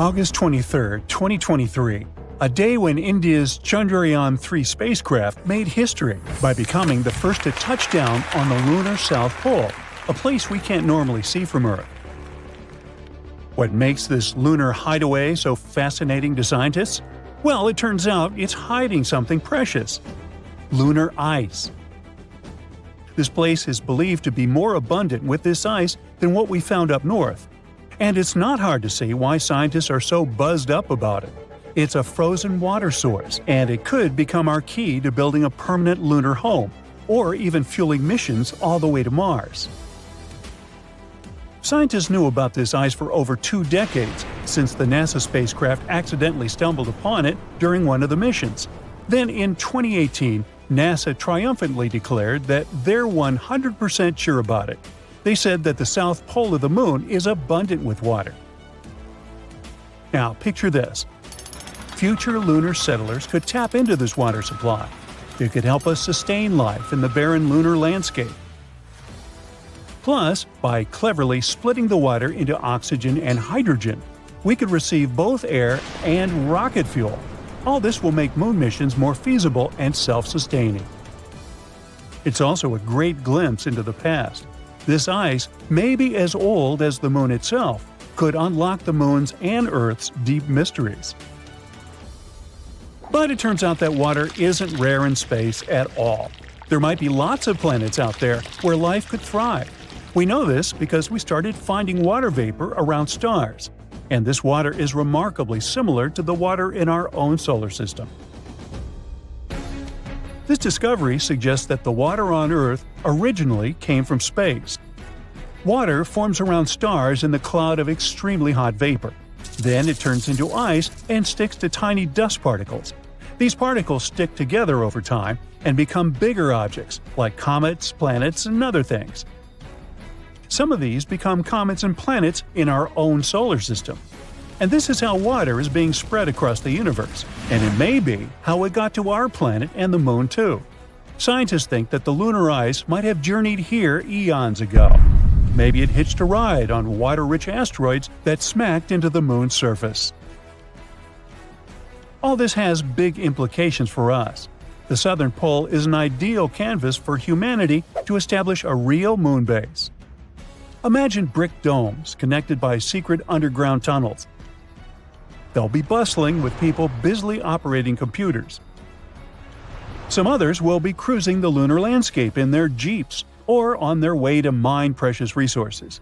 August 23, 2023, a day when India's Chandrayaan-3 spacecraft made history by becoming the first to touch down on the lunar South Pole, a place we can't normally see from Earth. What makes this lunar hideaway so fascinating to scientists? Well, it turns out it's hiding something precious – lunar ice. This place is believed to be more abundant with this ice than what we found up north. And it's not hard to see why scientists are so buzzed up about it. It's a frozen water source, and it could become our key to building a permanent lunar home, or even fueling missions all the way to Mars. Scientists knew about this ice for over 2 decades, since the NASA spacecraft accidentally stumbled upon it during one of the missions. Then in 2018, NASA triumphantly declared that they're 100% sure about it. They said that the south pole of the moon is abundant with water. Now picture this. Future lunar settlers could tap into this water supply. It could help us sustain life in the barren lunar landscape. Plus, by cleverly splitting the water into oxygen and hydrogen, we could receive both air and rocket fuel. All this will make moon missions more feasible and self-sustaining. It's also a great glimpse into the past. This ice, maybe as old as the moon itself, could unlock the moon's and Earth's deep mysteries. But it turns out that water isn't rare in space at all. There might be lots of planets out there where life could thrive. We know this because we started finding water vapor around stars, and this water is remarkably similar to the water in our own solar system. This discovery suggests that the water on Earth originally came from space. Water forms around stars in the cloud of extremely hot vapor. Then it turns into ice and sticks to tiny dust particles. These particles stick together over time and become bigger objects, like comets, planets, and other things. Some of these become comets and planets in our own solar system. And this is how water is being spread across the universe, and it may be how it got to our planet and the moon too. Scientists think that the lunar ice might have journeyed here eons ago. Maybe it hitched a ride on water-rich asteroids that smacked into the moon's surface. All this has big implications for us. The southern pole is an ideal canvas for humanity to establish a real moon base. Imagine brick domes connected by secret underground tunnels. They'll be bustling with people busily operating computers. Some others will be cruising the lunar landscape in their jeeps or on their way to mine precious resources.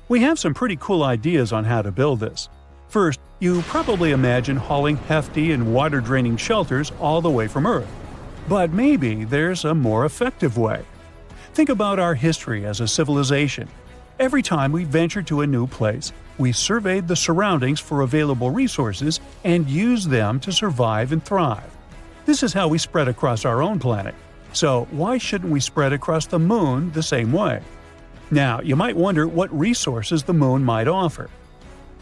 We have some pretty cool ideas on how to build this. First, you probably imagine hauling hefty and water-draining shelters all the way from Earth. But maybe there's a more effective way. Think about our history as a civilization. Every time we ventured to a new place, we surveyed the surroundings for available resources and used them to survive and thrive. This is how we spread across our own planet. So why shouldn't we spread across the moon the same way? Now, you might wonder what resources the moon might offer.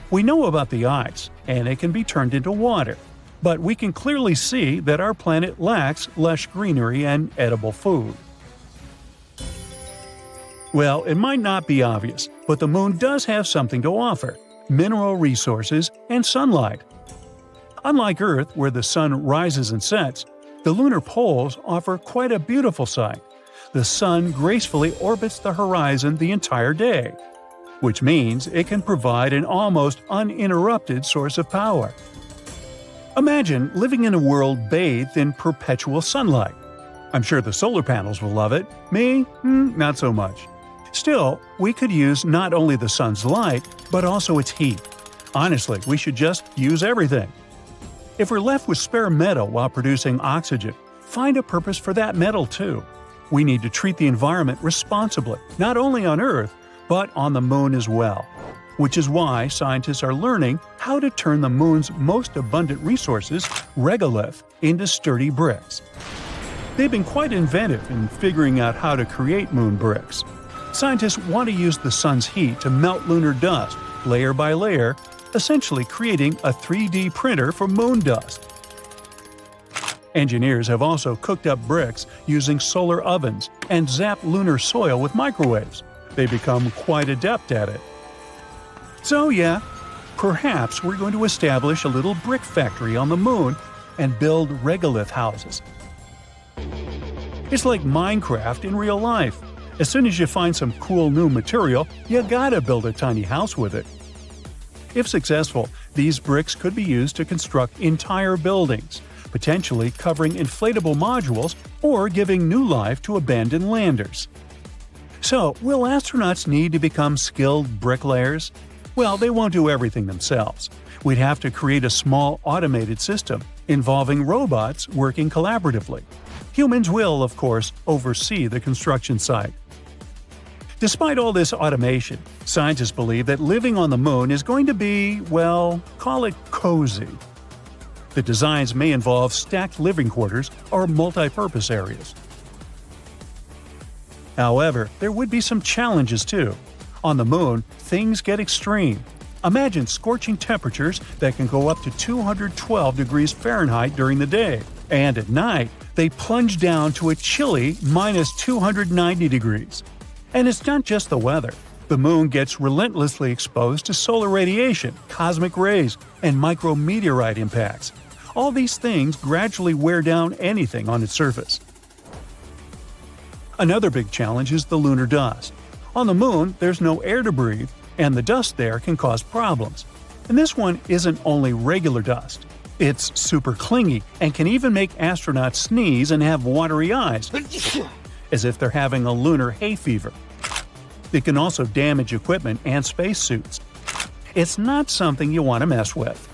We know about the ice, and it can be turned into water. But we can clearly see that our planet lacks lush greenery and edible food. Well, it might not be obvious, but the moon does have something to offer – mineral resources and sunlight. Unlike Earth, where the sun rises and sets, the lunar poles offer quite a beautiful sight. The sun gracefully orbits the horizon the entire day, which means it can provide an almost uninterrupted source of power. Imagine living in a world bathed in perpetual sunlight. I'm sure the solar panels will love it. Me? Not so much. Still, we could use not only the sun's light, but also its heat. Honestly, we should just use everything. If we're left with spare metal while producing oxygen, find a purpose for that metal too. We need to treat the environment responsibly, not only on Earth, but on the moon as well. Which is why scientists are learning how to turn the moon's most abundant resources, regolith, into sturdy bricks. They've been quite inventive in figuring out how to create moon bricks. Scientists want to use the sun's heat to melt lunar dust, layer by layer, essentially creating a 3D printer for moon dust. Engineers have also cooked up bricks using solar ovens and zapped lunar soil with microwaves. They become quite adept at it. So yeah, Perhaps we're going to establish a little brick factory on the moon and build regolith houses. It's like Minecraft in real life. As soon as you find some cool new material, you gotta build a tiny house with it. If successful, these bricks could be used to construct entire buildings, potentially covering inflatable modules or giving new life to abandoned landers. So, will astronauts need to become skilled bricklayers? Well, they won't do everything themselves. We'd have to create a small automated system involving robots working collaboratively. Humans will, of course, oversee the construction site. Despite all this automation, scientists believe that living on the moon is going to be, well, call it cozy. The designs may involve stacked living quarters or multi-purpose areas. However, there would be some challenges too. On the moon, things get extreme. Imagine scorching temperatures that can go up to 212 degrees Fahrenheit during the day, and at night, they plunge down to a chilly minus 290 degrees. And it's not just the weather. The moon gets relentlessly exposed to solar radiation, cosmic rays, and micrometeorite impacts. All these things gradually wear down anything on its surface. Another big challenge is the lunar dust. On the moon, there's no air to breathe, and the dust there can cause problems. And this one isn't only regular dust. It's super clingy and can even make astronauts sneeze and have watery eyes, as if they're having a lunar hay fever. It can also damage equipment and spacesuits. It's not something you want to mess with.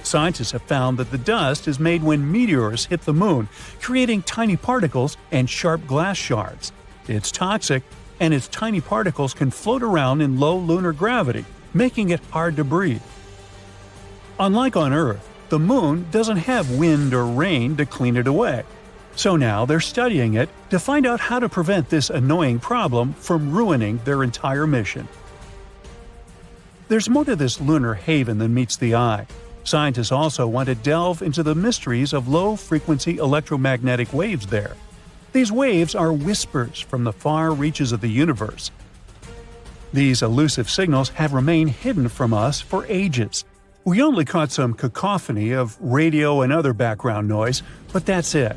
Scientists have found that the dust is made when meteors hit the moon, creating tiny particles and sharp glass shards. It's toxic, and its tiny particles can float around in low lunar gravity, making it hard to breathe. Unlike on Earth, the moon doesn't have wind or rain to clean it away. So now they're studying it to find out how to prevent this annoying problem from ruining their entire mission. There's more to this lunar haven than meets the eye. Scientists also want to delve into the mysteries of low-frequency electromagnetic waves there. These waves are whispers from the far reaches of the universe. These elusive signals have remained hidden from us for ages. We only caught some cacophony of radio and other background noise, but that's it.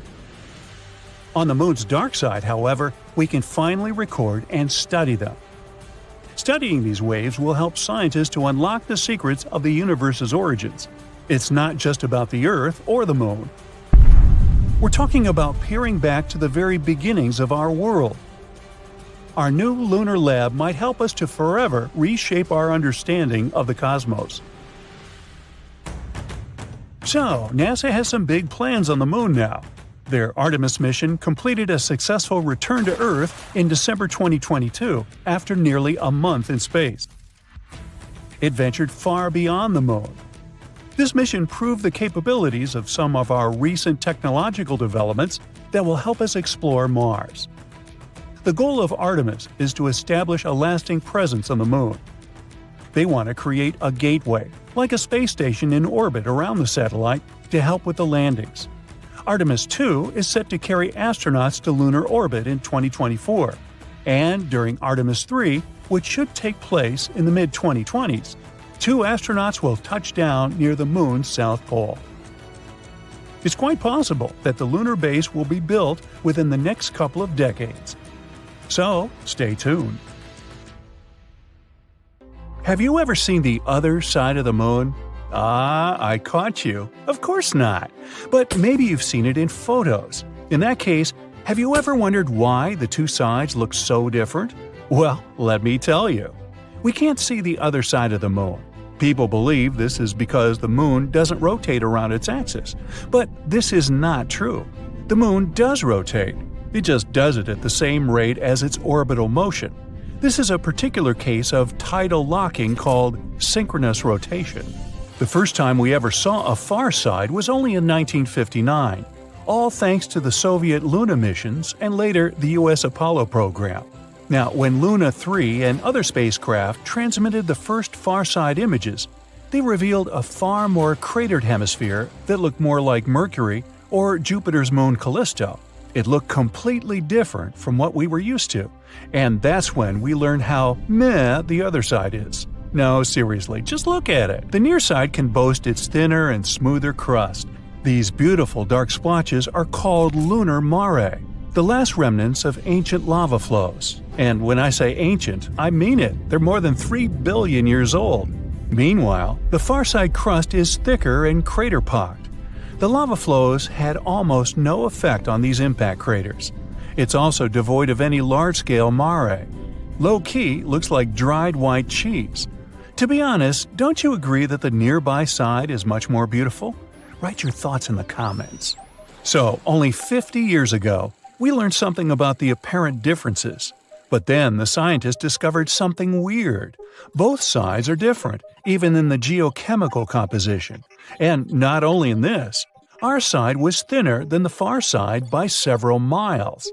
On the moon's dark side, however, we can finally record and study them. Studying these waves will help scientists to unlock the secrets of the universe's origins. It's not just about the Earth or the moon. We're talking about peering back to the very beginnings of our world. Our new lunar lab might help us to forever reshape our understanding of the cosmos. So, NASA has some big plans on the moon now. Their Artemis mission completed a successful return to Earth in December 2022 after nearly a month in space. It ventured far beyond the moon. This mission proved the capabilities of some of our recent technological developments that will help us explore Mars. The goal of Artemis is to establish a lasting presence on the moon. They want to create a gateway, like a space station in orbit around the satellite, to help with the landings. Artemis 2 is set to carry astronauts to lunar orbit in 2024, and during Artemis 3, which should take place in the mid-2020s, 2 astronauts will touch down near the moon's south pole. It's quite possible that the lunar base will be built within the next couple of decades. So, stay tuned. Have you ever seen the other side of the moon? I caught you. Of course not. But maybe you've seen it in photos. In that case, have you ever wondered why the two sides look so different? Well, let me tell you. We can't see the other side of the moon. People believe this is because the moon doesn't rotate around its axis. But this is not true. The moon does rotate. It just does it at the same rate as its orbital motion. This is a particular case of tidal locking called synchronous rotation. The first time we ever saw a far side was only in 1959, all thanks to the Soviet Luna missions and later the US Apollo program. Now, when Luna 3 and other spacecraft transmitted the first far-side images, they revealed a far more cratered hemisphere that looked more like Mercury or Jupiter's moon Callisto. It looked completely different from what we were used to, and that's when we learned how meh the other side is. No, seriously, just look at it. The near side can boast its thinner and smoother crust. These beautiful dark splotches are called lunar mare, the last remnants of ancient lava flows. And when I say ancient, I mean it. They're more than 3 billion years old. Meanwhile, the far side crust is thicker and crater-pocked. The lava flows had almost no effect on these impact craters. It's also devoid of any large-scale mare. Low-key looks like dried white cheese. To be honest, don't you agree that the nearby side is much more beautiful? Write your thoughts in the comments. So, only 50 years ago, we learned something about the apparent differences. But then the scientists discovered something weird. Both sides are different, even in the geochemical composition. And not only in this, our side was thinner than the far side by several miles.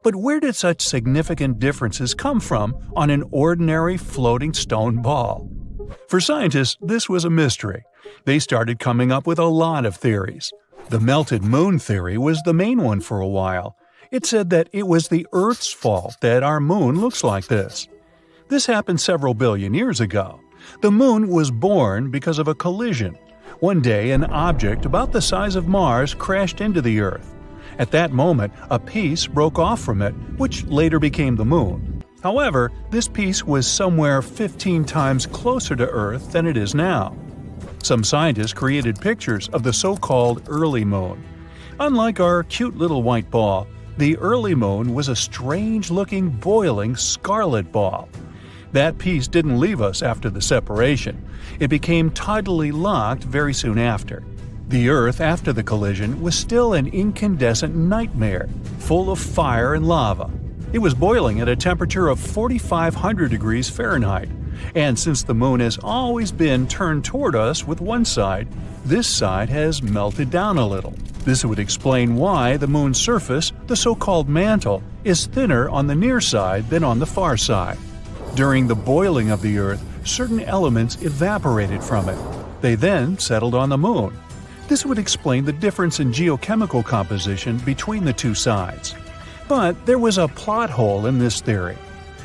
But where did such significant differences come from on an ordinary floating stone ball? For scientists, this was a mystery. They started coming up with a lot of theories. The melted moon theory was the main one for a while. It said that it was the Earth's fault that our moon looks like this. This happened several billion years ago. The moon was born because of a collision. One day, an object about the size of Mars crashed into the Earth. At that moment, a piece broke off from it, which later became the moon. However, this piece was somewhere 15 times closer to Earth than it is now. Some scientists created pictures of the so-called early moon. Unlike our cute little white ball, the early moon was a strange-looking, boiling scarlet ball. That piece didn't leave us after the separation. It became tidally locked very soon after. The Earth after the collision was still an incandescent nightmare, full of fire and lava. It was boiling at a temperature of 4,500 degrees Fahrenheit. And since the moon has always been turned toward us with one side, this side has melted down a little. This would explain why the moon's surface, the so-called mantle, is thinner on the near side than on the far side. During the boiling of the Earth, certain elements evaporated from it. They then settled on the moon. This would explain the difference in geochemical composition between the two sides. But there was a plot hole in this theory.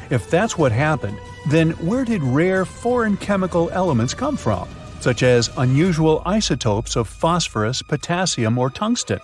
If that's what happened, then where did rare foreign chemical elements come from, such as unusual isotopes of phosphorus, potassium, or tungsten?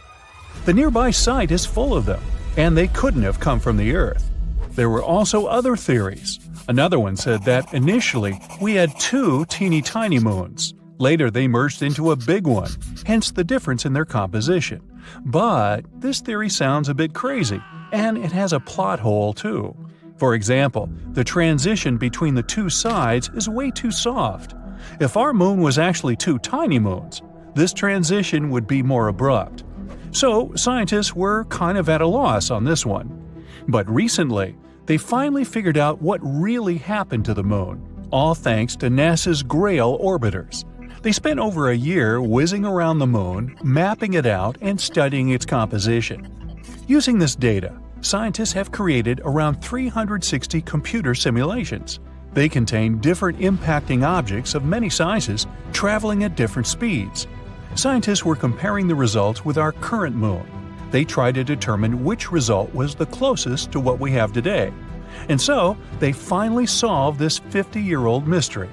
The nearby site is full of them, and they couldn't have come from the Earth. There were also other theories. Another one said that initially we had two teeny-tiny moons. Later they merged into a big one, hence the difference in their composition. But this theory sounds a bit crazy, and it has a plot hole too. For example, the transition between the two sides is way too soft. If our moon was actually two tiny moons, this transition would be more abrupt. So scientists were kind of at a loss on this one. But recently, they finally figured out what really happened to the moon, all thanks to NASA's Grail orbiters. They spent over a year whizzing around the moon, mapping it out, and studying its composition. Using this data, scientists have created around 360 computer simulations. They contain different impacting objects of many sizes, traveling at different speeds. Scientists were comparing the results with our current moon. They tried to determine which result was the closest to what we have today. And so, they finally solved this 50-year-old mystery.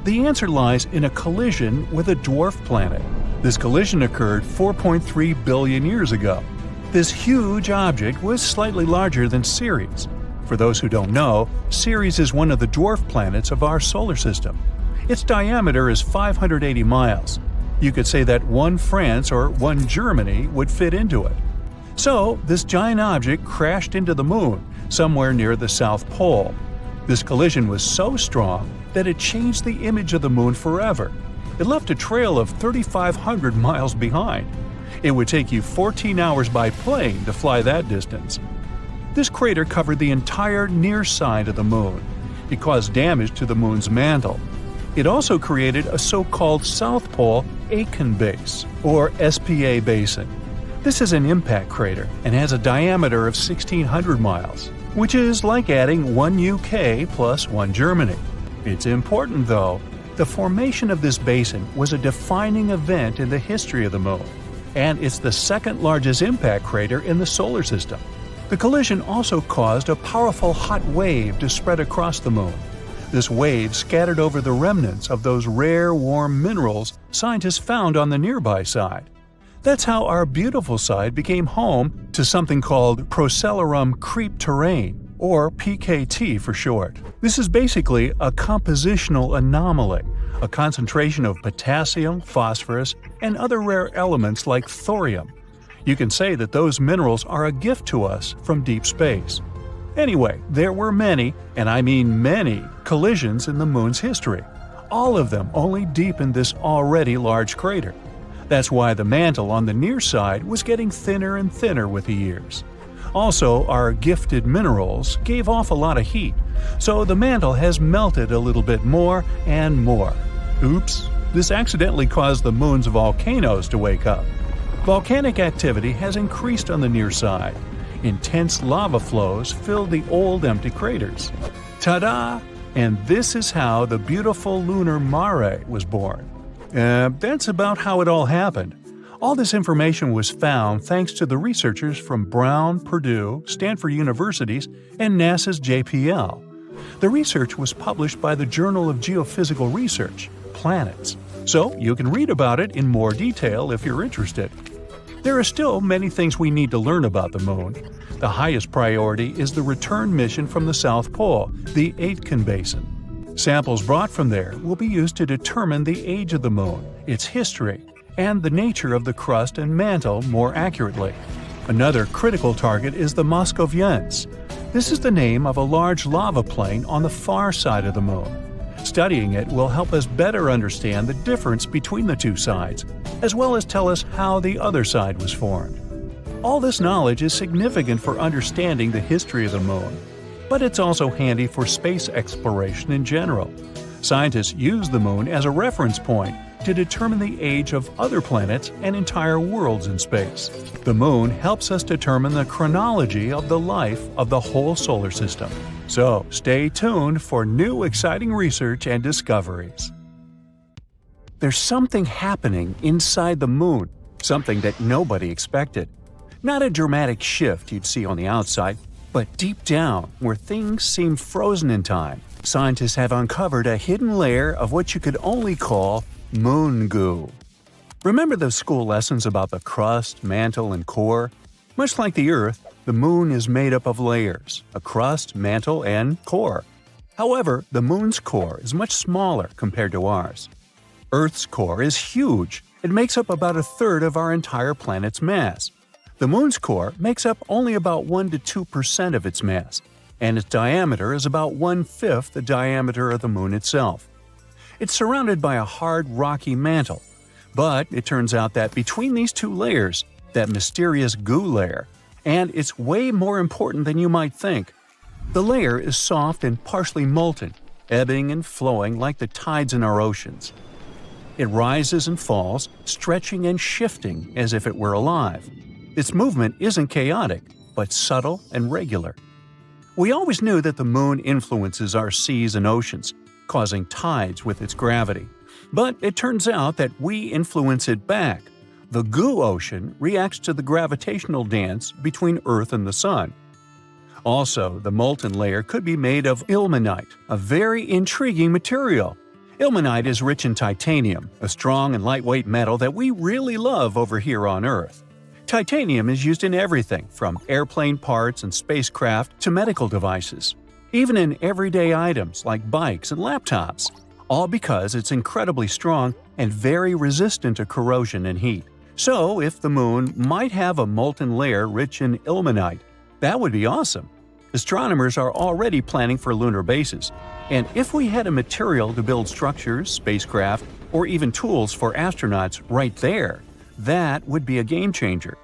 The answer lies in a collision with a dwarf planet. This collision occurred 4.3 billion years ago. This huge object was slightly larger than Ceres. For those who don't know, Ceres is one of the dwarf planets of our solar system. Its diameter is 580 miles. You could say that one France or one Germany would fit into it. So, this giant object crashed into the moon, somewhere near the South Pole. This collision was so strong that it changed the image of the moon forever. It left a trail of 3,500 miles behind. It would take you 14 hours by plane to fly that distance. This crater covered the entire near side of the moon. It caused damage to the moon's mantle. It also created a so-called South Pole Aitken Base, or SPA basin. This is an impact crater and has a diameter of 1,600 miles, which is like adding one UK plus one Germany. It's important though. The formation of this basin was a defining event in the history of the moon, and it's the second largest impact crater in the solar system. The collision also caused a powerful hot wave to spread across the moon. This wave scattered over the remnants of those rare warm minerals scientists found on the nearby side. That's how our beautiful side became home to something called Procellarum creep terrain, or PKT for short. This is basically a compositional anomaly, a concentration of potassium, phosphorus, and other rare elements like thorium. You can say that those minerals are a gift to us from deep space. Anyway, there were many, and I mean many, collisions in the Moon's history. All of them only deepened this already large crater. That's why the mantle on the near side was getting thinner and thinner with the years. Also, our gifted minerals gave off a lot of heat, so the mantle has melted a little bit more and more. Oops, this accidentally caused the Moon's volcanoes to wake up. Volcanic activity has increased on the near side. Intense lava flows filled the old empty craters. Ta-da! And this is how the beautiful lunar mare was born. That's about how it all happened. All this information was found thanks to the researchers from Brown, Purdue, Stanford Universities, and NASA's JPL. The research was published by the Journal of Geophysical Research, Planets, so you can read about it in more detail if you're interested. There are still many things we need to learn about the Moon. The highest priority is the return mission from the South Pole, the Aitken Basin. Samples brought from there will be used to determine the age of the Moon, its history, and the nature of the crust and mantle more accurately. Another critical target is the Moscoviense. This is the name of a large lava plain on the far side of the Moon. Studying it will help us better understand the difference between the two sides, as well as tell us how the other side was formed. All this knowledge is significant for understanding the history of the Moon, but it's also handy for space exploration in general. Scientists use the Moon as a reference point to determine the age of other planets and entire worlds in space. The Moon helps us determine the chronology of the life of the whole solar system. So stay tuned for new exciting research and discoveries. There's something happening inside the Moon, something that nobody expected. Not a dramatic shift you'd see on the outside, but deep down, where things seem frozen in time, scientists have uncovered a hidden layer of what you could only call moon goo. Remember those school lessons about the crust, mantle, and core? Much like the Earth, the Moon is made up of layers: a crust, mantle, and core. However, the Moon's core is much smaller compared to ours. Earth's core is huge. It makes up about a third of our entire planet's mass. The Moon's core makes up only about 1 to 2% of its mass, and its diameter is about 1/5 the diameter of the Moon itself. It's surrounded by a hard, rocky mantle, but it turns out that between these two layers, that mysterious goo layer, and it's way more important than you might think. The layer is soft and partially molten, ebbing and flowing like the tides in our oceans. It rises and falls, stretching and shifting as if it were alive. Its movement isn't chaotic, but subtle and regular. We always knew that the Moon influences our seas and oceans, causing tides with its gravity. But it turns out that we influence it back. The goo ocean reacts to the gravitational dance between Earth and the Sun. Also, the molten layer could be made of ilmenite, a very intriguing material. Ilmenite is rich in titanium, a strong and lightweight metal that we really love over here on Earth. Titanium is used in everything from airplane parts and spacecraft to medical devices, even in everyday items like bikes and laptops, all because it's incredibly strong and very resistant to corrosion and heat. So, if the Moon might have a molten layer rich in ilmenite, that would be awesome. Astronomers are already planning for lunar bases, and if we had a material to build structures, spacecraft, or even tools for astronauts right there, that would be a game changer.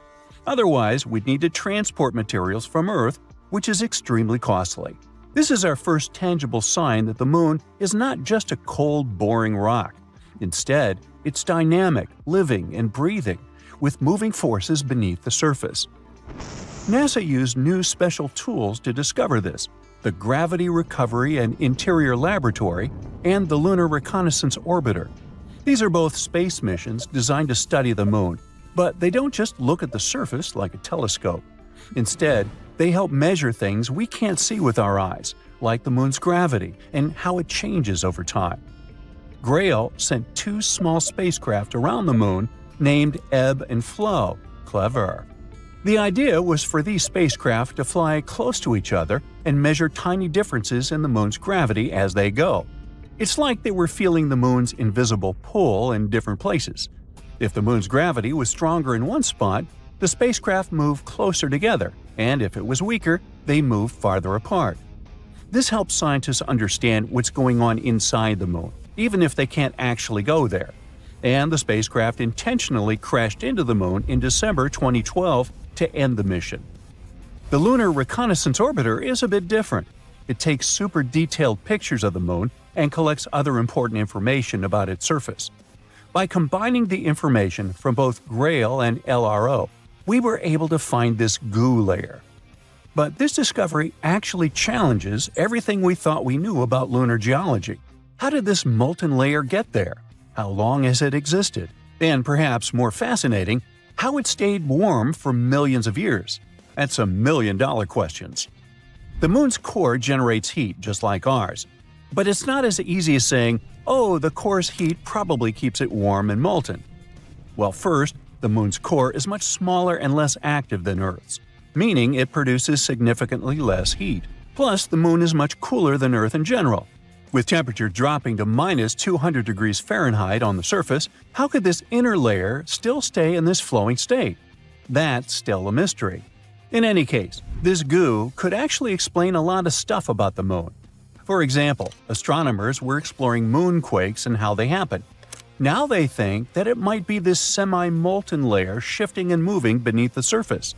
Otherwise, we'd need to transport materials from Earth, which is extremely costly. This is our first tangible sign that the Moon is not just a cold, boring rock. Instead, it's dynamic, living, and breathing, with moving forces beneath the surface. NASA used new special tools to discover this: the Gravity Recovery and Interior Laboratory and the Lunar Reconnaissance Orbiter. These are both space missions designed to study the Moon, but they don't just look at the surface like a telescope. Instead, they help measure things we can't see with our eyes, like the moon's gravity and how it changes over time. Grail sent 2 small spacecraft around the moon named Ebb and Flow. Clever. The idea was for these spacecraft to fly close to each other and measure tiny differences in the moon's gravity as they go. It's like they were feeling the moon's invisible pull in different places. If the moon's gravity was stronger in one spot, the spacecraft moved closer together, and if it was weaker, they moved farther apart. This helps scientists understand what's going on inside the moon, even if they can't actually go there. And the spacecraft intentionally crashed into the moon in December 2012 to end the mission. The Lunar Reconnaissance Orbiter is a bit different. It takes super detailed pictures of the moon and collects other important information about its surface. By combining the information from both Grail and LRO, we were able to find this goo layer. But this discovery actually challenges everything we thought we knew about lunar geology. How did this molten layer get there? How long has it existed? And perhaps more fascinating, how it stayed warm for millions of years. That's some million-dollar questions. The moon's core generates heat just like ours. But it's not as easy as saying, oh, the core's heat probably keeps it warm and molten. Well, first, the moon's core is much smaller and less active than Earth's, meaning it produces significantly less heat. Plus, the moon is much cooler than Earth in general. With temperature dropping to minus 200 degrees Fahrenheit on the surface, how could this inner layer still stay in this flowing state? That's still a mystery. In any case, this goo could actually explain a lot of stuff about the moon. For example, astronomers were exploring moonquakes and how they happen. Now they think that it might be this semi-molten layer shifting and moving beneath the surface.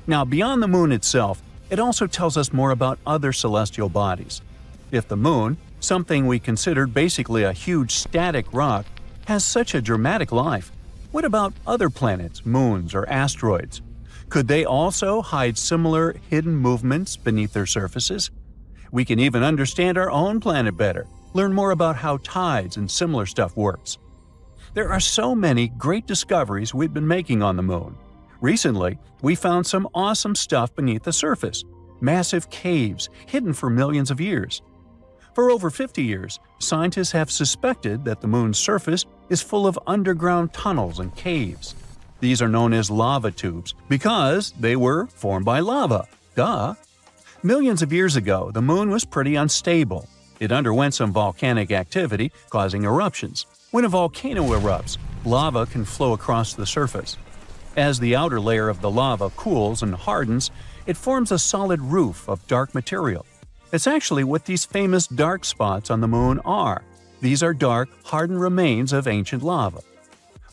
Now, beyond the moon itself, it also tells us more about other celestial bodies. If the moon, something we considered basically a huge static rock, has such a dramatic life, what about other planets, moons, or asteroids? Could they also hide similar hidden movements beneath their surfaces? We can even understand our own planet better, learn more about how tides and similar stuff works. There are so many great discoveries we've been making on the moon. Recently, we found some awesome stuff beneath the surface, massive caves hidden for millions of years. For over 50 years, scientists have suspected that the moon's surface is full of underground tunnels and caves. These are known as lava tubes because they were formed by lava. Duh! Millions of years ago, the moon was pretty unstable. It underwent some volcanic activity, causing eruptions. When a volcano erupts, lava can flow across the surface. As the outer layer of the lava cools and hardens, it forms a solid roof of dark material. It's actually what these famous dark spots on the moon are. These are dark, hardened remains of ancient lava.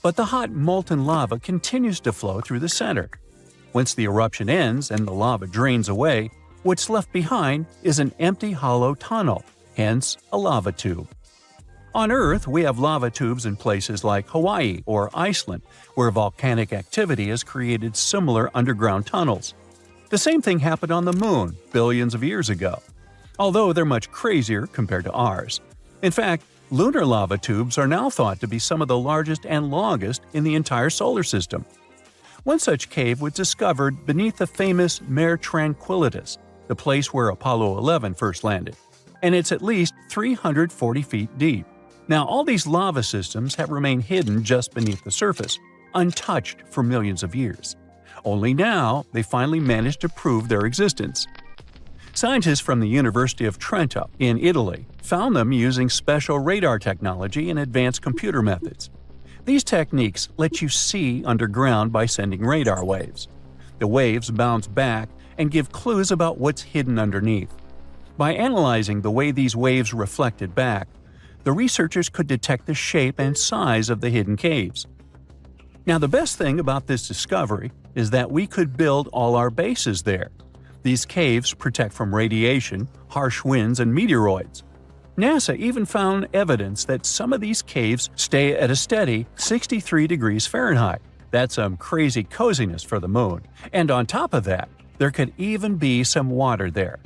But the hot, molten lava continues to flow through the center. Once the eruption ends and the lava drains away, what's left behind is an empty hollow tunnel, hence a lava tube. On Earth, we have lava tubes in places like Hawaii or Iceland, where volcanic activity has created similar underground tunnels. The same thing happened on the Moon billions of years ago, although they're much crazier compared to ours. In fact, lunar lava tubes are now thought to be some of the largest and longest in the entire solar system. One such cave was discovered beneath the famous Mare Tranquillitatis, the place where Apollo 11 first landed, and it's at least 340 feet deep. Now, all these lava systems have remained hidden just beneath the surface, untouched for millions of years. Only now, they finally managed to prove their existence. Scientists from the University of Trento in Italy found them using special radar technology and advanced computer methods. These techniques let you see underground by sending radar waves. The waves bounce back and give clues about what's hidden underneath. By analyzing the way these waves reflected back, the researchers could detect the shape and size of the hidden caves. Now, the best thing about this discovery is that we could build all our bases there. These caves protect from radiation, harsh winds, and meteoroids. NASA even found evidence that some of these caves stay at a steady 63 degrees Fahrenheit. That's some crazy coziness for the moon. And on top of that, there could even be some water there.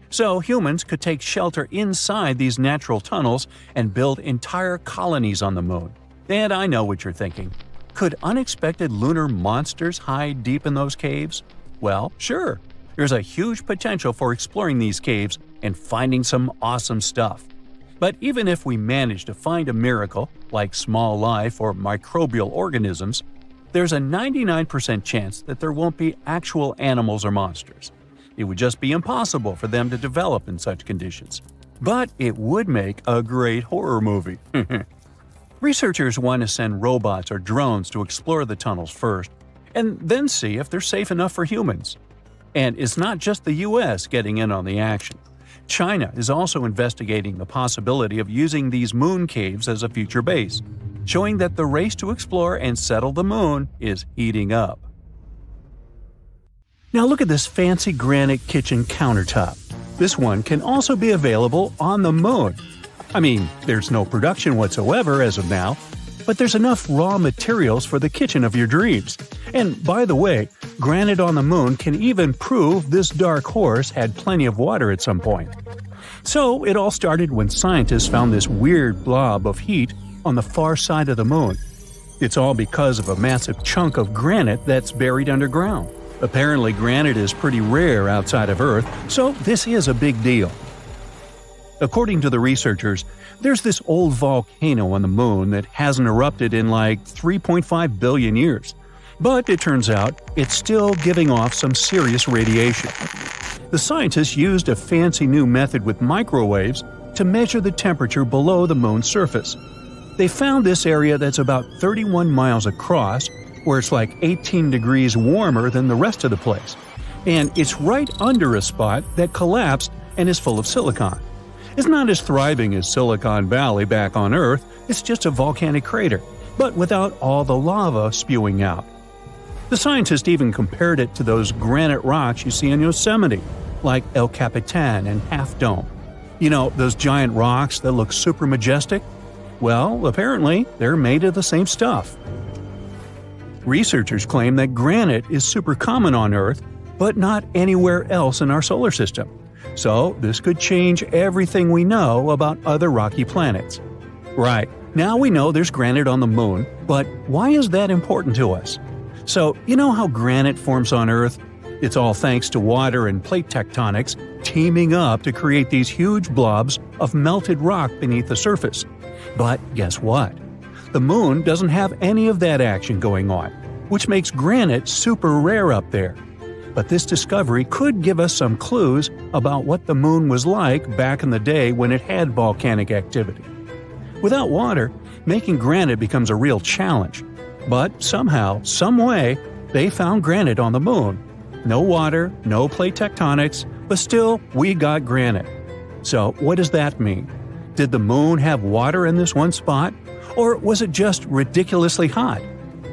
So humans could take shelter inside these natural tunnels and build entire colonies on the moon. And I know what you're thinking. Could unexpected lunar monsters hide deep in those caves? Well, sure. There's a huge potential for exploring these caves and finding some awesome stuff. But even if we manage to find a miracle, like small life or microbial organisms, there's a 99% chance that there won't be actual animals or monsters. It would just be impossible for them to develop in such conditions. But it would make a great horror movie. Researchers want to send robots or drones to explore the tunnels first, and then see if they're safe enough for humans. And it's not just the US getting in on the action. China is also investigating the possibility of using these moon caves as a future base, showing that the race to explore and settle the moon is heating up. Now look at this fancy granite kitchen countertop. This one can also be available on the moon. I mean, there's no production whatsoever as of now, but there's enough raw materials for the kitchen of your dreams. And by the way, granite on the moon can even prove this dark horse had plenty of water at some point. So it all started when scientists found this weird blob of heat on the far side of the moon. It's all because of a massive chunk of granite that's buried underground. Apparently, granite is pretty rare outside of Earth, so this is a big deal. According to the researchers, there's this old volcano on the moon that hasn't erupted in like 3.5 billion years. But it turns out it's still giving off some serious radiation. The scientists used a fancy new method with microwaves to measure the temperature below the moon's surface. They found this area that's about 31 miles across, where it's like 18 degrees warmer than the rest of the place. And it's right under a spot that collapsed and is full of silicon. It's not as thriving as Silicon Valley back on Earth, it's just a volcanic crater, but without all the lava spewing out. The scientists even compared it to those granite rocks you see in Yosemite, like El Capitan and Half Dome. You know, those giant rocks that look super majestic? Well, apparently, they're made of the same stuff. Researchers claim that granite is super common on Earth, but not anywhere else in our solar system. So, this could change everything we know about other rocky planets. Right, now we know there's granite on the moon, but why is that important to us? So, you know how granite forms on Earth? It's all thanks to water and plate tectonics teaming up to create these huge blobs of melted rock beneath the surface. But guess what? The moon doesn't have any of that action going on, which makes granite super rare up there. But this discovery could give us some clues about what the moon was like back in the day when it had volcanic activity. Without water, making granite becomes a real challenge. But somehow, someway, they found granite on the moon. No water, no plate tectonics, but still, we got granite. So what does that mean? Did the moon have water in this one spot? Or was it just ridiculously hot?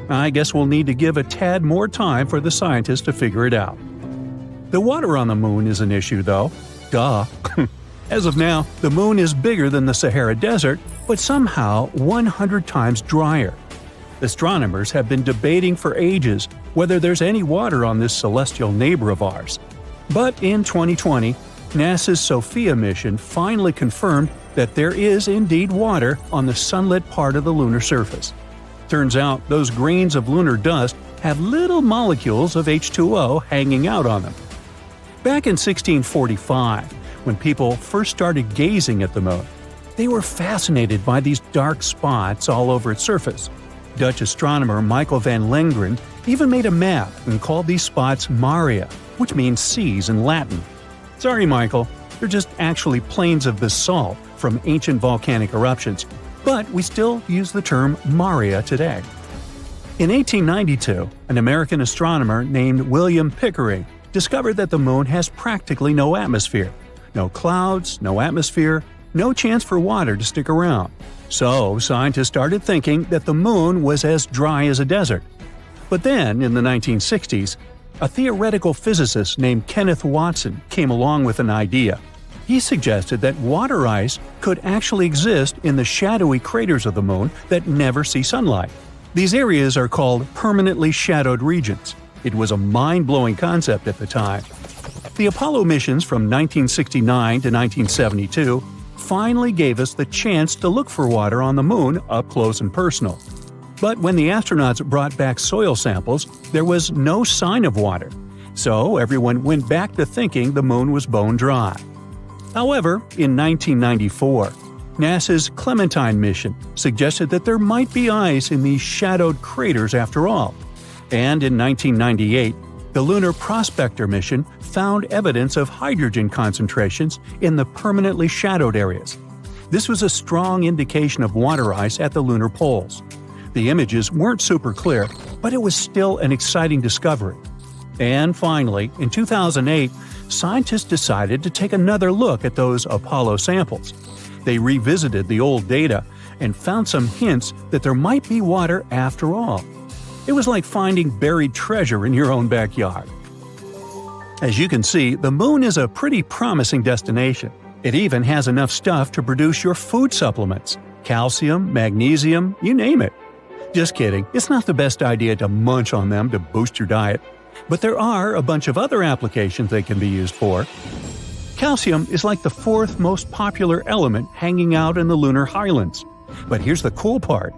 I guess we'll need to give a tad more time for the scientists to figure it out. The water on the moon is an issue, though. Duh. As of now, the moon is bigger than the Sahara Desert, but somehow 100 times drier. Astronomers have been debating for ages whether there's any water on this celestial neighbor of ours. But in 2020, NASA's SOFIA mission finally confirmed that there is indeed water on the sunlit part of the lunar surface. Turns out those grains of lunar dust have little molecules of H2O hanging out on them. Back in 1645, when people first started gazing at the moon, they were fascinated by these dark spots all over its surface. Dutch astronomer Michael van Lengren even made a map and called these spots Maria, which means seas in Latin. Sorry, Michael, they're just actually plains of basalt from ancient volcanic eruptions, but we still use the term Maria today. In 1892, an American astronomer named William Pickering discovered that the moon has practically no atmosphere. No clouds, no atmosphere, no chance for water to stick around. So, scientists started thinking that the moon was as dry as a desert. But then, in the 1960s, a theoretical physicist named Kenneth Watson came along with an idea. He suggested that water ice could actually exist in the shadowy craters of the moon that never see sunlight. These areas are called permanently shadowed regions. It was a mind-blowing concept at the time. The Apollo missions from 1969 to 1972 finally gave us the chance to look for water on the moon up close and personal. But when the astronauts brought back soil samples, there was no sign of water. So everyone went back to thinking the moon was bone dry. However, in 1994, NASA's Clementine mission suggested that there might be ice in these shadowed craters after all. And in 1998, the Lunar Prospector mission found evidence of hydrogen concentrations in the permanently shadowed areas. This was a strong indication of water ice at the lunar poles. The images weren't super clear, but it was still an exciting discovery. And finally, in 2008, scientists decided to take another look at those Apollo samples. They revisited the old data and found some hints that there might be water after all. It was like finding buried treasure in your own backyard. As you can see, the moon is a pretty promising destination. It even has enough stuff to produce your food supplements – calcium, magnesium, you name it. Just kidding, it's not the best idea to munch on them to boost your diet. But there are a bunch of other applications they can be used for. Calcium is like the fourth most popular element hanging out in the lunar highlands. But here's the cool part.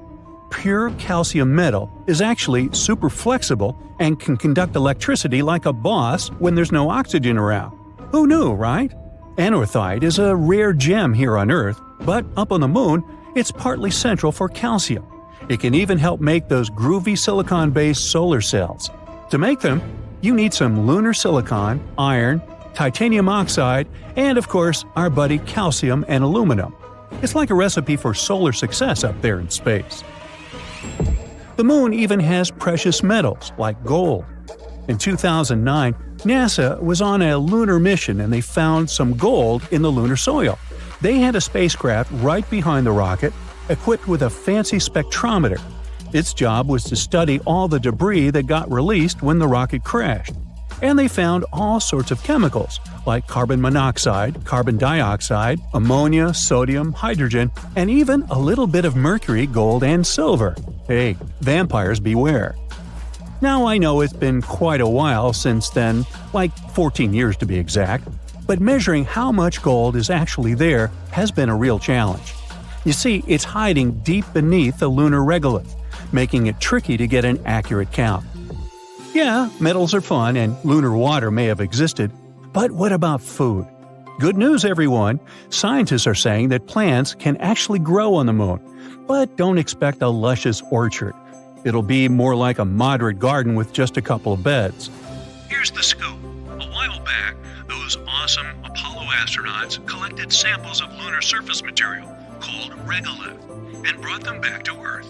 Pure calcium metal is actually super flexible and can conduct electricity like a boss when there's no oxygen around. Who knew, right? Anorthite is a rare gem here on Earth, but up on the moon, it's partly central for calcium. It can even help make those groovy silicon-based solar cells. To make them, you need some lunar silicon, iron, titanium oxide, and of course, our buddy calcium and aluminum. It's like a recipe for solar success up there in space. The moon even has precious metals like gold. In 2009, NASA was on a lunar mission and they found some gold in the lunar soil. They had a spacecraft right behind the rocket, equipped with a fancy spectrometer. Its job was to study all the debris that got released when the rocket crashed. And they found all sorts of chemicals, like carbon monoxide, carbon dioxide, ammonia, sodium, hydrogen, and even a little bit of mercury, gold, and silver. Hey, vampires beware. Now I know it's been quite a while since then, like 14 years to be exact, but measuring how much gold is actually there has been a real challenge. You see, it's hiding deep beneath the lunar regolith, making it tricky to get an accurate count. Yeah, metals are fun and lunar water may have existed, but what about food? Good news, everyone! Scientists are saying that plants can actually grow on the moon, but don't expect a luscious orchard. It'll be more like a moderate garden with just a couple of beds. Here's the scoop. A while back, those awesome Apollo astronauts collected samples of lunar surface material called regolith and brought them back to Earth.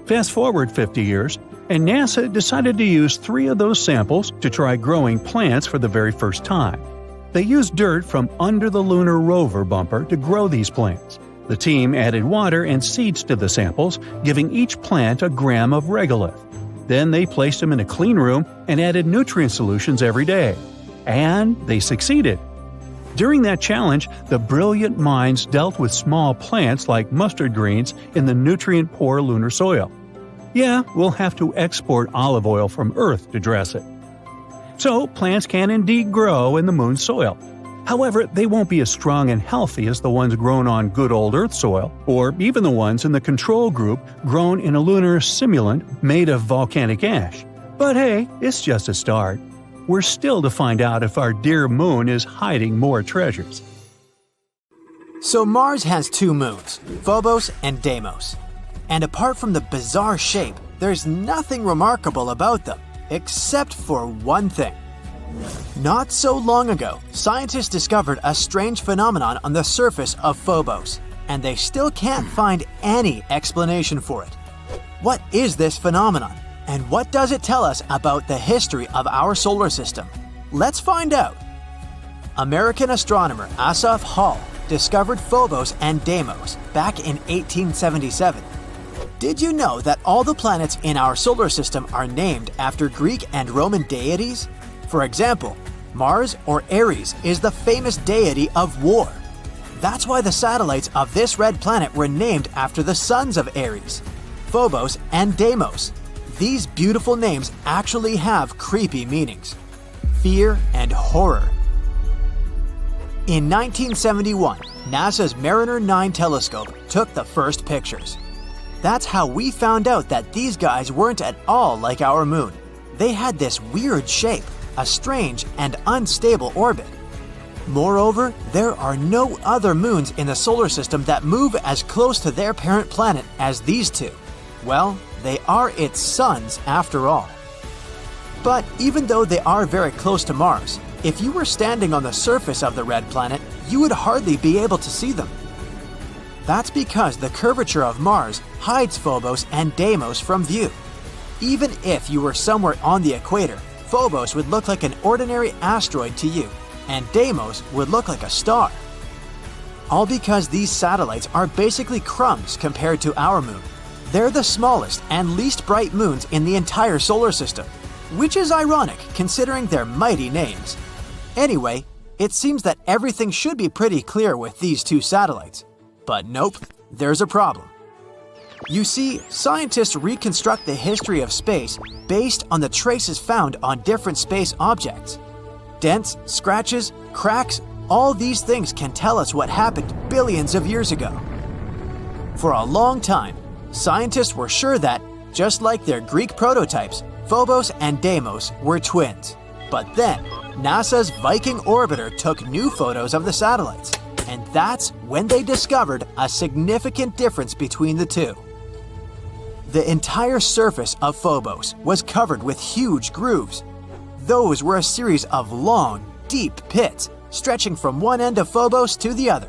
Fast forward 50 years, and NASA decided to use 3 of those samples to try growing plants for the very first time. They used dirt from under the lunar rover bumper to grow these plants. The team added water and seeds to the samples, giving each plant a gram of regolith. Then they placed them in a clean room and added nutrient solutions every day. And they succeeded. During that challenge, the brilliant minds dealt with small plants like mustard greens in the nutrient-poor lunar soil. Yeah, we'll have to export olive oil from Earth to dress it. So, plants can indeed grow in the moon's soil. However, they won't be as strong and healthy as the ones grown on good old Earth soil, or even the ones in the control group grown in a lunar simulant made of volcanic ash. But hey, it's just a start. We're still to find out if our dear moon is hiding more treasures. So Mars has 2 moons, Phobos and Damos. And apart from the bizarre shape, there's nothing remarkable about them, except for one thing. Not so long ago, scientists discovered a strange phenomenon on the surface of Phobos, and they still can't find any explanation for it. What is this phenomenon, and what does it tell us about the history of our solar system? Let's find out. American astronomer Asaph Hall discovered Phobos and Damos back in 1877. Did you know that all the planets in our solar system are named after Greek and Roman deities? For example, Mars or Ares is the famous deity of war. That's why the satellites of this red planet were named after the sons of Ares, Phobos and Damos. These beautiful names actually have creepy meanings: fear and horror. In 1971, NASA's Mariner 9 telescope took the first pictures. That's how we found out that these guys weren't at all like our moon. They had this weird shape, a strange and unstable orbit. Moreover, there are no other moons in the solar system that move as close to their parent planet as these two. Well, they are its suns after all. But even though they are very close to Mars, if you were standing on the surface of the red planet, you would hardly be able to see them. That's because the curvature of Mars hides Phobos and Deimos from view. Even if you were somewhere on the equator, Phobos would look like an ordinary asteroid to you, and Deimos would look like a star. All because these satellites are basically crumbs compared to our moon. They're the smallest and least bright moons in the entire solar system, which is ironic considering their mighty names. Anyway, it seems that everything should be pretty clear with these two satellites. But nope, there's a problem. You see, scientists reconstruct the history of space based on the traces found on different space objects. Dents, scratches, cracks, all these things can tell us what happened billions of years ago. For a long time, scientists were sure that, just like their Greek prototypes, Phobos and Deimos were twins. But then, NASA's Viking orbiter took new photos of the satellites, and that's when they discovered a significant difference between the two. The entire surface of Phobos was covered with huge grooves. Those were a series of long, deep pits stretching from one end of Phobos to the other.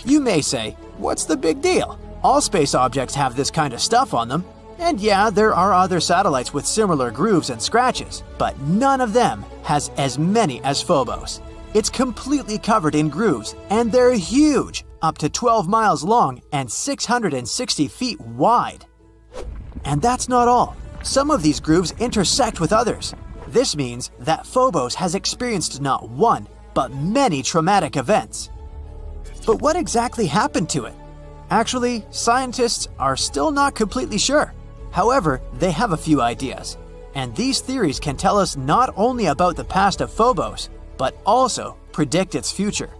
You may say, what's the big deal? All space objects have this kind of stuff on them. And yeah, there are other satellites with similar grooves and scratches, but none of them has as many as Phobos. It's completely covered in grooves, and they're huge, up to 12 miles long and 660 feet wide. And that's not all. Some of these grooves intersect with others. This means that Phobos has experienced not one, but many traumatic events. But what exactly happened to it? Actually, scientists are still not completely sure. However, they have a few ideas. And these theories can tell us not only about the past of Phobos, but also predict its future.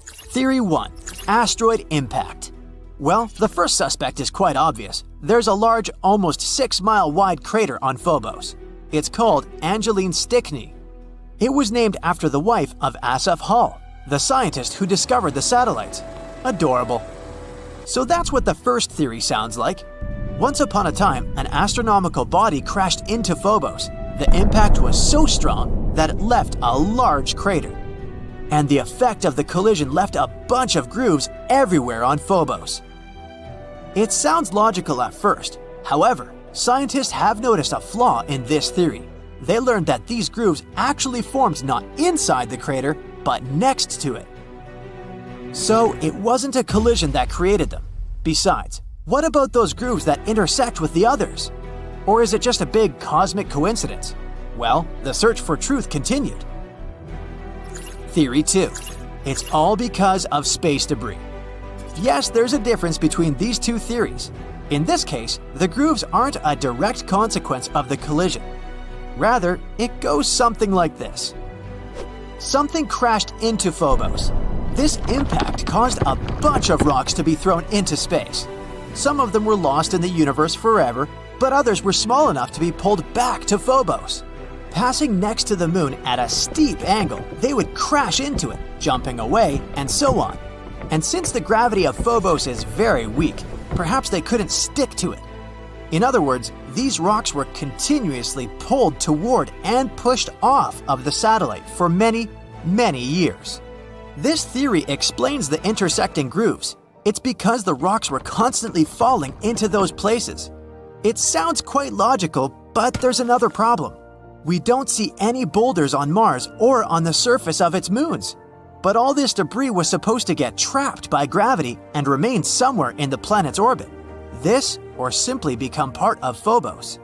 Theory 1. Asteroid Impact. Well, the first suspect is quite obvious. There's a large, almost 6-mile wide crater on Phobos. It's called Angeline Stickney. It was named after the wife of Asaph Hall, the scientist who discovered the satellites. Adorable. So that's what the first theory sounds like. Once upon a time, an astronomical body crashed into Phobos. The impact was so strong that it left a large crater. And the effect of the collision left a bunch of grooves everywhere on Phobos. It sounds logical at first. However, scientists have noticed a flaw in this theory. They learned that these grooves actually formed not inside the crater, but next to it. So it wasn't a collision that created them. Besides, what about those grooves that intersect with the others? Or is it just a big cosmic coincidence? Well, the search for truth continued. Theory 2. It's all because of space debris. Yes, there's a difference between these two theories. In this case, the grooves aren't a direct consequence of the collision. Rather, it goes something like this. Something crashed into Phobos. This impact caused a bunch of rocks to be thrown into space. Some of them were lost in the universe forever, but others were small enough to be pulled back to Phobos. Passing next to the moon at a steep angle, they would crash into it, jumping away, and so on. And since the gravity of Phobos is very weak, perhaps they couldn't stick to it. In other words, these rocks were continuously pulled toward and pushed off of the satellite for many, many years. This theory explains the intersecting grooves. It's because the rocks were constantly falling into those places. It sounds quite logical, but there's another problem. We don't see any boulders on Mars or on the surface of its moons. But all this debris was supposed to get trapped by gravity and remain somewhere in the planet's orbit. This, or simply become part of Phobos.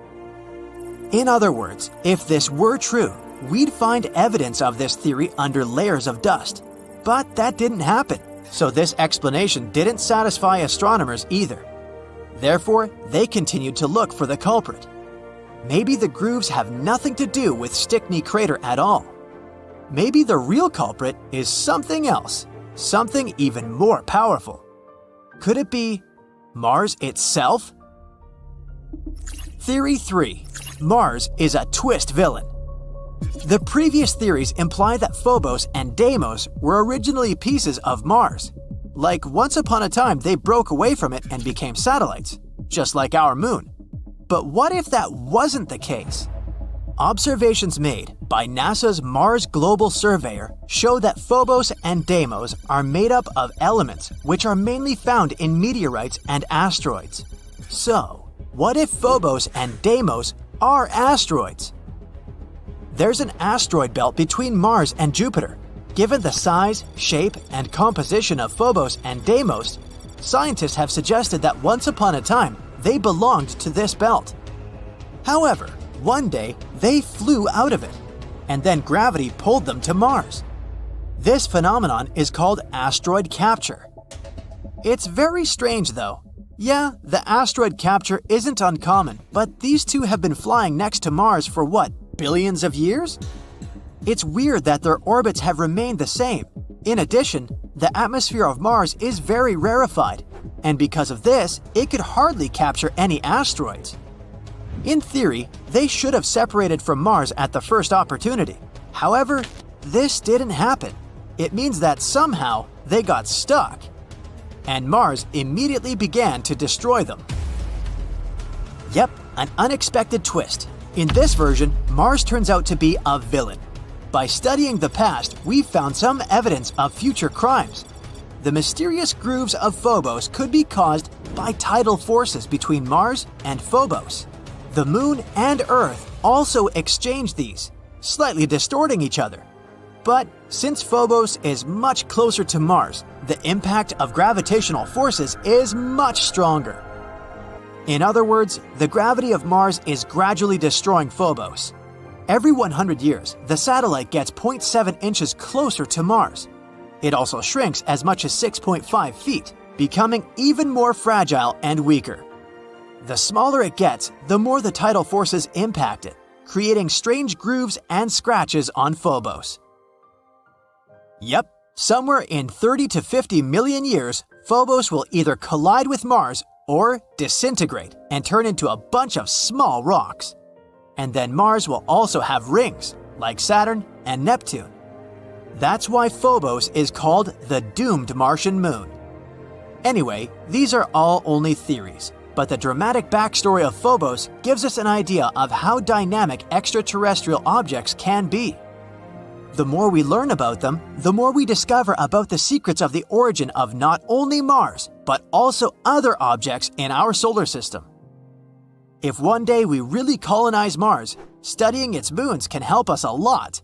In other words, if this were true, we'd find evidence of this theory under layers of dust. But that didn't happen, so this explanation didn't satisfy astronomers either. Therefore, they continued to look for the culprit. Maybe the grooves have nothing to do with Stickney Crater at all. Maybe the real culprit is something else, something even more powerful. Could it be Mars itself? Theory 3. Mars is a twist villain. The previous theories imply that Phobos and Deimos were originally pieces of Mars. Like once upon a time they broke away from it and became satellites, just like our moon. But what if that wasn't the case? Observations made by NASA's Mars Global Surveyor show that Phobos and Deimos are made up of elements which are mainly found in meteorites and asteroids. So, what if Phobos and Deimos are asteroids? There's an asteroid belt between Mars and Jupiter. Given the size, shape, and composition of Phobos and Deimos, scientists have suggested that once upon a time they belonged to this belt. However, one day they flew out of it, and then gravity pulled them to Mars. This phenomenon is called asteroid capture. It's very strange though. Yeah, the asteroid capture isn't uncommon, but these two have been flying next to Mars for what, billions of years? It's weird that their orbits have remained the same. In addition, the atmosphere of Mars is very rarefied, and because of this, it could hardly capture any asteroids. In theory, they should have separated from Mars at the first opportunity. However, this didn't happen. It means that somehow they got stuck, and Mars immediately began to destroy them. Yep, an unexpected twist. In this version, Mars turns out to be a villain. By studying the past, we've found some evidence of future crimes. The mysterious grooves of Phobos could be caused by tidal forces between Mars and Phobos. The Moon and Earth also exchange these, slightly distorting each other. But since Phobos is much closer to Mars, the impact of gravitational forces is much stronger. In other words, the gravity of Mars is gradually destroying Phobos. Every 100 years, the satellite gets 0.7 inches closer to Mars. It also shrinks as much as 6.5 feet, becoming even more fragile and weaker. The smaller it gets, the more the tidal forces impact it, creating strange grooves and scratches on Phobos. Yep, somewhere in 30 to 50 million years, Phobos will either collide with Mars or disintegrate and turn into a bunch of small rocks. And then Mars will also have rings, like Saturn and Neptune. That's why Phobos is called the doomed Martian moon. Anyway, these are all only theories, but the dramatic backstory of Phobos gives us an idea of how dynamic extraterrestrial objects can be. The more we learn about them, the more we discover about the secrets of the origin of not only Mars, but also other objects in our solar system. If one day we really colonize Mars, studying its moons can help us a lot.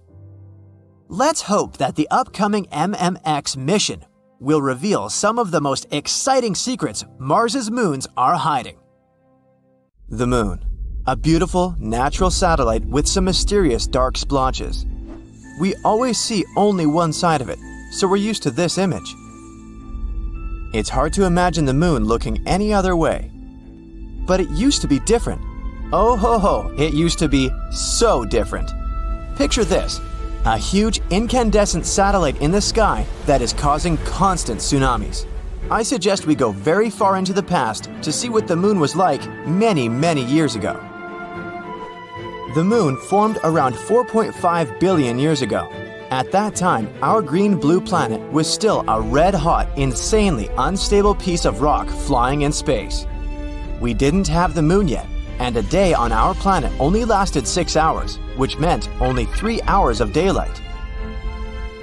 Let's hope that the upcoming MMX mission will reveal some of the most exciting secrets Mars's moons are hiding. The Moon, a beautiful, natural satellite with some mysterious dark splotches. We always see only one side of it, so we're used to this image. It's hard to imagine the Moon looking any other way. But it used to be different. Oh ho ho, it used to be so different. Picture this, a huge incandescent satellite in the sky that is causing constant tsunamis. I suggest we go very far into the past to see what the Moon was like many, many years ago. The Moon formed around 4.5 billion years ago. At that time, our green-blue planet was still a red-hot, insanely unstable piece of rock flying in space. We didn't have the Moon yet, and a day on our planet only lasted 6 hours, which meant only 3 hours of daylight.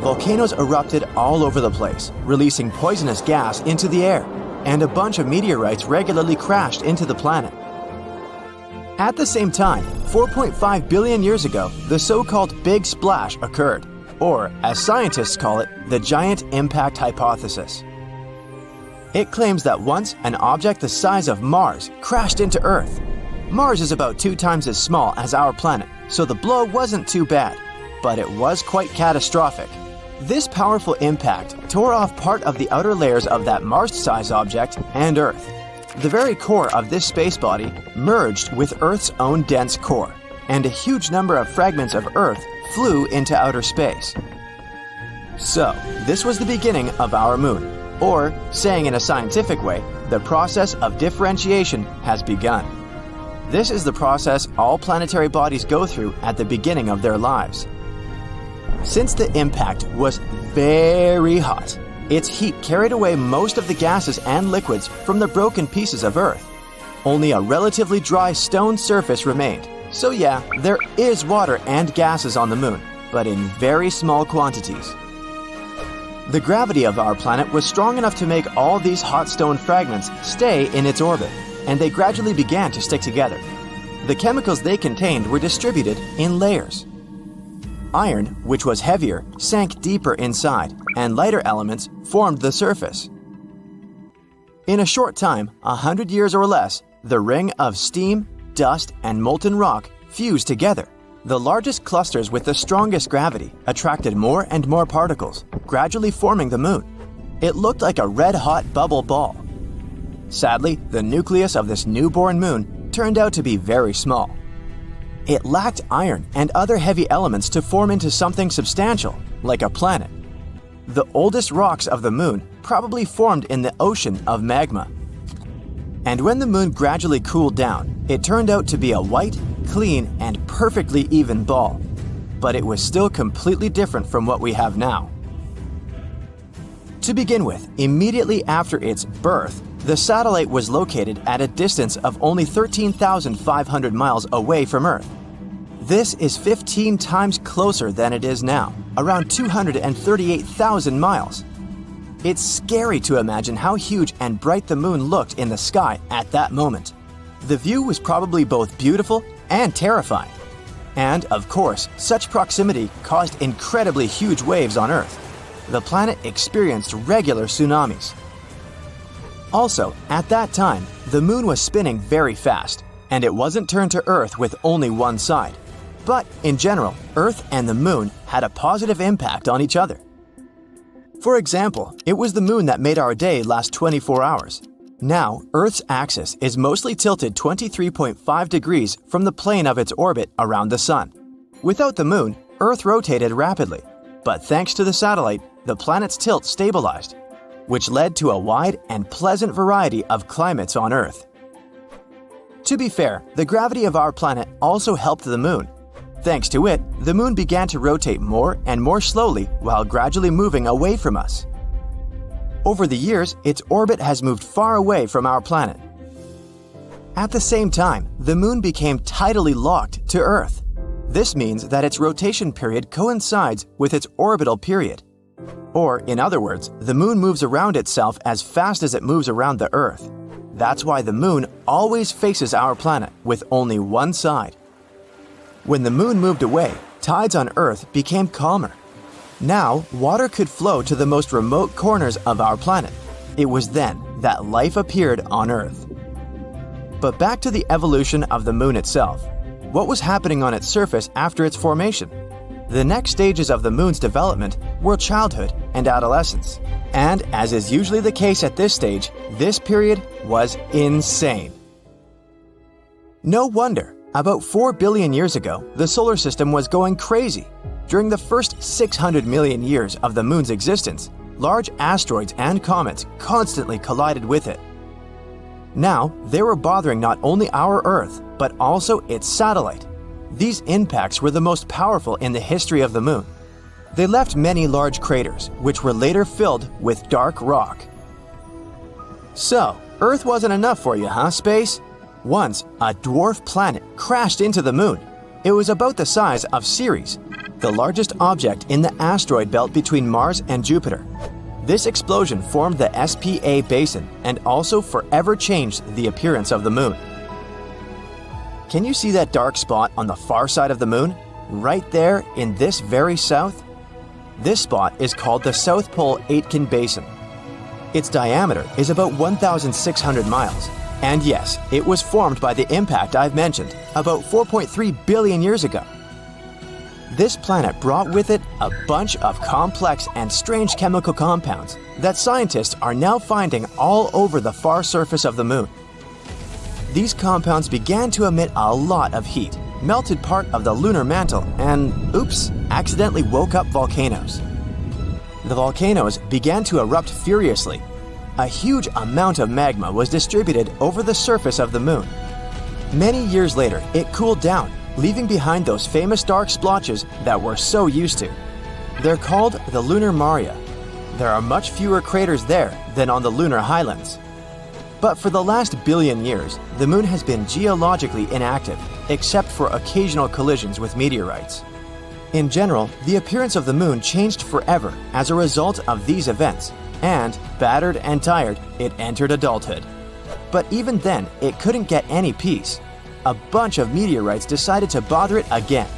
Volcanoes erupted all over the place, releasing poisonous gas into the air, and a bunch of meteorites regularly crashed into the planet. At the same time, 4.5 billion years ago, the so-called Big Splash occurred, or, as scientists call it, the Giant Impact Hypothesis. It claims that once an object the size of Mars crashed into Earth. Mars is about 2 times as small as our planet, so the blow wasn't too bad, but it was quite catastrophic. This powerful impact tore off part of the outer layers of that Mars-sized object and Earth. The very core of this space body merged with Earth's own dense core, and a huge number of fragments of Earth flew into outer space. So, this was the beginning of our Moon, or, saying in a scientific way, the process of differentiation has begun. This is the process all planetary bodies go through at the beginning of their lives. Since the impact was very hot, its heat carried away most of the gases and liquids from the broken pieces of Earth. Only a relatively dry stone surface remained. So yeah, there is water and gases on the moon, but in very small quantities. The gravity of our planet was strong enough to make all these hot stone fragments stay in its orbit, and they gradually began to stick together. The chemicals they contained were distributed in layers. Iron, which was heavier, sank deeper inside, and lighter elements formed the surface. In a short time, 100 years or less, the ring of steam, dust, and molten rock fused together. The largest clusters with the strongest gravity attracted more and more particles, gradually forming the moon. It looked like a red-hot bubble ball. Sadly, the nucleus of this newborn moon turned out to be very small. It lacked iron and other heavy elements to form into something substantial, like a planet. The oldest rocks of the moon probably formed in the ocean of magma. And when the moon gradually cooled down, it turned out to be a white, clean, and perfectly even ball. But it was still completely different from what we have now. To begin with, immediately after its birth, the satellite was located at a distance of only 13,500 miles away from Earth. This is 15 times closer than it is now, around 238,000 miles. It's scary to imagine how huge and bright the moon looked in the sky at that moment. The view was probably both beautiful and terrifying. And, of course, such proximity caused incredibly huge waves on Earth. The planet experienced regular tsunamis. Also, at that time, the moon was spinning very fast, and it wasn't turned to Earth with only one side. But, in general, Earth and the moon had a positive impact on each other. For example, it was the moon that made our day last 24 hours. Now, Earth's axis is mostly tilted 23.5 degrees from the plane of its orbit around the Sun. Without the moon, Earth rotated rapidly, but thanks to the satellite, the planet's tilt stabilized, which led to a wide and pleasant variety of climates on Earth. To be fair, the gravity of our planet also helped the moon. Thanks to it, the moon began to rotate more and more slowly while gradually moving away from us. Over the years, its orbit has moved far away from our planet. At the same time, the moon became tidally locked to Earth. This means that its rotation period coincides with its orbital period. Or, in other words, the moon moves around itself as fast as it moves around the Earth. That's why the moon always faces our planet with only one side. When the moon moved away, tides on Earth became calmer. Now, water could flow to the most remote corners of our planet. It was then that life appeared on Earth. But back to the evolution of the moon itself. What was happening on its surface after its formation? The next stages of the moon's development were childhood and adolescence. And as is usually the case at this stage, this period was insane. No wonder, about 4 billion years ago, the solar system was going crazy. During the first 600 million years of the moon's existence, large asteroids and comets constantly collided with it. Now, they were bothering not only our Earth, but also its satellite. These impacts were the most powerful in the history of the moon. They left many large craters, which were later filled with dark rock. So, Earth wasn't enough for you, huh, space? Once, a dwarf planet crashed into the moon. It was about the size of Ceres, the largest object in the asteroid belt between Mars and Jupiter. This explosion formed the SPA basin and also forever changed the appearance of the moon. Can you see that dark spot on the far side of the moon? Right there in this very south? This spot is called the South Pole Aitken Basin. Its diameter is about 1,600 miles. And yes, it was formed by the impact I've mentioned about 4.3 billion years ago. This planet brought with it a bunch of complex and strange chemical compounds that scientists are now finding all over the far surface of the moon. These compounds began to emit a lot of heat, melted part of the lunar mantle, and, oops, accidentally woke up volcanoes. The volcanoes began to erupt furiously. A huge amount of magma was distributed over the surface of the moon. Many years later, it cooled down, leaving behind those famous dark splotches that we're so used to. They're called the lunar maria. There are much fewer craters there than on the lunar highlands. But for the last billion years, the moon has been geologically inactive, except for occasional collisions with meteorites. In general, the appearance of the moon changed forever as a result of these events, and, battered and tired, it entered adulthood. But even then, it couldn't get any peace. A bunch of meteorites decided to bother it again.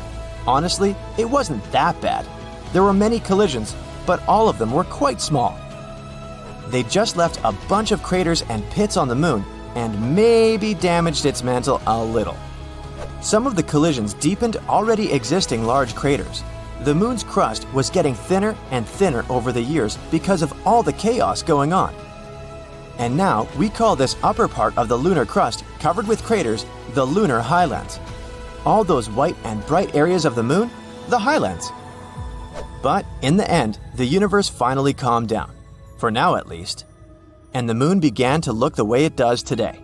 Honestly, it wasn't that bad. There were many collisions, but all of them were quite small. They just left a bunch of craters and pits on the moon and maybe damaged its mantle a little. Some of the collisions deepened already existing large craters. The moon's crust was getting thinner and thinner over the years because of all the chaos going on. And now we call this upper part of the lunar crust covered with craters the lunar highlands. All those white and bright areas of the moon, the highlands. But in the end, the universe finally calmed down, for now at least, and the moon began to look the way it does today.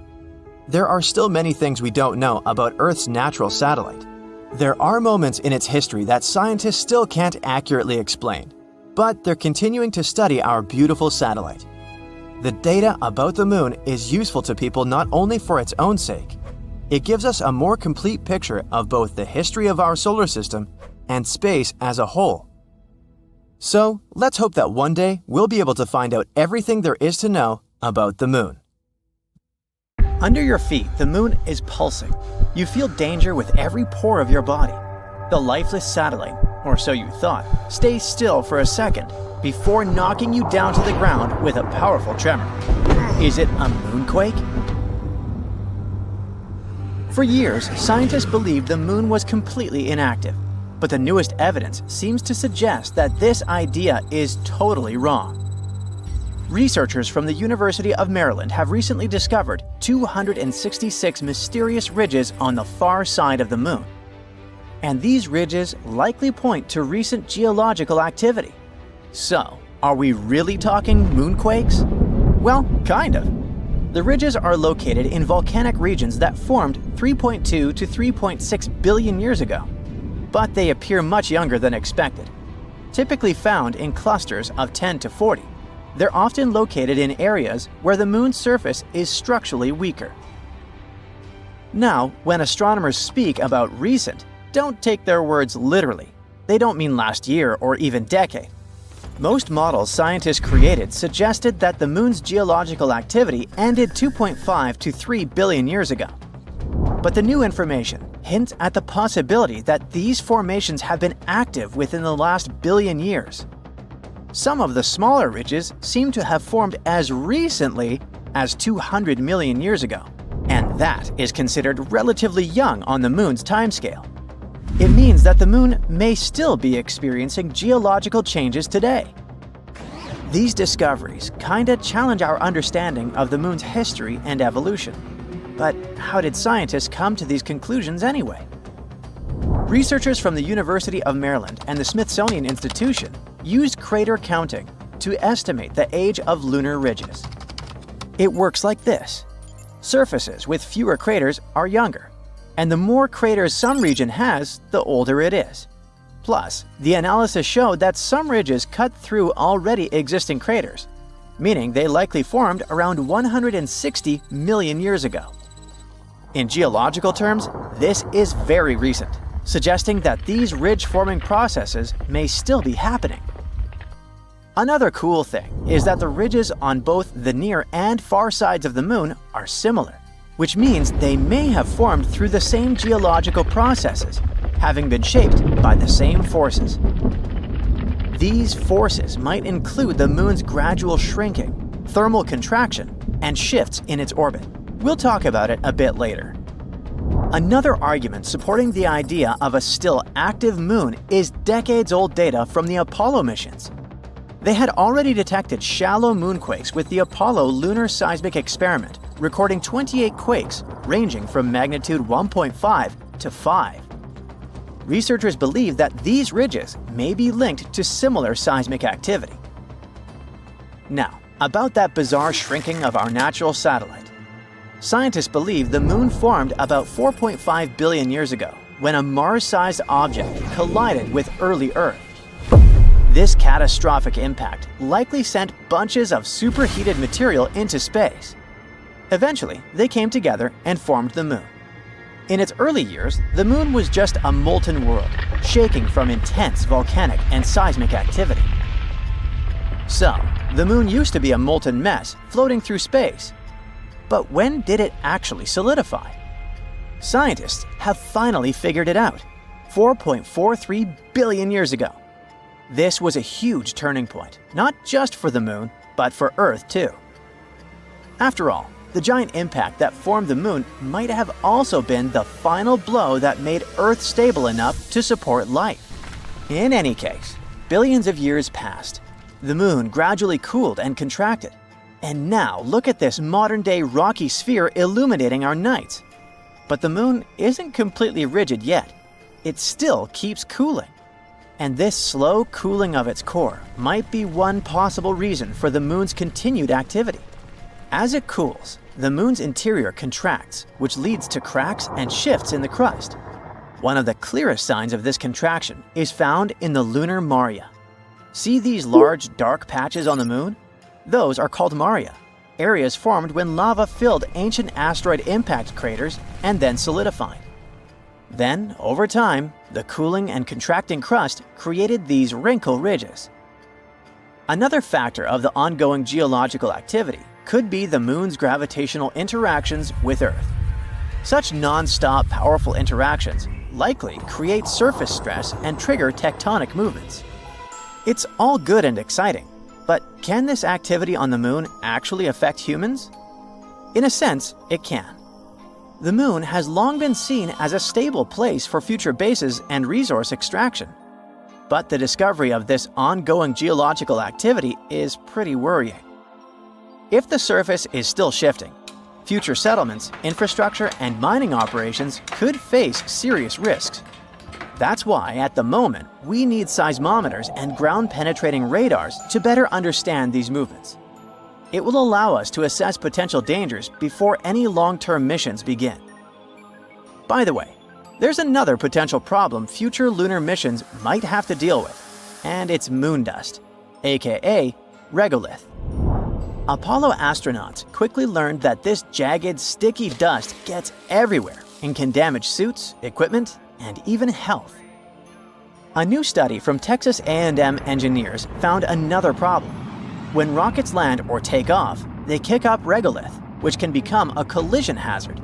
There are still many things we don't know about Earth's natural satellite. There are moments in its history that scientists still can't accurately explain, but they're continuing to study our beautiful satellite. The data about the moon is useful to people not only for its own sake. It gives us a more complete picture of both the history of our solar system and space as a whole. So, let's hope that one day we'll be able to find out everything there is to know about the moon. Under your feet, the moon is pulsing. You feel danger with every pore of your body. The lifeless satellite, or so you thought, stays still for a second before knocking you down to the ground with a powerful tremor. Is it a moonquake? For years, scientists believed the moon was completely inactive, but the newest evidence seems to suggest that this idea is totally wrong. Researchers from the University of Maryland have recently discovered 266 mysterious ridges on the far side of the moon. And these ridges likely point to recent geological activity. So, are we really talking moonquakes? Well, kind of. The ridges are located in volcanic regions that formed 3.2 to 3.6 billion years ago, but they appear much younger than expected. Typically found in clusters of 10 to 40, they're often located in areas where the moon's surface is structurally weaker. Now, when astronomers speak about recent, don't take their words literally. They don't mean last year or even decade. Most models scientists created suggested that the moon's geological activity ended 2.5 to 3 billion years ago. But the new information hints at the possibility that these formations have been active within the last billion years. Some of the smaller ridges seem to have formed as recently as 200 million years ago, and that is considered relatively young on the moon's timescale. It means that the moon may still be experiencing geological changes today. These discoveries kinda challenge our understanding of the moon's history and evolution. But how did scientists come to these conclusions anyway? Researchers from the University of Maryland and the Smithsonian Institution used crater counting to estimate the age of lunar ridges. It works like this. Surfaces with fewer craters are younger, and the more craters some region has, the older it is. Plus, the analysis showed that some ridges cut through already existing craters, meaning they likely formed around 160 million years ago. In geological terms, this is very recent, suggesting that these ridge-forming processes may still be happening. Another cool thing is that the ridges on both the near and far sides of the moon are similar, which means they may have formed through the same geological processes, having been shaped by the same forces. These forces might include the moon's gradual shrinking, thermal contraction, and shifts in its orbit. We'll talk about it a bit later. Another argument supporting the idea of a still active moon is decades-old data from the Apollo missions. They had already detected shallow moonquakes with the Apollo Lunar Seismic Experiment, recording 28 quakes ranging from magnitude 1.5 to 5. Researchers believe that these ridges may be linked to similar seismic activity. Now, about that bizarre shrinking of our natural satellite. scientists believe the moon formed about 4.5 billion years ago when a Mars-sized object collided with early Earth. This catastrophic impact likely sent bunches of superheated material into space. Eventually, they came together and formed the moon. In its early years, the moon was just a molten world, shaking from intense volcanic and seismic activity. So, the moon used to be a molten mess floating through space. But when did it actually solidify? Scientists have finally figured it out, 4.43 billion years ago. This was a huge turning point, not just for the moon, but for Earth too. After all, the giant impact that formed the moon might have also been the final blow that made Earth stable enough to support life. In any case, billions of years passed. The moon gradually cooled and contracted. And now look at this modern-day rocky sphere illuminating our nights. But the moon isn't completely rigid yet. It still keeps cooling. And this slow cooling of its core might be one possible reason for the moon's continued activity. As it cools, the moon's interior contracts, which leads to cracks and shifts in the crust. One of the clearest signs of this contraction is found in the lunar maria. See these large, dark patches on the moon? Those are called maria, areas formed when lava filled ancient asteroid impact craters and then solidified. Then, over time, the cooling and contracting crust created these wrinkle ridges. Another factor of the ongoing geological activity could be the moon's gravitational interactions with Earth. Such non-stop powerful interactions likely create surface stress and trigger tectonic movements. It's all good and exciting, but can this activity on the moon actually affect humans? In a sense, it can. The moon has long been seen as a stable place for future bases and resource extraction. But the discovery of this ongoing geological activity is pretty worrying. If the surface is still shifting, future settlements, infrastructure, and mining operations could face serious risks. That's why, at the moment, we need seismometers and ground-penetrating radars to better understand these movements. It will allow us to assess potential dangers before any long-term missions begin. By the way, there's another potential problem future lunar missions might have to deal with, and it's moon dust, aka regolith. Apollo astronauts quickly learned that this jagged, sticky dust gets everywhere and can damage suits, equipment, and even health. A new study from Texas A&M engineers found another problem. When rockets land or take off, they kick up regolith, which can become a collision hazard,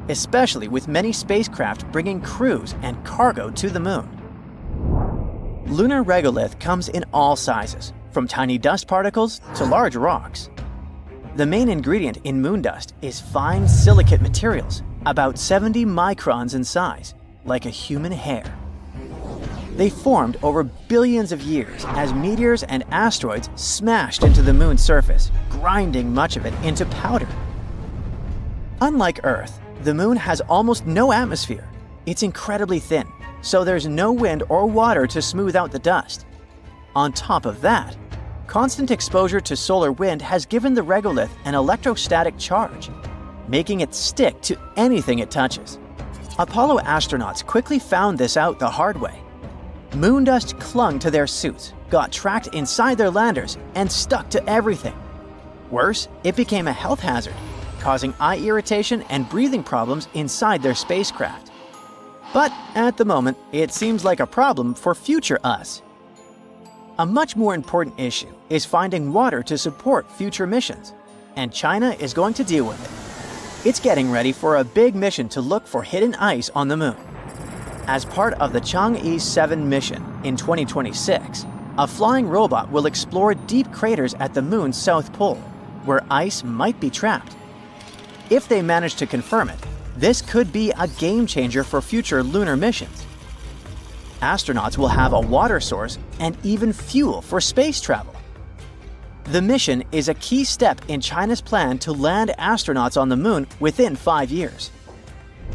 especially with many spacecraft bringing crews and cargo to the moon. Lunar regolith comes in all sizes, from tiny dust particles to large rocks. The main ingredient in moon dust is fine silicate materials, about 70 microns in size, like a human hair. They formed over billions of years as meteors and asteroids smashed into the moon's surface, grinding much of it into powder. Unlike Earth, the moon has almost no atmosphere. It's incredibly thin, so there's no wind or water to smooth out the dust. On top of that, constant exposure to solar wind has given the regolith an electrostatic charge, making it stick to anything it touches. Apollo astronauts quickly found this out the hard way. Moon dust clung to their suits, got trapped inside their landers, and stuck to everything. Worse, it became a health hazard, causing eye irritation and breathing problems inside their spacecraft. But at the moment, it seems like a problem for future us. A much more important issue is finding water to support future missions, and China is going to deal with it. It's getting ready for a big mission to look for hidden ice on the moon. As part of the Chang'e 7 mission in 2026, a flying robot will explore deep craters at the moon's south pole, where ice might be trapped. If they manage to confirm it, this could be a game changer for future lunar missions. Astronauts will have a water source and even fuel for space travel. The mission is a key step in China's plan to land astronauts on the moon within 5 years.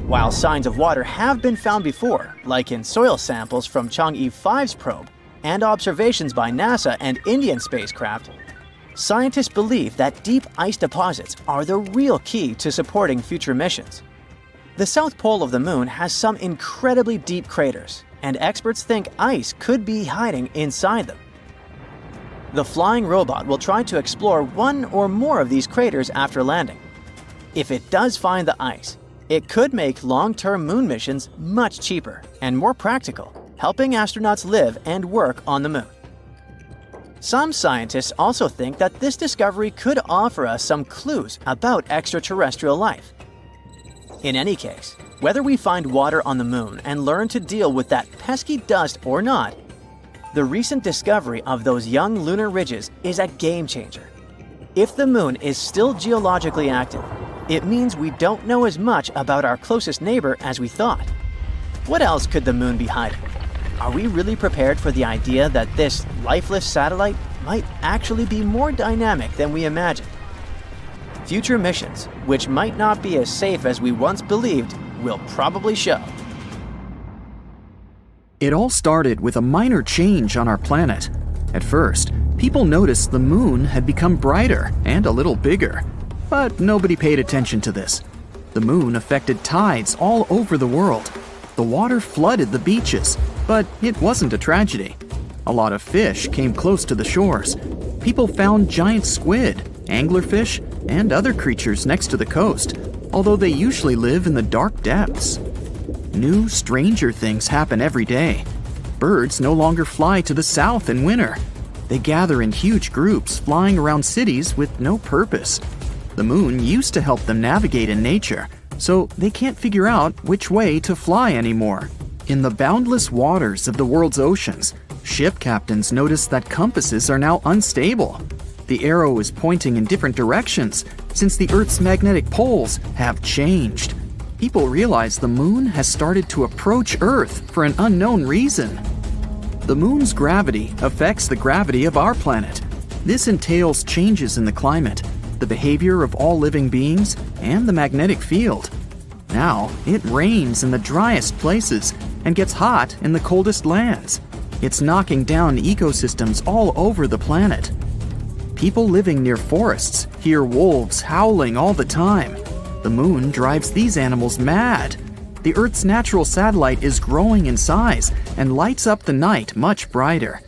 While signs of water have been found before, like in soil samples from Chang'e 5's probe and observations by NASA and Indian spacecraft, scientists believe that deep ice deposits are the real key to supporting future missions. The south pole of the Moon has some incredibly deep craters, and experts think ice could be hiding inside them. The flying robot will try to explore one or more of these craters after landing. If it does find the ice, it could make long-term Moon missions much cheaper and more practical, helping astronauts live and work on the Moon. Some scientists also think that this discovery could offer us some clues about extraterrestrial life. In any case, whether we find water on the Moon and learn to deal with that pesky dust or not, the recent discovery of those young lunar ridges is a game changer. If the Moon is still geologically active, it means we don't know as much about our closest neighbor as we thought. What else could the Moon be hiding? Are we really prepared for the idea that this lifeless satellite might actually be more dynamic than we imagined? Future missions, which might not be as safe as we once believed, will probably show. It all started with a minor change on our planet. At first, people noticed the Moon had become brighter and a little bigger. But nobody paid attention to this. The Moon affected tides all over the world. The water flooded the beaches, but it wasn't a tragedy. A lot of fish came close to the shores. People found giant squid, anglerfish, and other creatures next to the coast, although they usually live in the dark depths. New, stranger things happen every day. Birds no longer fly to the south in winter. They gather in huge groups, flying around cities with no purpose. The Moon used to help them navigate in nature, so they can't figure out which way to fly anymore. In the boundless waters of the world's oceans, ship captains notice that compasses are now unstable. The arrow is pointing in different directions since the Earth's magnetic poles have changed. People realize the Moon has started to approach Earth for an unknown reason. The Moon's gravity affects the gravity of our planet. This entails changes in the climate, the behavior of all living beings, and the magnetic field. Now, it rains in the driest places and gets hot in the coldest lands. It's knocking down ecosystems all over the planet. People living near forests hear wolves howling all the time. The Moon drives these animals mad. The Earth's natural satellite is growing in size and lights up the night much brighter.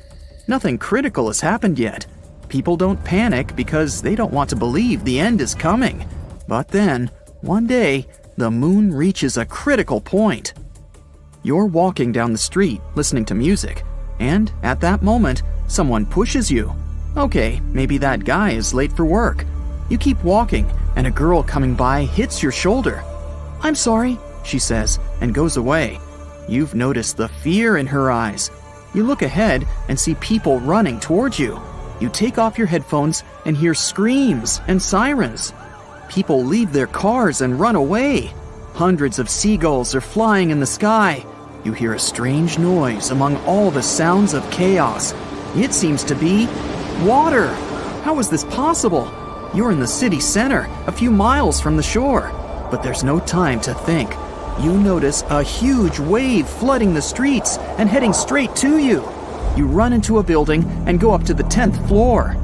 Nothing critical has happened yet. People don't panic because they don't want to believe the end is coming. But then, one day, the Moon reaches a critical point. You're walking down the street listening to music, and at that moment, someone pushes you. Okay, maybe that guy is late for work. You keep walking, and a girl coming by hits your shoulder. "I'm sorry," she says, and goes away. You've noticed the fear in her eyes. You look ahead and see people running towards you. You take off your headphones and hear screams and sirens. People leave their cars and run away. Hundreds of seagulls are flying in the sky. You hear a strange noise among all the sounds of chaos. It seems to be water. How is this possible? You're in the city center, a few miles from the shore. But there's no time to think. You notice a huge wave flooding the streets and heading straight to you. You run into a building and go up to the 10th floor.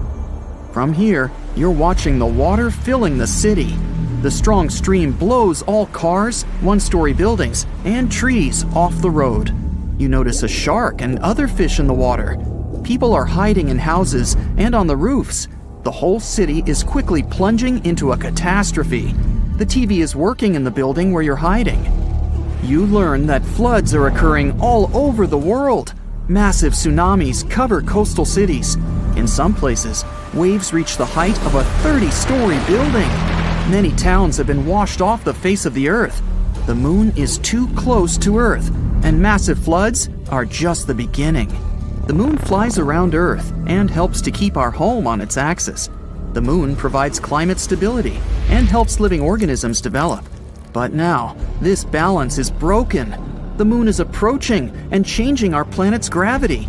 From here, you're watching the water filling the city. The strong stream blows all cars, one-story buildings, and trees off the road. You notice a shark and other fish in the water. People are hiding in houses and on the roofs. The whole city is quickly plunging into a catastrophe. The TV is working in the building where you're hiding. You learn that floods are occurring all over the world. Massive tsunamis cover coastal cities. In some places, waves reach the height of a 30-story building. Many towns have been washed off the face of the Earth. The Moon is too close to Earth, and massive floods are just the beginning. The Moon flies around Earth and helps to keep our home on its axis. The Moon provides climate stability and helps living organisms develop. But now, this balance is broken. The Moon is approaching and changing our planet's gravity.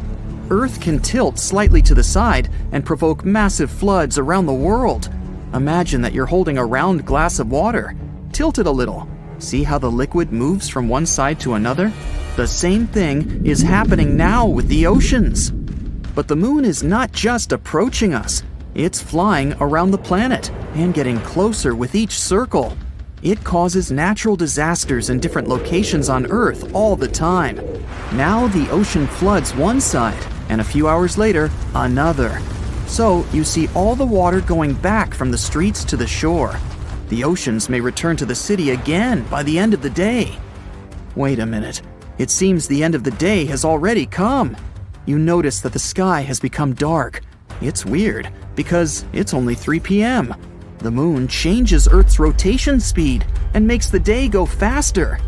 Earth can tilt slightly to the side and provoke massive floods around the world. Imagine that you're holding a round glass of water. Tilt it a little. See how the liquid moves from one side to another? The same thing is happening now with the oceans. But the Moon is not just approaching us. It's flying around the planet and getting closer with each circle. It causes natural disasters in different locations on Earth all the time. Now the ocean floods one side, and a few hours later, another. So you see all the water going back from the streets to the shore. The oceans may return to the city again by the end of the day. Wait a minute. It seems the end of the day has already come. You notice that the sky has become dark. It's weird, because it's only 3 p.m. The moon changes Earth's rotation speed and makes the day go faster.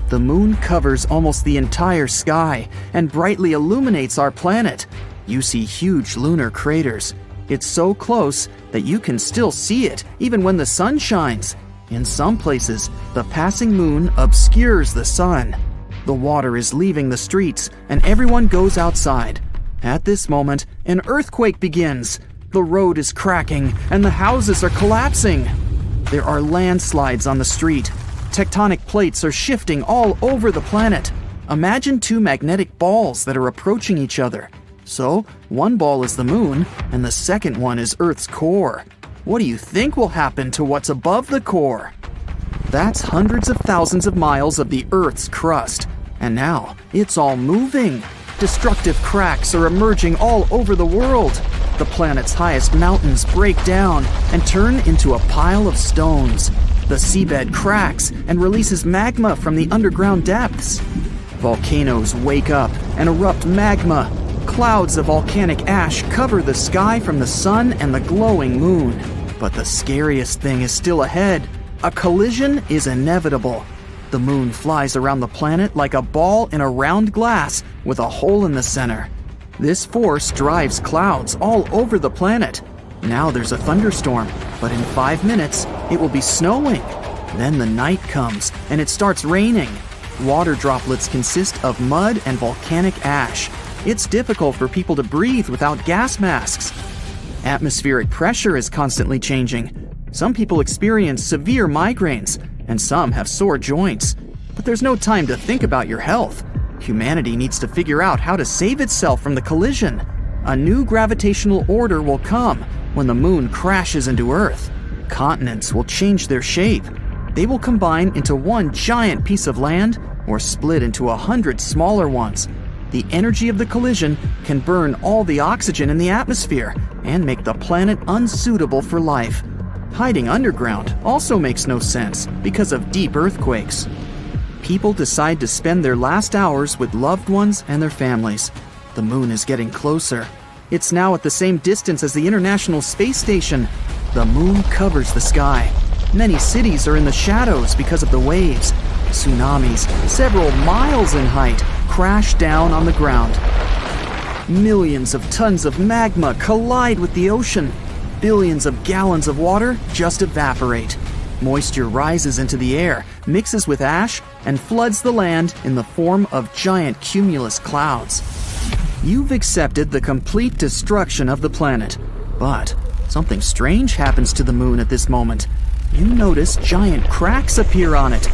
The moon covers almost the entire sky and brightly illuminates our planet. You see huge lunar craters. It's so close that you can still see it even when the sun shines. In some places, the passing moon obscures the sun. The water is leaving the streets and everyone goes outside. At this moment, an earthquake begins. The road is cracking and the houses are collapsing. There are landslides on the street. Tectonic plates are shifting all over the planet. Imagine two magnetic balls that are approaching each other. So, one ball is the moon, and the second one is Earth's core. What do you think will happen to what's above the core? That's hundreds of thousands of miles of the Earth's crust. And now, it's all moving. Destructive cracks are emerging all over the world. The planet's highest mountains break down and turn into a pile of stones. The seabed cracks and releases magma from the underground depths. Volcanoes wake up and erupt magma. Clouds of volcanic ash cover the sky from the sun and the glowing moon. But the scariest thing is still ahead. A collision is inevitable. The moon flies around the planet like a ball in a round glass with a hole in the center. This force drives clouds all over the planet. Now there's a thunderstorm, but in 5 minutes, it will be snowing. Then the night comes, and it starts raining. Water droplets consist of mud and volcanic ash. It's difficult for people to breathe without gas masks. Atmospheric pressure is constantly changing. Some people experience severe migraines, and some have sore joints. But there's no time to think about your health. Humanity needs to figure out how to save itself from the collision. A new gravitational order will come when the moon crashes into Earth. Continents will change their shape. They will combine into one giant piece of land or split into 100 smaller ones. The energy of the collision can burn all the oxygen in the atmosphere and make the planet unsuitable for life. Hiding underground also makes no sense because of deep earthquakes. People decide to spend their last hours with loved ones and their families. The moon is getting closer. It's now at the same distance as the International Space Station. The moon covers the sky. Many cities are in the shadows because of the waves. Tsunamis, several miles in height, crash down on the ground. Millions of tons of magma collide with the ocean. Billions of gallons of water just evaporate. Moisture rises into the air, mixes with ash, and floods the land in the form of giant cumulus clouds. You've accepted the complete destruction of the planet, but something strange happens to the moon at this moment. You notice giant cracks appear on it.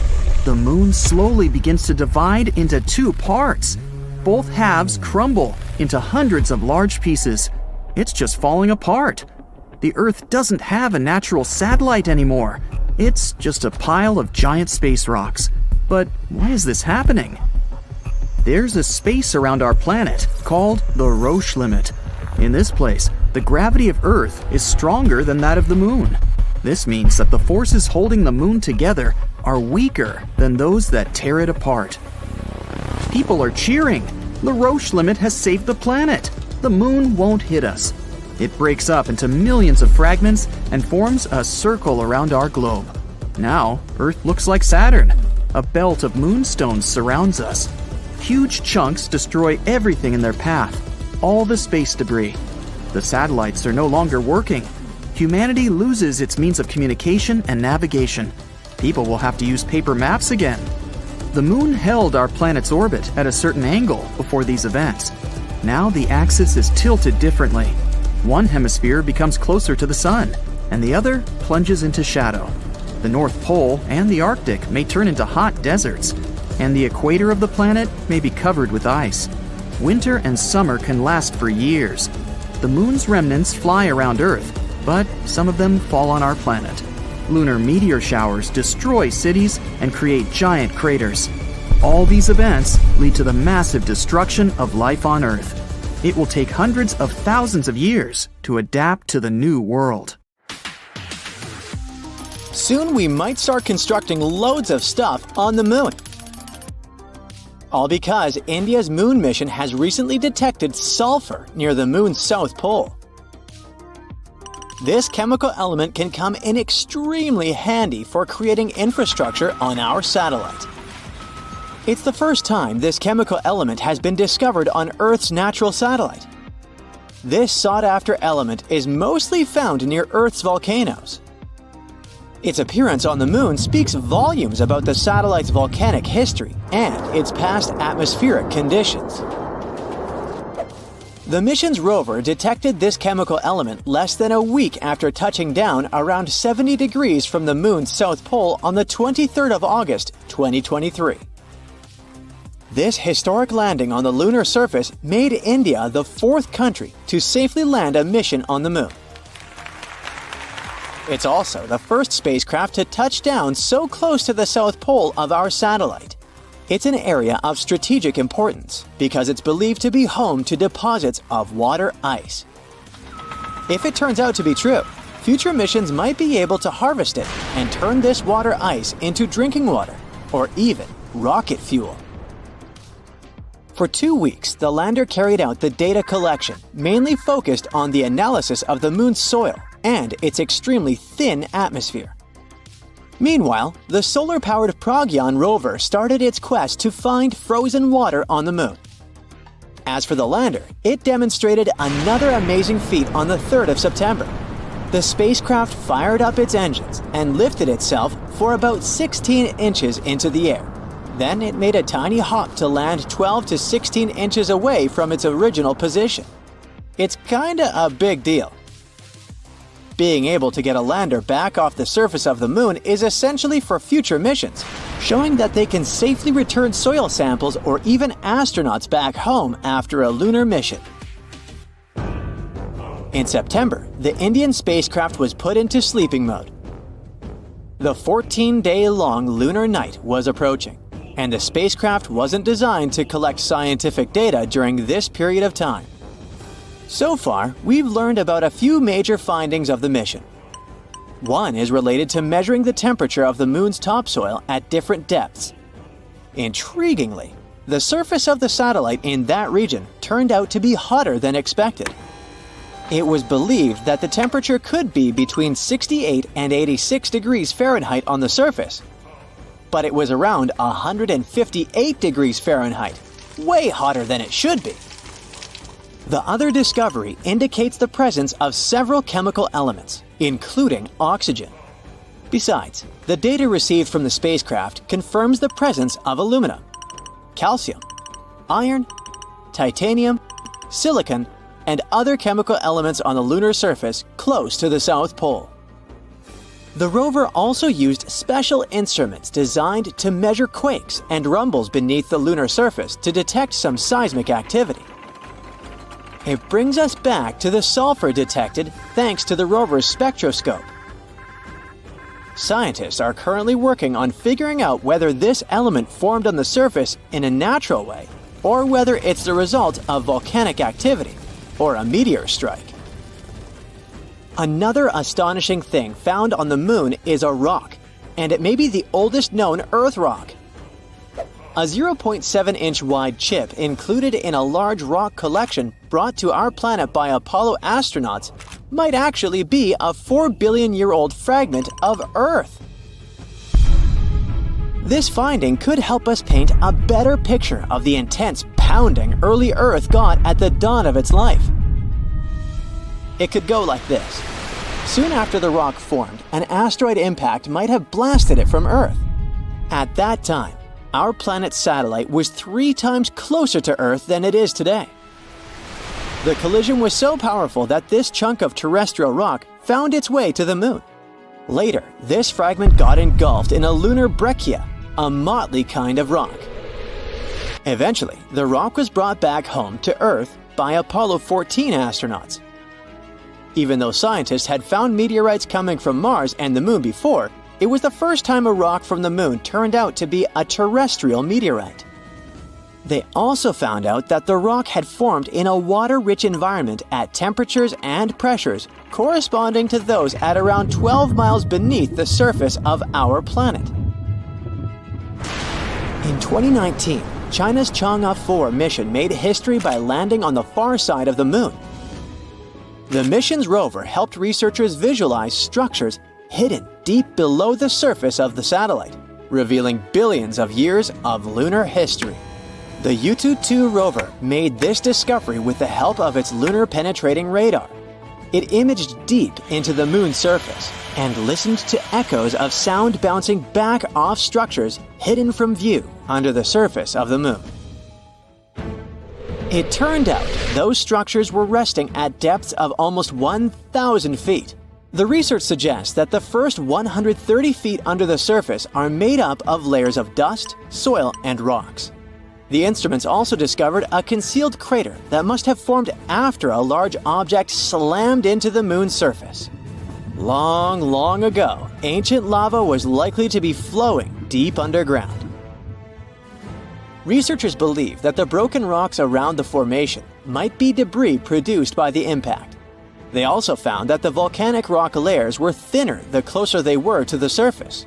The moon slowly begins to divide into two parts. Both halves crumble into hundreds of large pieces. It's just falling apart. The Earth doesn't have a natural satellite anymore. It's just a pile of giant space rocks. But why is this happening? There's a space around our planet called the Roche limit. In this place, the gravity of Earth is stronger than that of the moon. This means that the forces holding the moon together are weaker than those that tear it apart. People are cheering. The Roche limit has saved the planet. The moon won't hit us. It breaks up into millions of fragments and forms a circle around our globe. Now, Earth looks like Saturn. A belt of moonstones surrounds us. Huge chunks destroy everything in their path, all the space debris. The satellites are no longer working. Humanity loses its means of communication and navigation. People will have to use paper maps again. The moon held our planet's orbit at a certain angle before these events. Now the axis is tilted differently. One hemisphere becomes closer to the sun, and the other plunges into shadow. The North Pole and the Arctic may turn into hot deserts, and the equator of the planet may be covered with ice. Winter and summer can last for years. The moon's remnants fly around Earth, but some of them fall on our planet. Lunar meteor showers destroy cities and create giant craters. All these events lead to the massive destruction of life on Earth. It will take hundreds of thousands of years to adapt to the new world. Soon we might start constructing loads of stuff on the moon. All because India's moon mission has recently detected sulfur near the moon's south pole. This chemical element can come in extremely handy for creating infrastructure on our satellite. It's the first time this chemical element has been discovered on Earth's natural satellite. This sought-after element is mostly found near Earth's volcanoes. Its appearance on the moon speaks volumes about the satellite's volcanic history and its past atmospheric conditions. The mission's rover detected this chemical element less than a week after touching down around 70 degrees from the moon's south pole on the 23rd of August, 2023. This historic landing on the lunar surface made India the fourth country to safely land a mission on the moon. It's also the first spacecraft to touch down so close to the south pole of our satellite. It's an area of strategic importance because it's believed to be home to deposits of water ice. If it turns out to be true, future missions might be able to harvest it and turn this water ice into drinking water or even rocket fuel. For 2 weeks, the lander carried out the data collection, mainly focused on the analysis of the moon's soil and its extremely thin atmosphere. Meanwhile, the solar-powered Pragyan rover started its quest to find frozen water on the moon. As for the lander, it demonstrated another amazing feat on the 3rd of September. The spacecraft fired up its engines and lifted itself for about 16 inches into the air. Then it made a tiny hop to land 12 to 16 inches away from its original position. It's kinda a big deal. Being able to get a lander back off the surface of the moon is essentially for future missions, showing that they can safely return soil samples or even astronauts back home after a lunar mission. In September, the Indian spacecraft was put into sleeping mode. The 14-day-long lunar night was approaching, and the spacecraft wasn't designed to collect scientific data during this period of time. So far, we've learned about a few major findings of the mission. One is related to measuring the temperature of the moon's topsoil at different depths. Intriguingly, the surface of the satellite in that region turned out to be hotter than expected. It was believed that the temperature could be between 68 and 86 degrees Fahrenheit on the surface, but it was around 158 degrees Fahrenheit, way hotter than it should be. The other discovery indicates the presence of several chemical elements, including oxygen. Besides, the data received from the spacecraft confirms the presence of aluminum, calcium, iron, titanium, silicon, and other chemical elements on the lunar surface close to the South Pole. The rover also used special instruments designed to measure quakes and rumbles beneath the lunar surface to detect some seismic activity. It brings us back to the sulfur detected thanks to the rover's spectroscope. Scientists are currently working on figuring out whether this element formed on the surface in a natural way or whether it's the result of volcanic activity or a meteor strike. Another astonishing thing found on the moon is a rock, and it may be the oldest known Earth rock. A 0.7-inch wide chip included in a large rock collection brought to our planet by Apollo astronauts might actually be a 4-billion-year-old fragment of Earth. This finding could help us paint a better picture of the intense pounding early Earth got at the dawn of its life. It could go like this. Soon after the rock formed, an asteroid impact might have blasted it from Earth. At that time, our planet's satellite was 3 times closer to Earth than it is today. The collision was so powerful that this chunk of terrestrial rock found its way to the moon. Later, this fragment got engulfed in a lunar breccia, a motley kind of rock. Eventually, the rock was brought back home to Earth by Apollo 14 astronauts. Even though scientists had found meteorites coming from Mars and the Moon before, it was the first time a rock from the Moon turned out to be a terrestrial meteorite. They also found out that the rock had formed in a water-rich environment at temperatures and pressures corresponding to those at around 12 miles beneath the surface of our planet. In 2019, China's Chang'e 4 mission made history by landing on the far side of the Moon. The mission's rover helped researchers visualize structures hidden deep below the surface of the satellite, revealing billions of years of lunar history. The Yutu-2 rover made this discovery with the help of its lunar-penetrating radar. It imaged deep into the Moon's surface and listened to echoes of sound bouncing back off structures hidden from view under the surface of the Moon. It turned out those structures were resting at depths of almost 1,000 feet. The research suggests that the first 130 feet under the surface are made up of layers of dust, soil, and rocks. The instruments also discovered a concealed crater that must have formed after a large object slammed into the Moon's surface. Long, long ago, ancient lava was likely to be flowing deep underground. Researchers believe that the broken rocks around the formation might be debris produced by the impact. They also found that the volcanic rock layers were thinner the closer they were to the surface.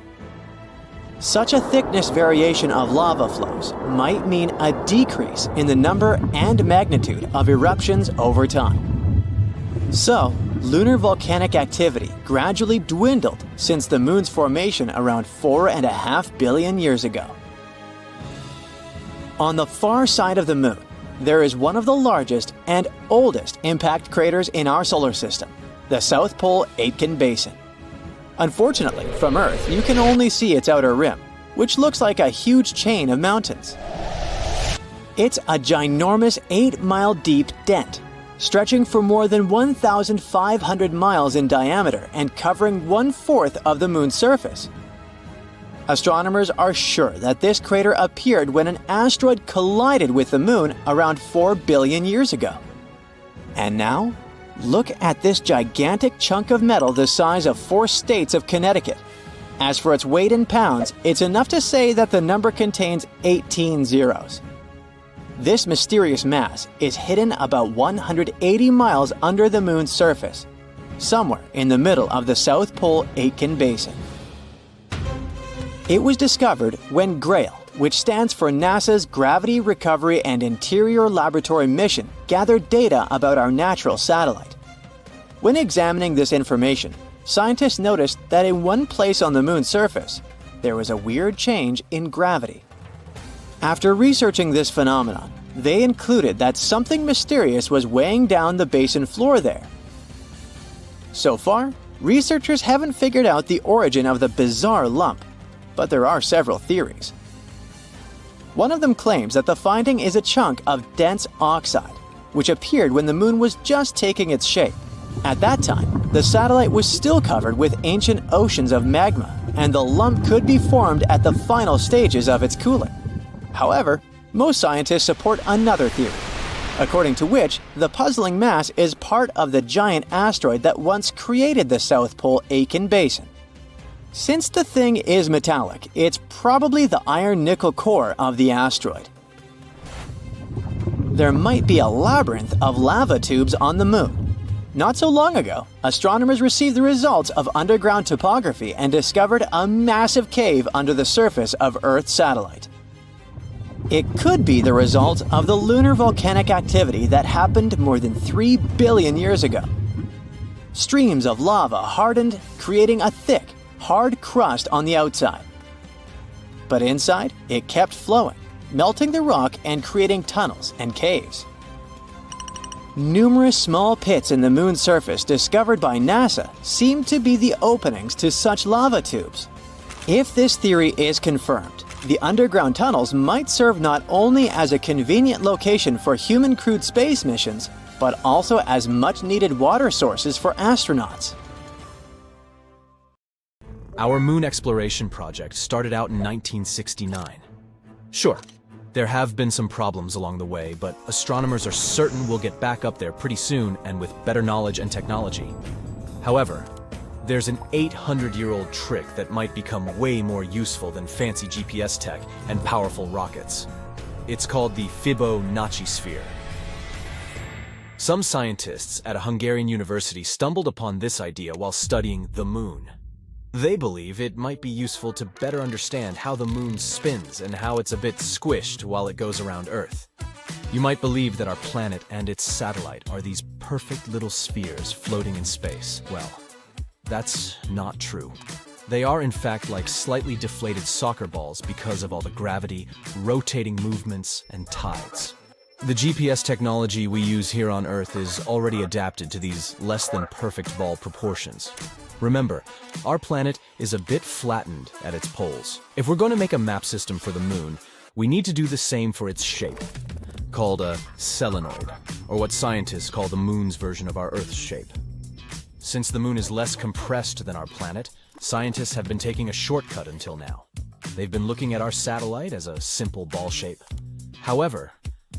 Such a thickness variation of lava flows might mean a decrease in the number and magnitude of eruptions over time. So, lunar volcanic activity gradually dwindled since the Moon's formation around 4.5 billion years ago. On the far side of the Moon, there is one of the largest and oldest impact craters in our solar system, the South Pole Aitken Basin. Unfortunately, from Earth, you can only see its outer rim, which looks like a huge chain of mountains. It's a ginormous 8-mile deep dent, stretching for more than 1,500 miles in diameter and covering 1/4 of the Moon's surface. Astronomers are sure that this crater appeared when an asteroid collided with the Moon around 4 billion years ago. And now, look at this gigantic chunk of metal the size of 4 states of Connecticut. As for its weight in pounds, it's enough to say that the number contains 18 zeros. This mysterious mass is hidden about 180 miles under the Moon's surface, somewhere in the middle of the South Pole Aitken Basin. It was discovered when GRAIL, which stands for NASA's Gravity Recovery and Interior Laboratory Mission, gathered data about our natural satellite. When examining this information, scientists noticed that in one place on the Moon's surface, there was a weird change in gravity. After researching this phenomenon, they concluded that something mysterious was weighing down the basin floor there. So far, researchers haven't figured out the origin of the bizarre lump, but there are several theories. One of them claims that the finding is a chunk of dense oxide, which appeared when the Moon was just taking its shape. At that time, the satellite was still covered with ancient oceans of magma, and the lump could be formed at the final stages of its cooling. However, most scientists support another theory, according to which the puzzling mass is part of the giant asteroid that once created the South Pole Aitken Basin. Since the thing is metallic, it's probably the iron-nickel core of the asteroid. There might be a labyrinth of lava tubes on the Moon. Not so long ago, astronomers received the results of underground topography and discovered a massive cave under the surface of Earth's satellite. It could be the result of the lunar volcanic activity that happened more than 3 billion years ago. Streams of lava hardened, creating a thick, hard crust on the outside. But inside, it kept flowing, melting the rock and creating tunnels and caves. Numerous small pits in the Moon's surface discovered by NASA seem to be the openings to such lava tubes. If this theory is confirmed, the underground tunnels might serve not only as a convenient location for human-crewed space missions, but also as much-needed water sources for astronauts. Our moon exploration project started out in 1969. Sure, There have been some problems along the way, but astronomers are certain we'll get back up there pretty soon and with better knowledge and technology. However, there's an 800-year-old trick that might become way more useful than fancy GPS tech and powerful rockets. It's called the Fibonacci sphere. Some scientists at a Hungarian university stumbled upon this idea while studying the moon. They believe it might be useful to better understand how the moon spins and how it's a bit squished while it goes around Earth. You might believe that our planet and its satellite are these perfect little spheres floating in space. Well, that's not true. They are in fact like slightly deflated soccer balls because of all the gravity, rotating movements, and tides. The GPS technology we use here on Earth is already adapted to these less than perfect ball proportions. Remember, our planet is a bit flattened at its poles. If we're going to make a map system for the moon, we need to do the same for its shape, called a solenoid, or what scientists call the moon's version of our Earth's shape. Since the moon is less compressed than our planet, scientists have been taking a shortcut until now. They've been looking at our satellite as a simple ball shape. However,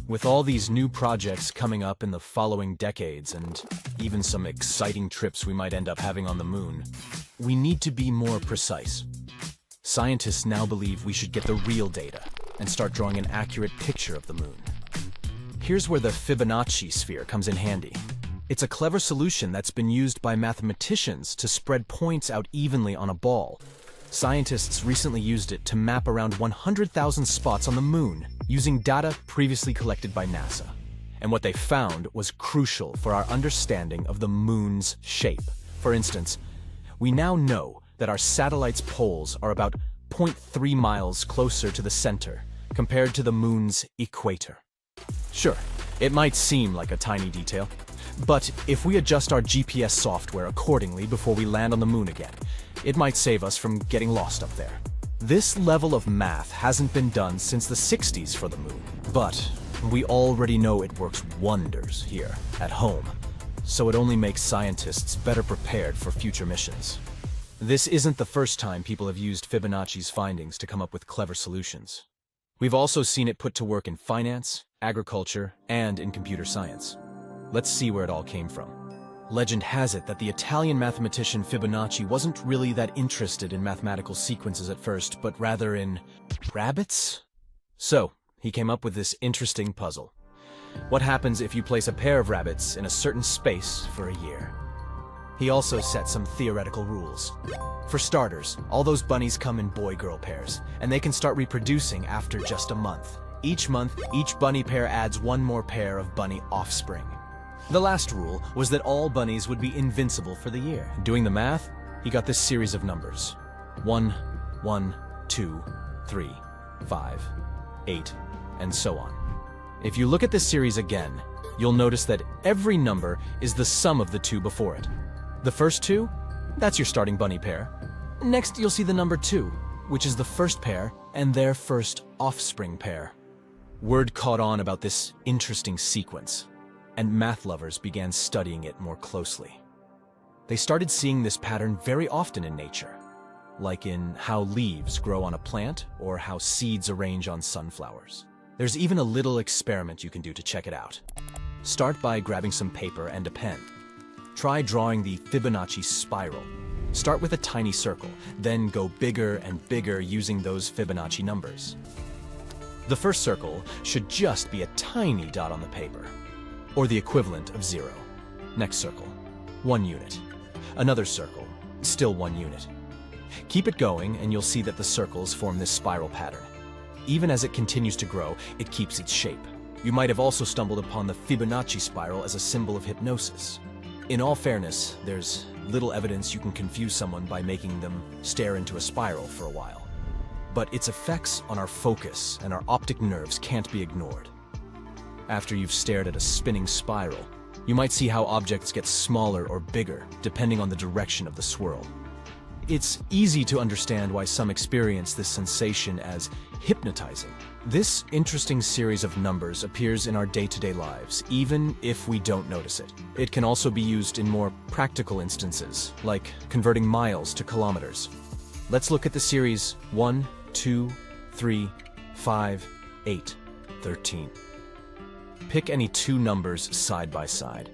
with all these new projects coming up in the following decades and even some exciting trips we might end up having on the moon, we need to be more precise. Scientists now believe we should get the real data and start drawing an accurate picture of the moon. Here's where the Fibonacci sphere comes in handy. It's a clever solution that's been used by mathematicians to spread points out evenly on a ball. Scientists recently used it to map around 100,000 spots on the moon using data previously collected by NASA. And what they found was crucial for our understanding of the moon's shape. For instance, we now know that our satellite's poles are about 0.3 miles closer to the center compared to the moon's equator. Sure, it might seem like a tiny detail, but if we adjust our GPS software accordingly before we land on the moon again, it might save us from getting lost up there. This level of math hasn't been done since the 60s for the moon, but we already know it works wonders here at home, so it only makes scientists better prepared for future missions. This isn't the first time people have used Fibonacci's findings to come up with clever solutions. We've also seen it put to work in finance, agriculture, and in computer science. Let's see where it all came from. Legend has it that the Italian mathematician Fibonacci wasn't really that interested in mathematical sequences at first, but rather in rabbits? So, he came up with this interesting puzzle. What happens if you place a pair of rabbits in a certain space for a year? He also set some theoretical rules. For starters, all those bunnies come in boy-girl pairs, and they can start reproducing after just a month. Each month, each bunny pair adds one more pair of bunny offspring. The last rule was that all bunnies would be invincible for the year. Doing the math, he got this series of numbers. 1, 1, 2, 3, 5, 8, and so on. If you look at this series again, you'll notice that every number is the sum of the two before it. The first two, that's your starting bunny pair. Next, you'll see the number 2, which is the first pair and their first offspring pair. Word caught on about this interesting sequence, and math lovers began studying it more closely. They started seeing this pattern very often in nature, like in how leaves grow on a plant or how seeds arrange on sunflowers. There's even a little experiment you can do to check it out. Start by grabbing some paper and a pen. Try drawing the Fibonacci spiral. Start with a tiny circle, then go bigger and bigger using those Fibonacci numbers. The first circle should just be a tiny dot on the paper, or the equivalent of 0. Next circle, 1 unit. Another circle, still 1 unit. Keep it going and you'll see that the circles form this spiral pattern. Even as it continues to grow, it keeps its shape. You might have also stumbled upon the Fibonacci spiral as a symbol of hypnosis. In all fairness, there's little evidence you can confuse someone by making them stare into a spiral for a while. But its effects on our focus and our optic nerves can't be ignored. After you've stared at a spinning spiral, you might see how objects get smaller or bigger depending on the direction of the swirl. It's easy to understand why some experience this sensation as hypnotizing. This interesting series of numbers appears in our day-to-day lives, even if we don't notice it. It can also be used in more practical instances, like converting miles to kilometers. Let's look at the series 1, 2, 3, 5, 8. 13. Pick any two numbers side by side.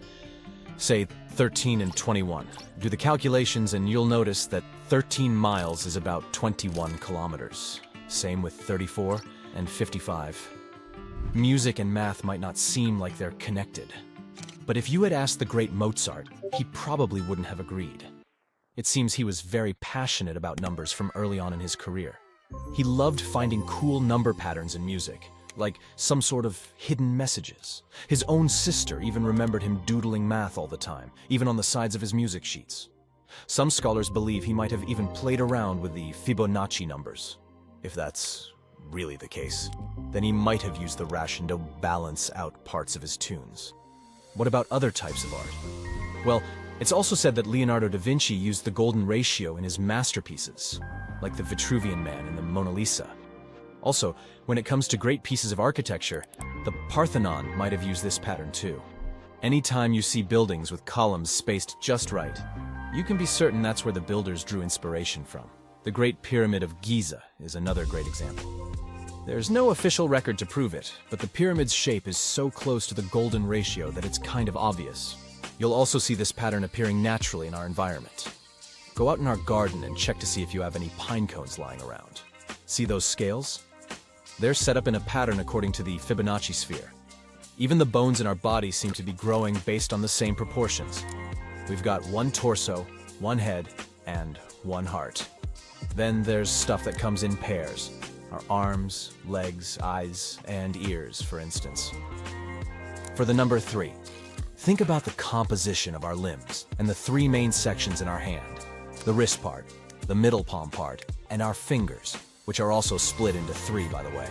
Say 13 and 21. Do the calculations and you'll notice that 13 miles is about 21 kilometers. Same with 34 and 55. Music and math might not seem like they're connected. But if you had asked the great Mozart, he probably wouldn't have agreed. It seems he was very passionate about numbers from early on in his career. He loved finding cool number patterns in music, like some sort of hidden messages. His own sister even remembered him doodling math all the time, even on the sides of his music sheets. Some scholars believe he might have even played around with the Fibonacci numbers. If that's really the case, then he might have used the ration to balance out parts of his tunes. What about other types of art? Well, it's also said that Leonardo da Vinci used the golden ratio in his masterpieces, like the Vitruvian Man and the Mona Lisa. Also, when it comes to great pieces of architecture, the Parthenon might have used this pattern too. Anytime you see buildings with columns spaced just right, you can be certain that's where the builders drew inspiration from. The Great Pyramid of Giza is another great example. There's no official record to prove it, but the pyramid's shape is so close to the golden ratio that it's kind of obvious. You'll also see this pattern appearing naturally in our environment. Go out in our garden and check to see if you have any pine cones lying around. See those scales? They're set up in a pattern according to the Fibonacci sphere. Even the bones in our body seem to be growing based on the same proportions. We've got one torso, one head, and one heart. Then there's stuff that comes in pairs. Our arms, legs, eyes, and ears, for instance. For the number 3, think about the composition of our limbs and the 3 main sections in our hand. The wrist part, the middle palm part, and our fingers, which are also split into 3, by the way.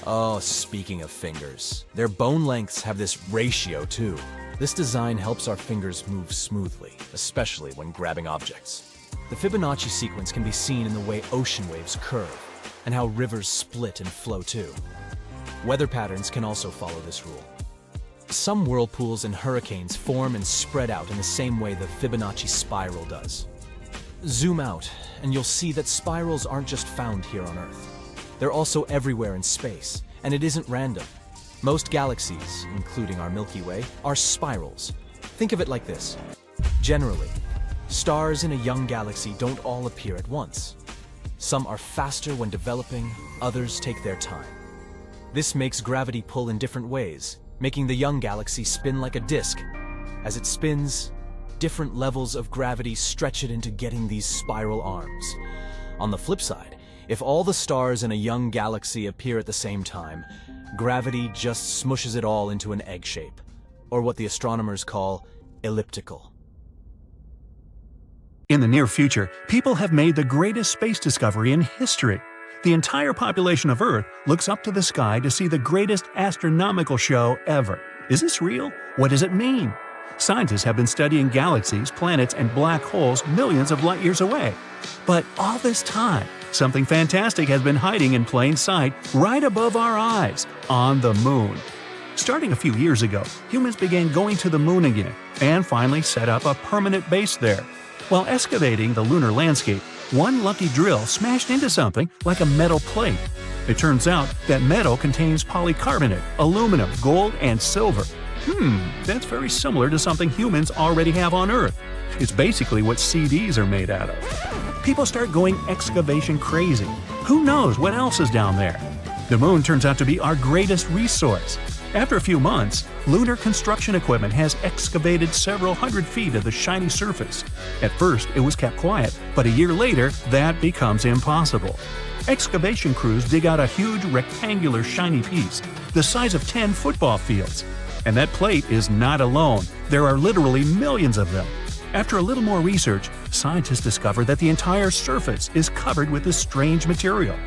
Oh, speaking of fingers, their bone lengths have this ratio too. This design helps our fingers move smoothly, especially when grabbing objects. The Fibonacci sequence can be seen in the way ocean waves curve, and how rivers split and flow too. Weather patterns can also follow this rule. Some whirlpools and hurricanes form and spread out in the same way the Fibonacci spiral does. Zoom out, and you'll see that spirals aren't just found here on Earth. They're also everywhere in space, and it isn't random. Most galaxies, including our Milky Way, are spirals. Think of it like this. Generally, stars in a young galaxy don't all appear at once. Some are faster when developing, others take their time. This makes gravity pull in different ways, making the young galaxy spin like a disk. As it spins, different levels of gravity stretch it into getting these spiral arms. On the flip side, if all the stars in a young galaxy appear at the same time, gravity just smushes it all into an egg shape, or what the astronomers call elliptical. In the near future, people have made the greatest space discovery in history. The entire population of Earth looks up to the sky to see the greatest astronomical show ever. Is this real? What does it mean? Scientists have been studying galaxies, planets, and black holes millions of light years away. But all this time, something fantastic has been hiding in plain sight right above our eyes, on the moon. Starting a few years ago, humans began going to the moon again, and finally set up a permanent base there. While excavating the lunar landscape, one lucky drill smashed into something like a metal plate. It turns out that metal contains polycarbonate, aluminum, gold, and silver. That's very similar to something humans already have on Earth. It's basically what CDs are made out of. People start going excavation crazy. Who knows what else is down there? The moon turns out to be our greatest resource. After a few months, lunar construction equipment has excavated several hundred feet of the shiny surface. At first, it was kept quiet, but a year later, that becomes impossible. Excavation crews dig out a huge rectangular shiny piece, the size of 10 football fields. And that plate is not alone. There are literally millions of them. After a little more research, scientists discover that the entire surface is covered with this strange material.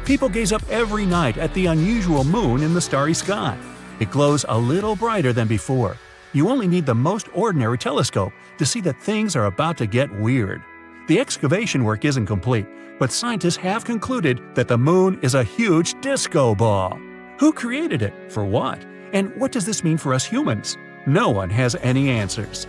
People gaze up every night at the unusual moon in the starry sky. It glows a little brighter than before. You only need the most ordinary telescope to see that things are about to get weird. The excavation work isn't complete, but scientists have concluded that the moon is a huge disco ball. Who created it? For what? And what does this mean for us humans? No one has any answers.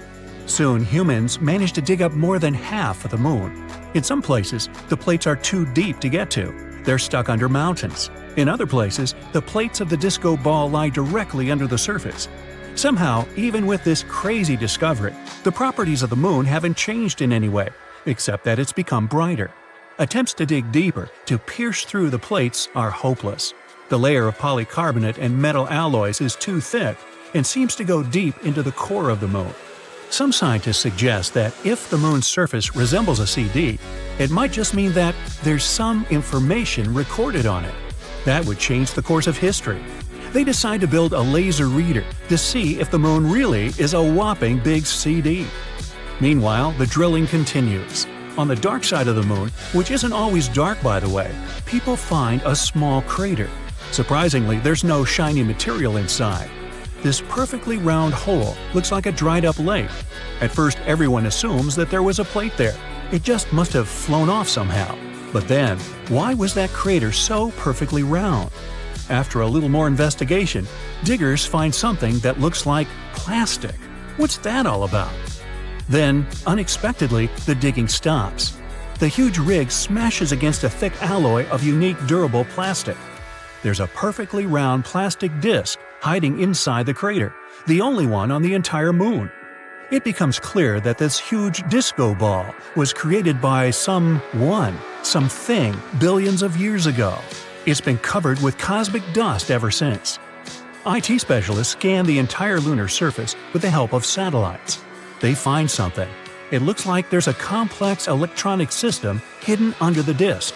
Soon, humans managed to dig up more than half of the moon. In some places, the plates are too deep to get to. They're stuck under mountains. In other places, the plates of the disco ball lie directly under the surface. Somehow, even with this crazy discovery, the properties of the moon haven't changed in any way, except that it's become brighter. Attempts to dig deeper, to pierce through the plates, are hopeless. The layer of polycarbonate and metal alloys is too thick and seems to go deep into the core of the moon. Some scientists suggest that if the moon's surface resembles a CD, it might just mean that there's some information recorded on it. That would change the course of history. They decide to build a laser reader to see if the moon really is a whopping big CD. Meanwhile, the drilling continues. On the dark side of the moon, which isn't always dark by the way, people find a small crater. Surprisingly, there's no shiny material inside. This perfectly round hole looks like a dried-up lake. At first, everyone assumes that there was a plate there. It just must have flown off somehow. But then, why was that crater so perfectly round? After a little more investigation, diggers find something that looks like plastic. What's that all about? Then, unexpectedly, the digging stops. The huge rig smashes against a thick alloy of unique durable plastic. There's a perfectly round plastic disc hiding inside the crater, the only one on the entire moon. It becomes clear that this huge disco ball was created by something billions of years ago. It's been covered with cosmic dust ever since. IT specialists scan the entire lunar surface with the help of satellites. They find something. It looks like there's a complex electronic system hidden under the disk.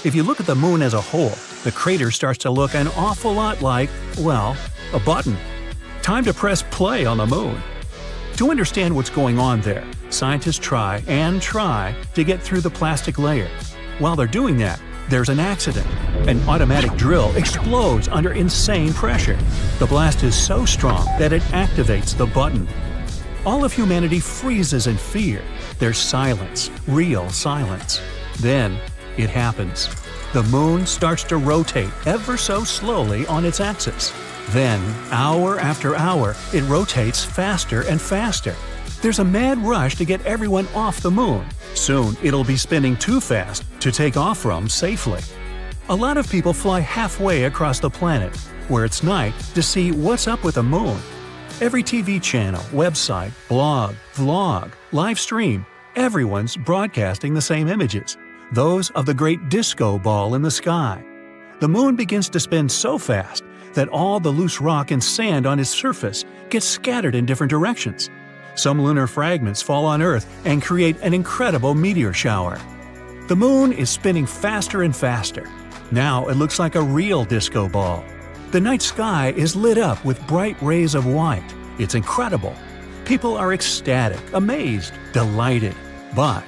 If you look at the moon as a whole, the crater starts to look an awful lot like, well, a button. Time to press play on the moon. To understand what's going on there, scientists try to get through the plastic layer. While they're doing that, there's an accident. An automatic drill explodes under insane pressure. The blast is so strong that it activates the button. All of humanity freezes in fear. There's silence, real silence. Then, it happens. The moon starts to rotate ever so slowly on its axis. Then, hour after hour, it rotates faster and faster. There's a mad rush to get everyone off the moon. Soon, it'll be spinning too fast to take off from safely. A lot of people fly halfway across the planet, where it's night, to see what's up with the moon. Every TV channel, website, blog, vlog, live stream, everyone's broadcasting the same images, those of the great disco ball in the sky. The moon begins to spin so fast that all the loose rock and sand on its surface gets scattered in different directions. Some lunar fragments fall on Earth and create an incredible meteor shower. The moon is spinning faster and faster. Now it looks like a real disco ball. The night sky is lit up with bright rays of white. It's incredible. People are ecstatic, amazed, delighted. But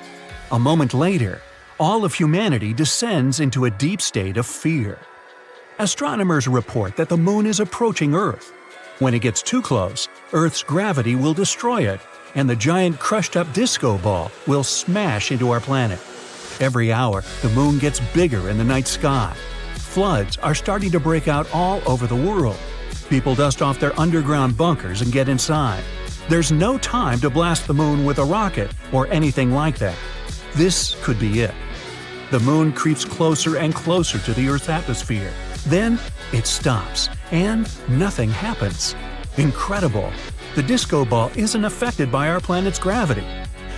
a moment later, all of humanity descends into a deep state of fear. Astronomers report that the moon is approaching Earth. When it gets too close, Earth's gravity will destroy it, and the giant crushed-up disco ball will smash into our planet. Every hour, the moon gets bigger in the night sky. Floods are starting to break out all over the world. People dust off their underground bunkers and get inside. There's no time to blast the moon with a rocket or anything like that. This could be it. The moon creeps closer and closer to the Earth's atmosphere. Then it stops, and nothing happens. Incredible! The disco ball isn't affected by our planet's gravity.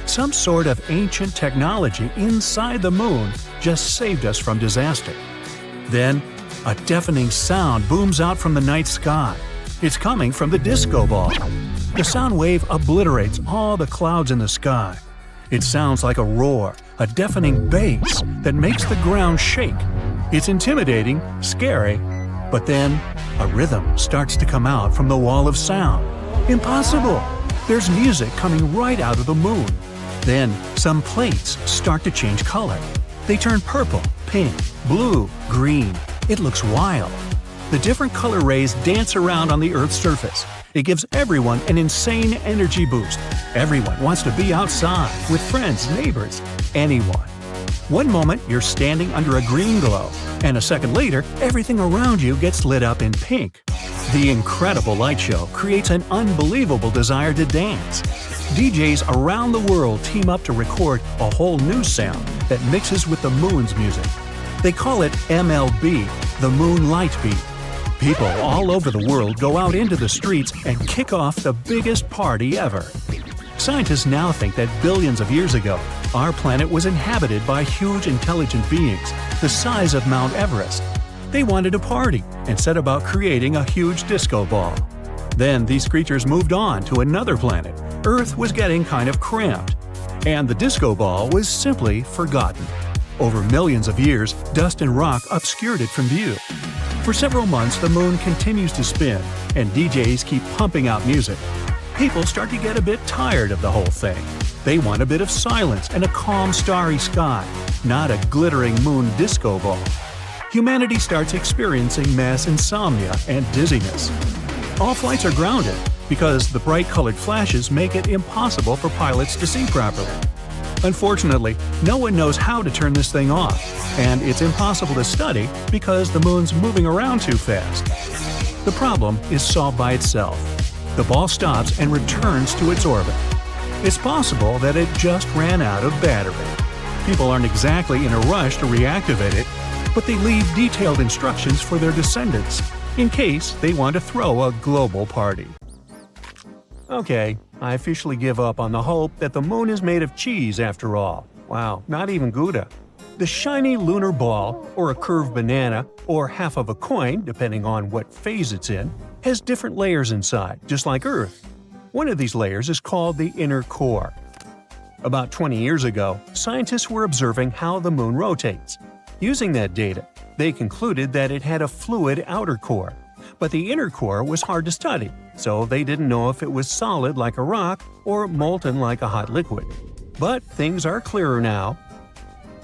Some sort of ancient technology inside the moon just saved us from disaster. Then, a deafening sound booms out from the night sky. It's coming from the disco ball. The sound wave obliterates all the clouds in the sky. It sounds like a roar, a deafening bass that makes the ground shake. It's intimidating, scary, but then a rhythm starts to come out from the wall of sound. Impossible! There's music coming right out of the moon. Then some plates start to change color. They turn purple, pink, blue, green. It looks wild. The different color rays dance around on the Earth's surface. It gives everyone an insane energy boost. Everyone wants to be outside with friends, neighbors, anyone. One moment, you're standing under a green glow, and a second later, everything around you gets lit up in pink. The incredible light show creates an unbelievable desire to dance. DJs around the world team up to record a whole new sound that mixes with the moon's music. They call it MLB, the moon light beam. People all over the world go out into the streets and kick off the biggest party ever. Scientists now think that billions of years ago, our planet was inhabited by huge intelligent beings, the size of Mount Everest. They wanted a party and set about creating a huge disco ball. Then these creatures moved on to another planet. Earth was getting kind of cramped, and the disco ball was simply forgotten. Over millions of years, dust and rock obscured it from view. For several months, the moon continues to spin, and DJs keep pumping out music. People start to get a bit tired of the whole thing. They want a bit of silence and a calm, starry sky, not a glittering moon disco ball. Humanity starts experiencing mass insomnia and dizziness. All flights are grounded because the bright-colored flashes make it impossible for pilots to see properly. Unfortunately, no one knows how to turn this thing off, and it's impossible to study because the moon's moving around too fast. The problem is solved by itself. The ball stops and returns to its orbit. It's possible that it just ran out of battery. People aren't exactly in a rush to reactivate it, but they leave detailed instructions for their descendants, in case they want to throw a global party. Okay, I officially give up on the hope that the moon is made of cheese after all. Wow, not even Gouda. The shiny lunar ball, or a curved banana, or half of a coin, depending on what phase it's in, has different layers inside, just like Earth. One of these layers is called the inner core. About 20 years ago, scientists were observing how the moon rotates. Using that data, they concluded that it had a fluid outer core. But the inner core was hard to study, so they didn't know if it was solid like a rock or molten like a hot liquid. But things are clearer now.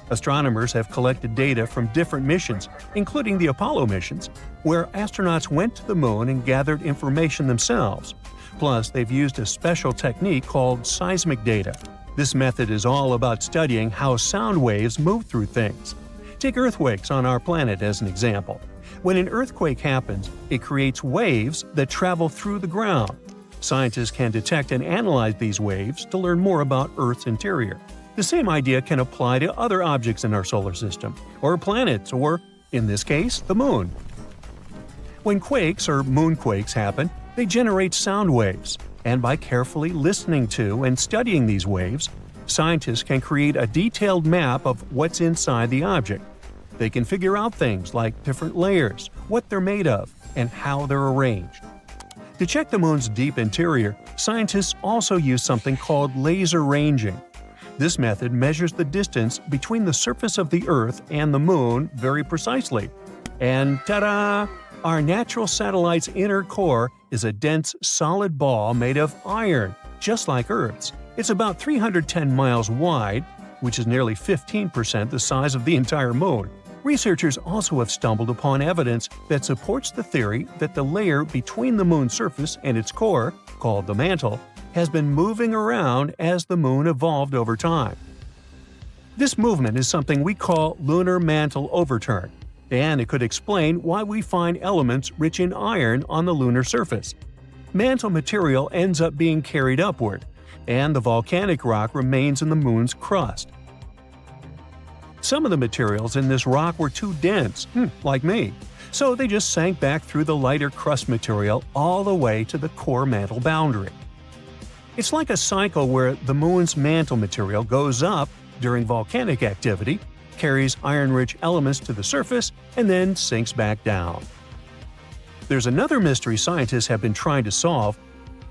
Astronomers have collected data from different missions, including the Apollo missions, where astronauts went to the moon and gathered information themselves. Plus, they've used a special technique called seismic data. This method is all about studying how sound waves move through things. Take earthquakes on our planet as an example. When an earthquake happens, it creates waves that travel through the ground. Scientists can detect and analyze these waves to learn more about Earth's interior. The same idea can apply to other objects in our solar system, or planets, or, in this case, the moon. When quakes or moonquakes happen, they generate sound waves, and by carefully listening to and studying these waves, scientists can create a detailed map of what's inside the object. They can figure out things like different layers, what they're made of, and how they're arranged. To check the moon's deep interior, scientists also use something called laser ranging. This method measures the distance between the surface of the Earth and the moon very precisely. And ta-da! Our natural satellite's inner core is a dense, solid ball made of iron, just like Earth's. It's about 310 miles wide, which is nearly 15% the size of the entire moon. Researchers also have stumbled upon evidence that supports the theory that the layer between the moon's surface and its core, called the mantle, has been moving around as the moon evolved over time. This movement is something we call lunar mantle overturn, and it could explain why we find elements rich in iron on the lunar surface. Mantle material ends up being carried upward, and the volcanic rock remains in the moon's crust. Some of the materials in this rock were too dense, like me, so they just sank back through the lighter crust material all the way to the core mantle boundary. It's like a cycle where the moon's mantle material goes up during volcanic activity, carries iron-rich elements to the surface, and then sinks back down. There's another mystery scientists have been trying to solve.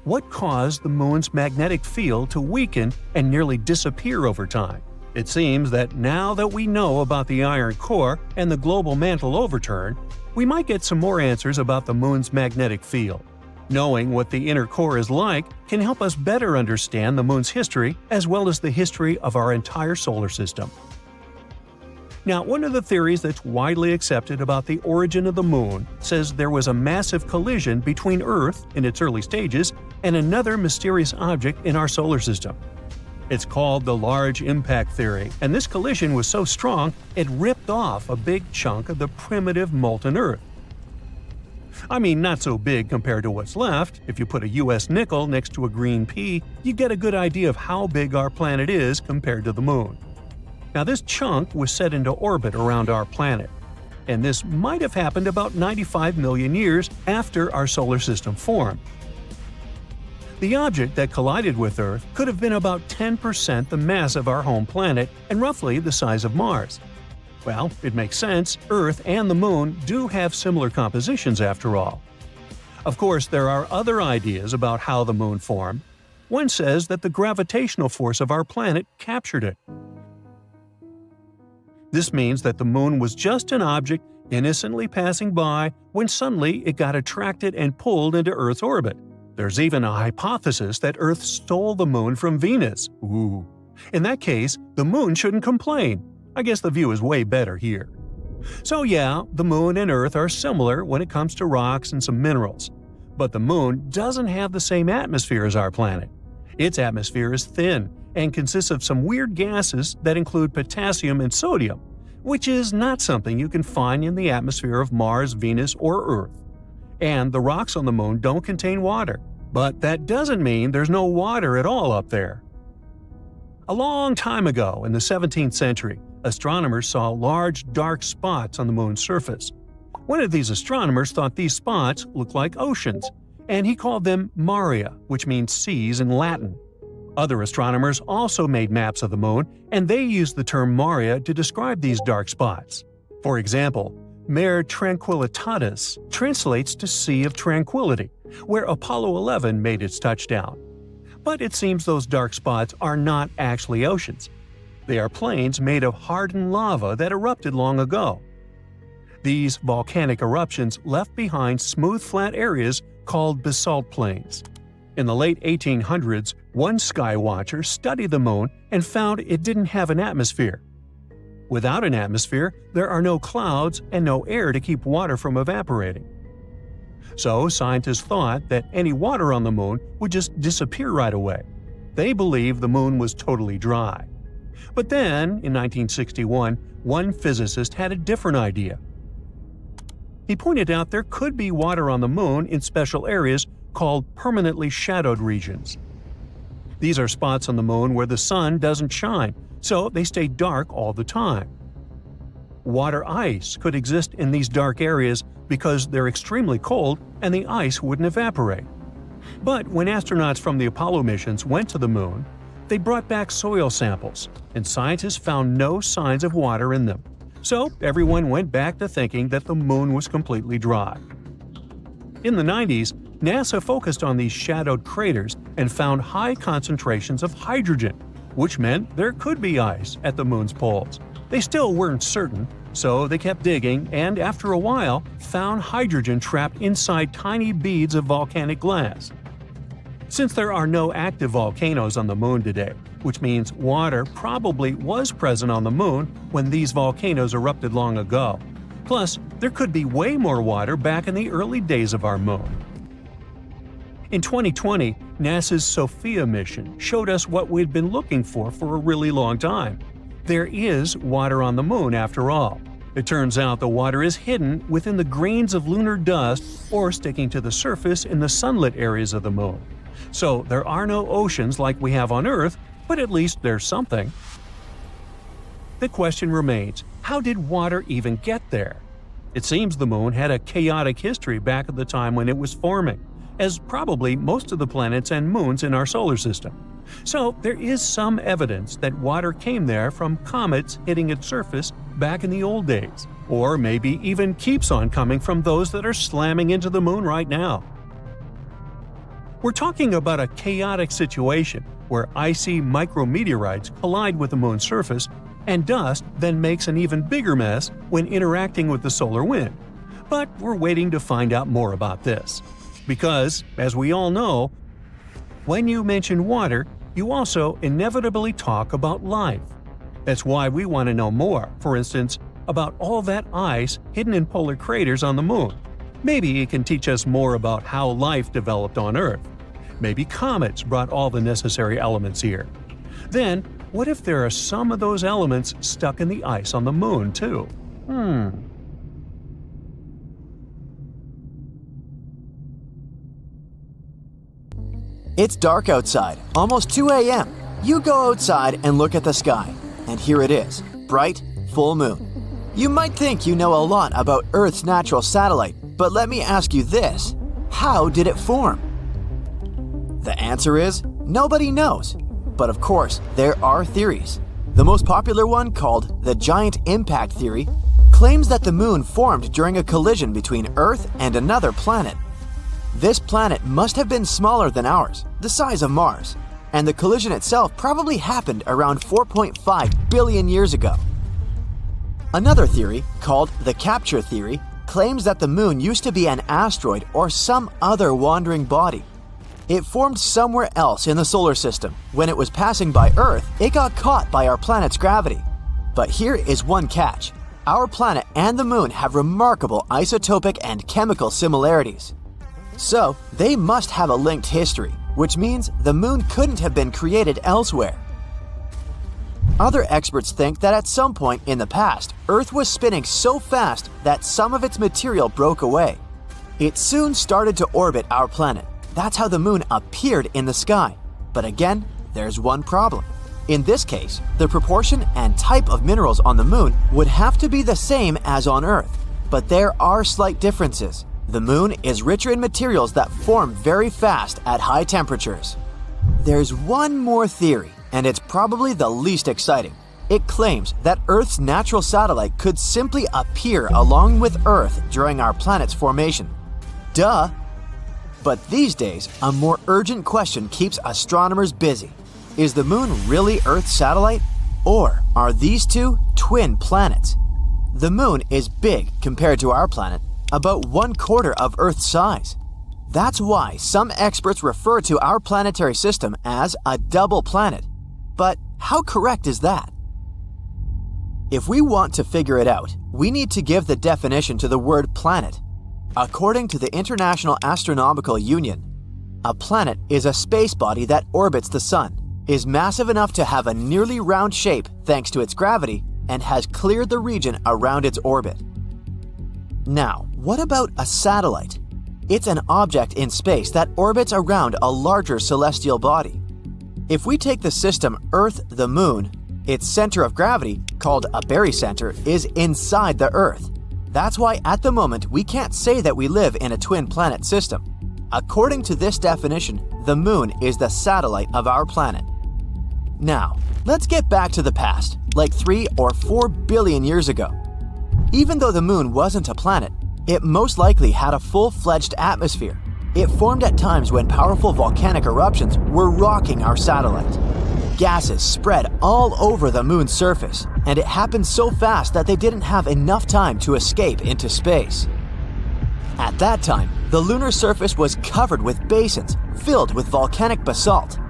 What caused the moon's magnetic field to weaken and nearly disappear over time? It seems that now that we know about the iron core and the global mantle overturn, we might get some more answers about the moon's magnetic field. Knowing what the inner core is like can help us better understand the moon's history as well as the history of our entire solar system. Now, one of the theories that's widely accepted about the origin of the moon says there was a massive collision between Earth, in its early stages, and another mysterious object in our solar system. It's called the Large Impact Theory, and this collision was so strong it ripped off a big chunk of the primitive molten Earth. I mean, not so big compared to what's left. If you put a US nickel next to a green pea, you get a good idea of how big our planet is compared to the moon. Now, this chunk was set into orbit around our planet. and this might have happened about 95 million years after our solar system formed. The object that collided with Earth could have been about 10% the mass of our home planet and roughly the size of Mars. Well, it makes sense, Earth and the Moon do have similar compositions after all. Of course, there are other ideas about how the Moon formed. One says that the gravitational force of our planet captured it. This means that the Moon was just an object innocently passing by when suddenly it got attracted and pulled into Earth's orbit. There's even a hypothesis that Earth stole the Moon from Venus. Ooh. In that case, the Moon shouldn't complain. I guess the view is way better here. So yeah, the Moon and Earth are similar when it comes to rocks and some minerals. But the Moon doesn't have the same atmosphere as our planet. Its atmosphere is thin and consists of some weird gases that include potassium and sodium, which is not something you can find in the atmosphere of Mars, Venus, or Earth. And the rocks on the Moon don't contain water, but that doesn't mean there's no water at all up there. A long time ago, in the 17th century, astronomers saw large dark spots on the Moon's surface. One of these astronomers thought these spots looked like oceans, and he called them maria, which means seas in Latin. Other astronomers also made maps of the Moon, and they used the term maria to describe these dark spots. For example, Mare Tranquillitatis translates to Sea of Tranquility, where Apollo 11 made its touchdown. But it seems those dark spots are not actually oceans. They are plains made of hardened lava that erupted long ago. These volcanic eruptions left behind smooth flat areas called basalt plains. In the late 1800s, one sky watcher studied the Moon and found it didn't have an atmosphere. Without an atmosphere, there are no clouds and no air to keep water from evaporating. So scientists thought that any water on the Moon would just disappear right away. They believed the Moon was totally dry. But then, in 1961, one physicist had a different idea. He pointed out there could be water on the Moon in special areas called permanently shadowed regions. These are spots on the Moon where the sun doesn't shine, so they stay dark all the time. Water ice could exist in these dark areas because they're extremely cold and the ice wouldn't evaporate. But when astronauts from the Apollo missions went to the Moon, they brought back soil samples, and scientists found no signs of water in them. So everyone went back to thinking that the Moon was completely dry. In the 90s, NASA focused on these shadowed craters and found high concentrations of hydrogen, which meant there could be ice at the Moon's poles. They still weren't certain, so they kept digging and after a while found hydrogen trapped inside tiny beads of volcanic glass. Since there are no active volcanoes on the Moon today, which means water probably was present on the Moon when these volcanoes erupted long ago. Plus, there could be way more water back in the early days of our Moon. In 2020, NASA's SOFIA mission showed us what we'd been looking for a really long time. There is water on the Moon after all. It turns out the water is hidden within the grains of lunar dust or sticking to the surface in the sunlit areas of the Moon. So there are no oceans like we have on Earth, but at least there's something. The question remains, how did water even get there? It seems the Moon had a chaotic history back at the time when it was forming, as probably most of the planets and moons in our solar system. So there is some evidence that water came there from comets hitting its surface back in the old days, or maybe even keeps on coming from those that are slamming into the Moon right now. We're talking about a chaotic situation where icy micrometeorites collide with the Moon's surface, and dust then makes an even bigger mess when interacting with the solar wind. But we're waiting to find out more about this. Because, as we all know, when you mention water, you also inevitably talk about life. That's why we want to know more, for instance, about all that ice hidden in polar craters on the Moon. Maybe it can teach us more about how life developed on Earth. Maybe comets brought all the necessary elements here. Then, what if there are some of those elements stuck in the ice on the Moon, too? It's dark outside, almost 2 a.m. You go outside and look at the sky, and here it is, bright, full moon. You might think you know a lot about Earth's natural satellite, but let me ask you this. How did it form? The answer is nobody knows. But of course, there are theories. The most popular one, called the Giant Impact Theory, claims that the moon formed during a collision between Earth and another planet. This planet must have been smaller than ours, the size of Mars, and the collision itself probably happened around 4.5 billion years ago. Another theory, called the Capture Theory, claims that the moon used to be an asteroid or some other wandering body. It formed somewhere else in the solar system. When it was passing by Earth, it got caught by our planet's gravity. But here is one catch. Our planet and the moon have remarkable isotopic and chemical similarities. So, they must have a linked history, which means the moon couldn't have been created elsewhere. Other experts think that at some point in the past, Earth was spinning so fast that some of its material broke away. It soon started to orbit our planet. That's how the moon appeared in the sky. But again, there's one problem. In this case, the proportion and type of minerals on the moon would have to be the same as on Earth. But there are slight differences. The moon is richer in materials that form very fast at high temperatures. There's one more theory, and it's probably the least exciting. It claims that Earth's natural satellite could simply appear along with Earth during our planet's formation. Duh! But these days, a more urgent question keeps astronomers busy. Is the moon really Earth's satellite? Or are these two twin planets? The moon is big compared to our planet, about 1/4 of Earth's size. That's why some experts refer to our planetary system as a double planet. But how correct is that? If we want to figure it out, we need to give the definition to the word planet. According to the International Astronomical Union, a planet is a space body that orbits the Sun, is massive enough to have a nearly round shape thanks to its gravity, and has cleared the region around its orbit. Now, what about a satellite? It's an object in space that orbits around a larger celestial body. If we take the system Earth, the Moon, its center of gravity, called a barycenter, is inside the Earth. That's why at the moment we can't say that we live in a twin planet system. According to this definition, the moon is the satellite of our planet. Now, let's get back to the past, like 3 or 4 billion years ago. Even though the moon wasn't a planet, it most likely had a full-fledged atmosphere. It formed at times when powerful volcanic eruptions were rocking our satellite. Gases spread all over the moon's surface, and it happened so fast that they didn't have enough time to escape into space. At that time, the lunar surface was covered with basins filled with volcanic basalt.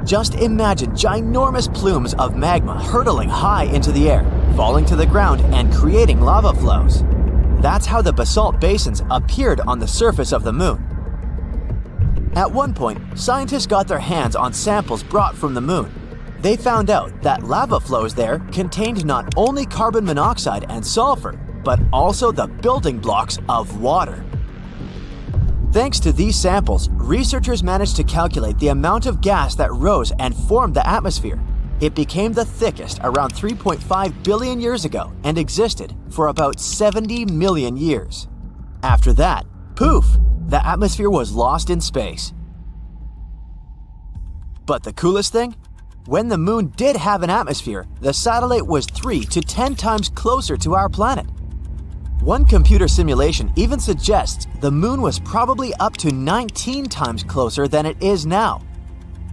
Just imagine ginormous plumes of magma hurtling high into the air, falling to the ground and creating lava flows. That's how the basalt basins appeared on the surface of the moon. At one point, scientists got their hands on samples brought from the moon. They found out that lava flows there contained not only carbon monoxide and sulfur, but also the building blocks of water. Thanks to these samples, researchers managed to calculate the amount of gas that rose and formed the atmosphere. It became the thickest around 3.5 billion years ago and existed for about 70 million years. After that, poof, the atmosphere was lost in space. But the coolest thing? When the moon did have an atmosphere, the satellite was 3 to 10 times closer to our planet. One computer simulation even suggests the moon was probably up to 19 times closer than it is now.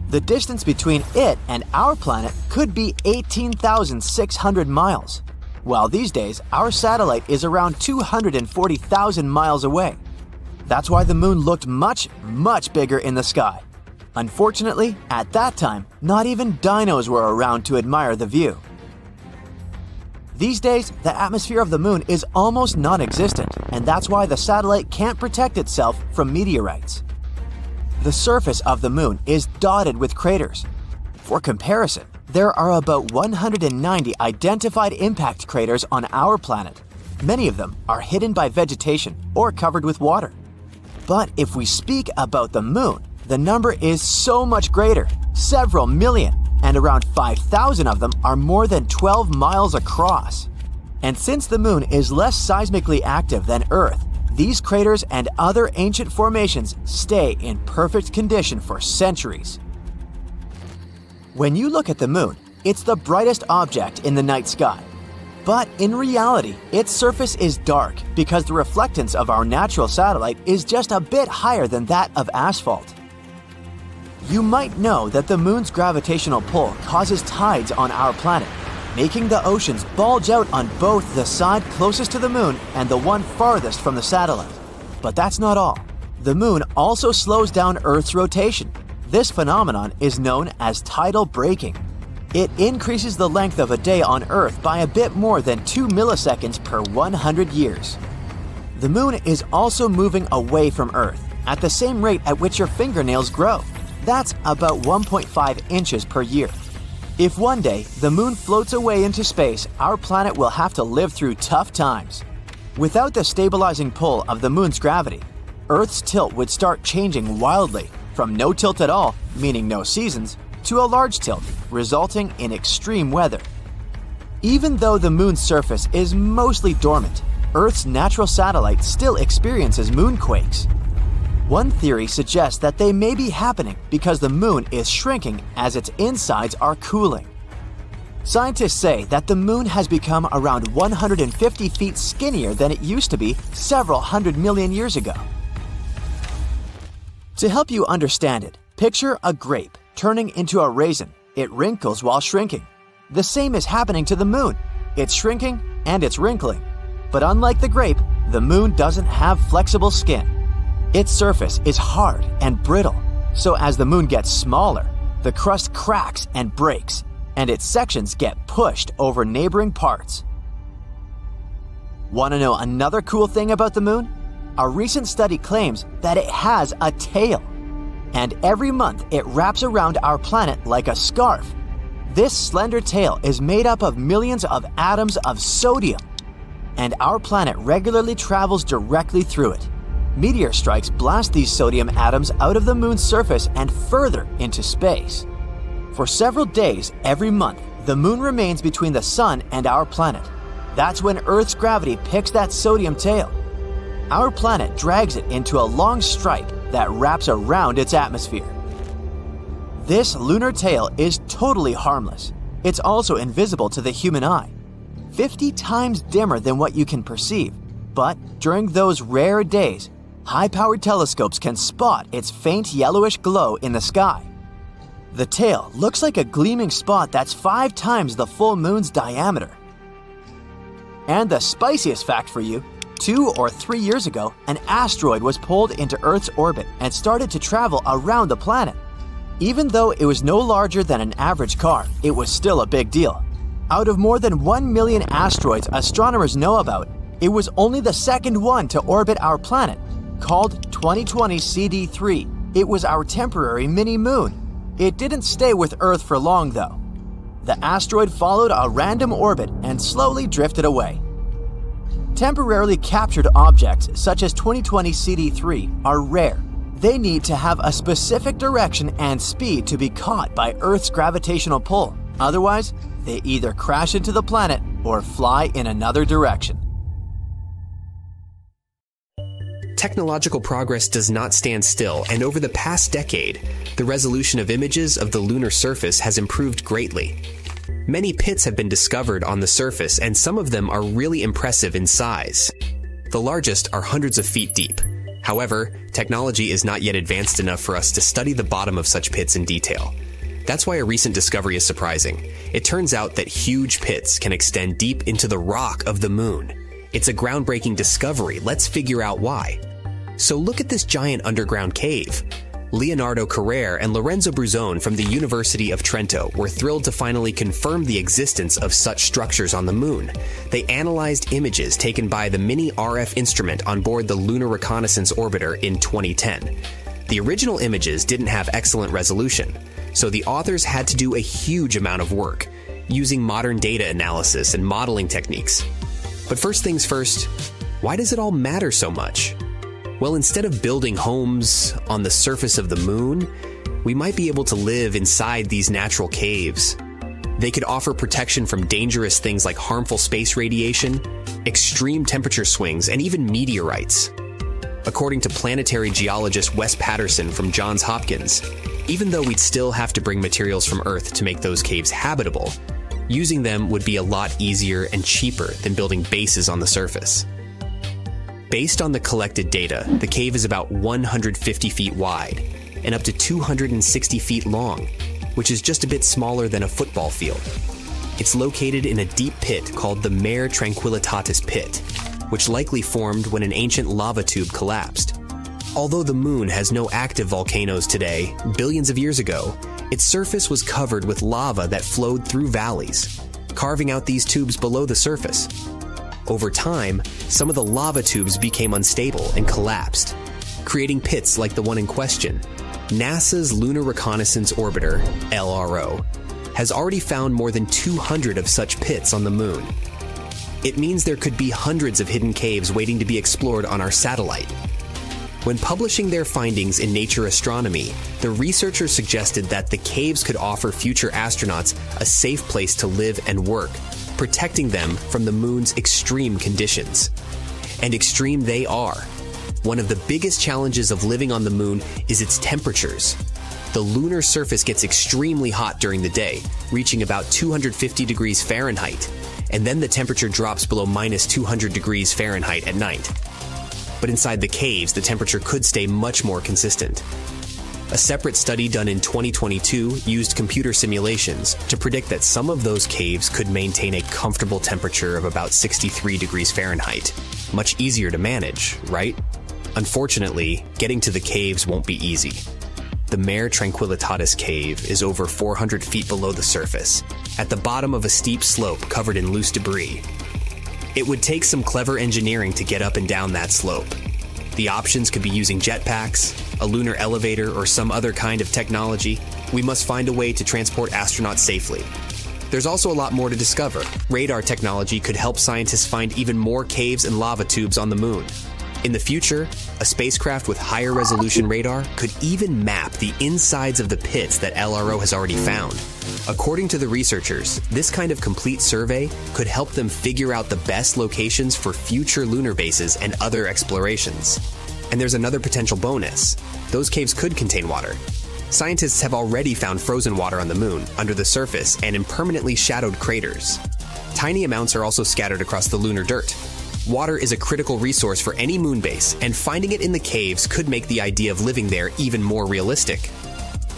The distance between it and our planet could be 18,600 miles, while these days our satellite is around 240,000 miles away. That's why the moon looked much, much bigger in the sky. Unfortunately, at that time, not even dinos were around to admire the view. These days, the atmosphere of the moon is almost non-existent, and that's why the satellite can't protect itself from meteorites. The surface of the moon is dotted with craters. For comparison, there are about 190 identified impact craters on our planet. Many of them are hidden by vegetation or covered with water. But if we speak about the moon, the number is so much greater, several million, and around 5,000 of them are more than 12 miles across. And since the moon is less seismically active than Earth, these craters and other ancient formations stay in perfect condition for centuries. When you look at the moon, it's the brightest object in the night sky. But in reality, its surface is dark because the reflectance of our natural satellite is just a bit higher than that of asphalt. You might know that the moon's gravitational pull causes tides on our planet, making the oceans bulge out on both the side closest to the moon and the one farthest from the satellite. But that's not all. The moon also slows down Earth's rotation. This phenomenon is known as tidal braking. It increases the length of a day on Earth by a bit more than 2 milliseconds per 100 years. The moon is also moving away from Earth at the same rate at which your fingernails grow. That's about 1.5 inches per year. If one day the moon floats away into space, our planet will have to live through tough times. Without the stabilizing pull of the moon's gravity, Earth's tilt would start changing wildly, from no tilt at all, meaning no seasons, to a large tilt, resulting in extreme weather. Even though the moon's surface is mostly dormant, Earth's natural satellite still experiences moonquakes. One theory suggests that they may be happening because the moon is shrinking as its insides are cooling. Scientists say that the moon has become around 150 feet skinnier than it used to be several hundred million years ago. To help you understand it, picture a grape turning into a raisin. It wrinkles while shrinking. The same is happening to the moon. It's shrinking and it's wrinkling. But unlike the grape, the moon doesn't have flexible skin. Its surface is hard and brittle, so as the moon gets smaller, the crust cracks and breaks, and its sections get pushed over neighboring parts. Want to know another cool thing about the moon? A recent study claims that it has a tail. And every month it wraps around our planet like a scarf. This slender tail is made up of millions of atoms of sodium, and our planet regularly travels directly through it. Meteor strikes blast these sodium atoms out of the moon's surface and further into space. For several days every month, the moon remains between the sun and our planet. That's when Earth's gravity picks that sodium tail. Our planet drags it into a long stripe that wraps around its atmosphere. This lunar tail is totally harmless. It's also invisible to the human eye, 50 times dimmer than what you can perceive. But during those rare days, high-powered telescopes can spot its faint yellowish glow in the sky. The tail looks like a gleaming spot that's 5 times the full moon's diameter. And the spiciest fact for you, 2 or 3 years ago, an asteroid was pulled into Earth's orbit and started to travel around the planet. Even though it was no larger than an average car, it was still a big deal. Out of more than 1 million asteroids astronomers know about, it was only the second one to orbit our planet, called 2020 CD3. It was our temporary mini-moon. It didn't stay with Earth for long, though. The asteroid followed a random orbit and slowly drifted away. Temporarily captured objects such as 2020 CD3 are rare. They need to have a specific direction and speed to be caught by Earth's gravitational pull. Otherwise, they either crash into the planet or fly in another direction. Technological progress does not stand still, and over the past decade, the resolution of images of the lunar surface has improved greatly. Many pits have been discovered on the surface, and some of them are really impressive in size. The largest are hundreds of feet deep. However, technology is not yet advanced enough for us to study the bottom of such pits in detail. That's why a recent discovery is surprising. It turns out that huge pits can extend deep into the rock of the moon. It's a groundbreaking discovery. Let's figure out why. So look at this giant underground cave. Leonardo Carrere and Lorenzo Bruzone from the University of Trento were thrilled to finally confirm the existence of such structures on the moon. They analyzed images taken by the mini RF instrument on board the Lunar Reconnaissance Orbiter in 2010. The original images didn't have excellent resolution, so the authors had to do a huge amount of work, using modern data analysis and modeling techniques. But first things first, why does it all matter so much? Well, instead of building homes on the surface of the moon, we might be able to live inside these natural caves. They could offer protection from dangerous things like harmful space radiation, extreme temperature swings, and even meteorites. According to planetary geologist Wes Patterson from Johns Hopkins, even though we'd still have to bring materials from Earth to make those caves habitable, using them would be a lot easier and cheaper than building bases on the surface. Based on the collected data, the cave is about 150 feet wide and up to 260 feet long, which is just a bit smaller than a football field. It's located in a deep pit called the Mare Tranquillitatis Pit, which likely formed when an ancient lava tube collapsed. Although the moon has no active volcanoes today, billions of years ago, its surface was covered with lava that flowed through valleys, carving out these tubes below the surface. Over time, some of the lava tubes became unstable and collapsed, creating pits like the one in question. NASA's Lunar Reconnaissance Orbiter, LRO, has already found more than 200 of such pits on the moon. It means there could be hundreds of hidden caves waiting to be explored on our satellite. When publishing their findings in Nature Astronomy, the researchers suggested that the caves could offer future astronauts a safe place to live and work, protecting them from the moon's extreme conditions. And extreme they are. One of the biggest challenges of living on the moon is its temperatures. The lunar surface gets extremely hot during the day, reaching about 250 degrees Fahrenheit, and then the temperature drops below minus 200 degrees Fahrenheit at night. But inside the caves, the temperature could stay much more consistent. A separate study done in 2022 used computer simulations to predict that some of those caves could maintain a comfortable temperature of about 63 degrees Fahrenheit. Much easier to manage, right? Unfortunately, getting to the caves won't be easy. The Mare Tranquillitatis cave is over 400 feet below the surface, at the bottom of a steep slope covered in loose debris. It would take some clever engineering to get up and down that slope. The options could be using jetpacks, a lunar elevator, or some other kind of technology. We must find a way to transport astronauts safely. There's also a lot more to discover. Radar technology could help scientists find even more caves and lava tubes on the moon. In the future, a spacecraft with higher resolution radar could even map the insides of the pits that LRO has already found. According to the researchers, this kind of complete survey could help them figure out the best locations for future lunar bases and other explorations. And there's another potential bonus. Those caves could contain water. Scientists have already found frozen water on the moon, under the surface, and in permanently shadowed craters. Tiny amounts are also scattered across the lunar dirt. Water is a critical resource for any moon base, and finding it in the caves could make the idea of living there even more realistic.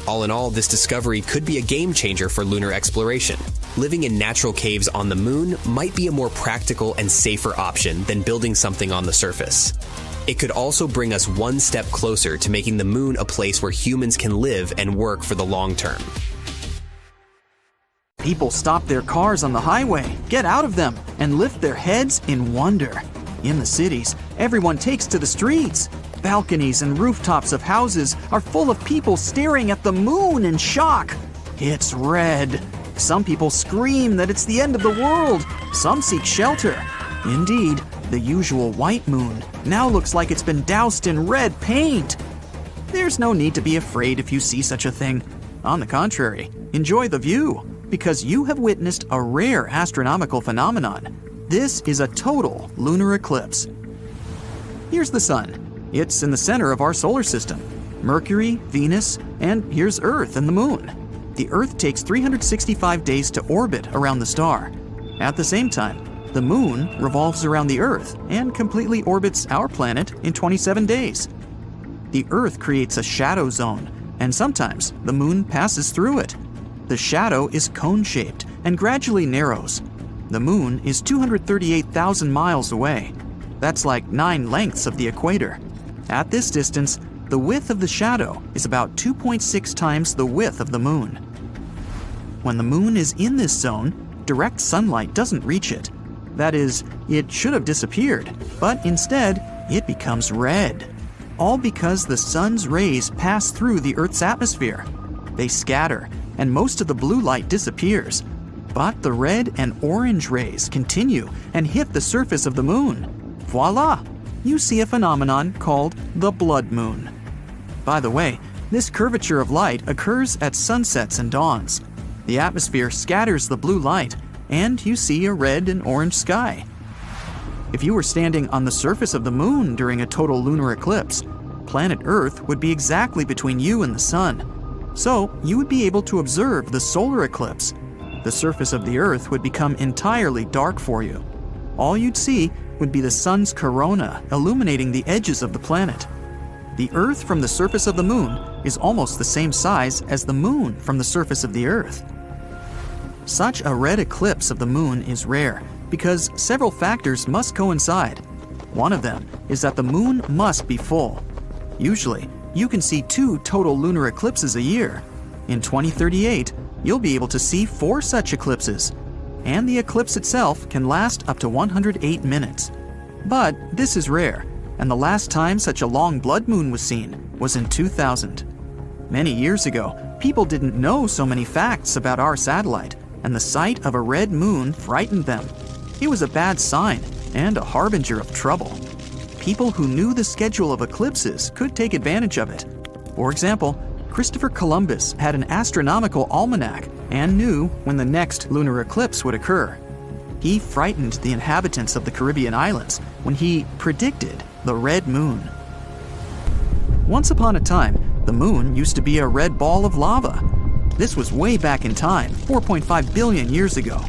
All in all, this discovery could be a game changer for lunar exploration. Living in natural caves on the moon might be a more practical and safer option than building something on the surface. It could also bring us one step closer to making the moon a place where humans can live and work for the long term. People stop their cars on the highway, get out of them, and lift their heads in wonder. In the cities, everyone takes to the streets. Balconies and rooftops of houses are full of people staring at the moon in shock. It's red. Some people scream that it's the end of the world. Some seek shelter. Indeed, the usual white moon now looks like it's been doused in red paint. There's no need to be afraid if you see such a thing. On the contrary, enjoy the view, because you have witnessed a rare astronomical phenomenon. This is a total lunar eclipse. Here's the sun. It's in the center of our solar system. Mercury, Venus, and here's Earth and the moon. The Earth takes 365 days to orbit around the star. At the same time, the moon revolves around the Earth and completely orbits our planet in 27 days. The Earth creates a shadow zone, and sometimes the moon passes through it. The shadow is cone-shaped and gradually narrows. The moon is 238,000 miles away. That's like 9 lengths of the equator. At this distance, the width of the shadow is about 2.6 times the width of the moon. When the moon is in this zone, direct sunlight doesn't reach it. That is, it should have disappeared, but instead, it becomes red. All because the sun's rays pass through the Earth's atmosphere. They scatter, and most of the blue light disappears. But the red and orange rays continue and hit the surface of the moon. Voila! You see a phenomenon called the blood moon. By the way, this curvature of light occurs at sunsets and dawns. The atmosphere scatters the blue light, and you see a red and orange sky. If you were standing on the surface of the moon during a total lunar eclipse, planet Earth would be exactly between you and the sun. So you would be able to observe the solar eclipse. The surface of the Earth would become entirely dark for you. All you'd see would be the sun's corona illuminating the edges of the planet. The Earth from the surface of the moon is almost the same size as the moon from the surface of the Earth. Such a red eclipse of the moon is rare because several factors must coincide. One of them is that the moon must be full. Usually, you can see 2 total lunar eclipses a year. In 2038, you'll be able to see 4 such eclipses, and the eclipse itself can last up to 108 minutes. But this is rare, and the last time such a long blood moon was seen was in 2000. Many years ago, people didn't know so many facts about our satellite, and the sight of a red moon frightened them. It was a bad sign and a harbinger of trouble. People who knew the schedule of eclipses could take advantage of it. For example, Christopher Columbus had an astronomical almanac and knew when the next lunar eclipse would occur. He frightened the inhabitants of the Caribbean islands when he predicted the red moon. Once upon a time, the moon used to be a red ball of lava. This was way back in time, 4.5 billion years ago.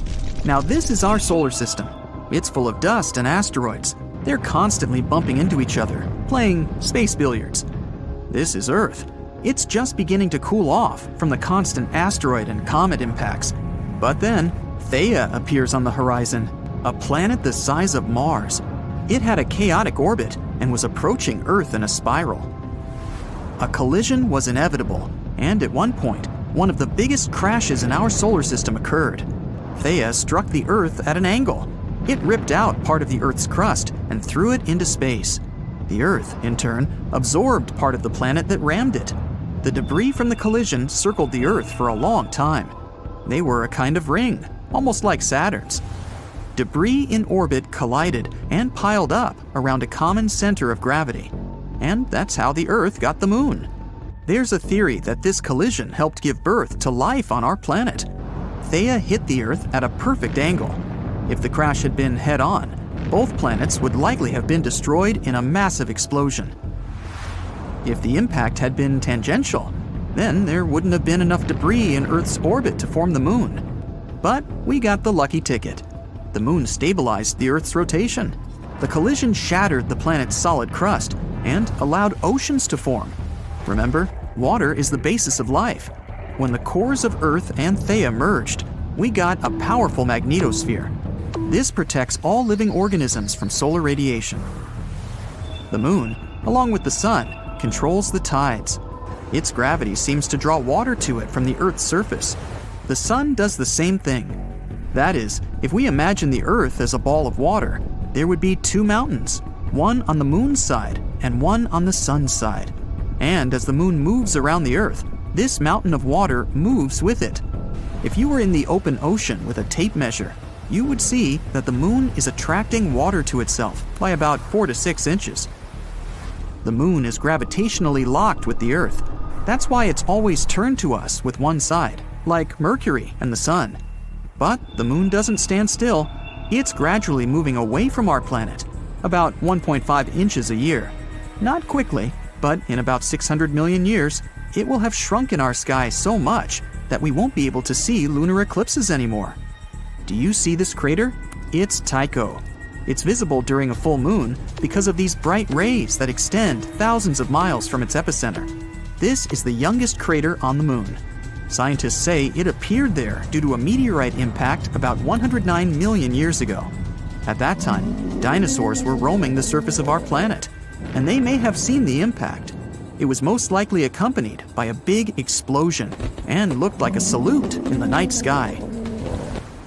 Now this is our solar system. It's full of dust and asteroids. They're constantly bumping into each other, playing space billiards. This is Earth. It's just beginning to cool off from the constant asteroid and comet impacts. But then, Theia appears on the horizon, a planet the size of Mars. It had a chaotic orbit and was approaching Earth in a spiral. A collision was inevitable, and at one point, one of the biggest crashes in our solar system occurred. Theia struck the Earth at an angle. It ripped out part of the Earth's crust and threw it into space. The Earth, in turn, absorbed part of the planet that rammed it. The debris from the collision circled the Earth for a long time. They were a kind of ring, almost like Saturn's. Debris in orbit collided and piled up around a common center of gravity. And that's how the Earth got the moon. There's a theory that this collision helped give birth to life on our planet. Theia hit the Earth at a perfect angle. If the crash had been head-on, both planets would likely have been destroyed in a massive explosion. If the impact had been tangential, then there wouldn't have been enough debris in Earth's orbit to form the moon. But we got the lucky ticket. The moon stabilized the Earth's rotation. The collision shattered the planet's solid crust and allowed oceans to form. Remember, water is the basis of life. When the cores of Earth and Theia merged, we got a powerful magnetosphere. This protects all living organisms from solar radiation. The moon, along with the sun, controls the tides. Its gravity seems to draw water to it from the Earth's surface. The sun does the same thing. That is, if we imagine the Earth as a ball of water, there would be 2 mountains, one on the moon's side and one on the sun's side. And as the moon moves around the Earth, this mountain of water moves with it. If you were in the open ocean with a tape measure, you would see that the moon is attracting water to itself by about 4 to 6 inches. The moon is gravitationally locked with the Earth. That's why it's always turned to us with one side, like Mercury and the sun. But the moon doesn't stand still. It's gradually moving away from our planet, about 1.5 inches a year. Not quickly, but in about 600 million years, it will have shrunk in our sky so much that we won't be able to see lunar eclipses anymore. Do you see this crater? It's Tycho. It's visible during a full moon because of these bright rays that extend thousands of miles from its epicenter. This is the youngest crater on the moon. Scientists say it appeared there due to a meteorite impact about 109 million years ago. At that time, dinosaurs were roaming the surface of our planet, and they may have seen the impact. It was most likely accompanied by a big explosion and looked like a salute in the night sky.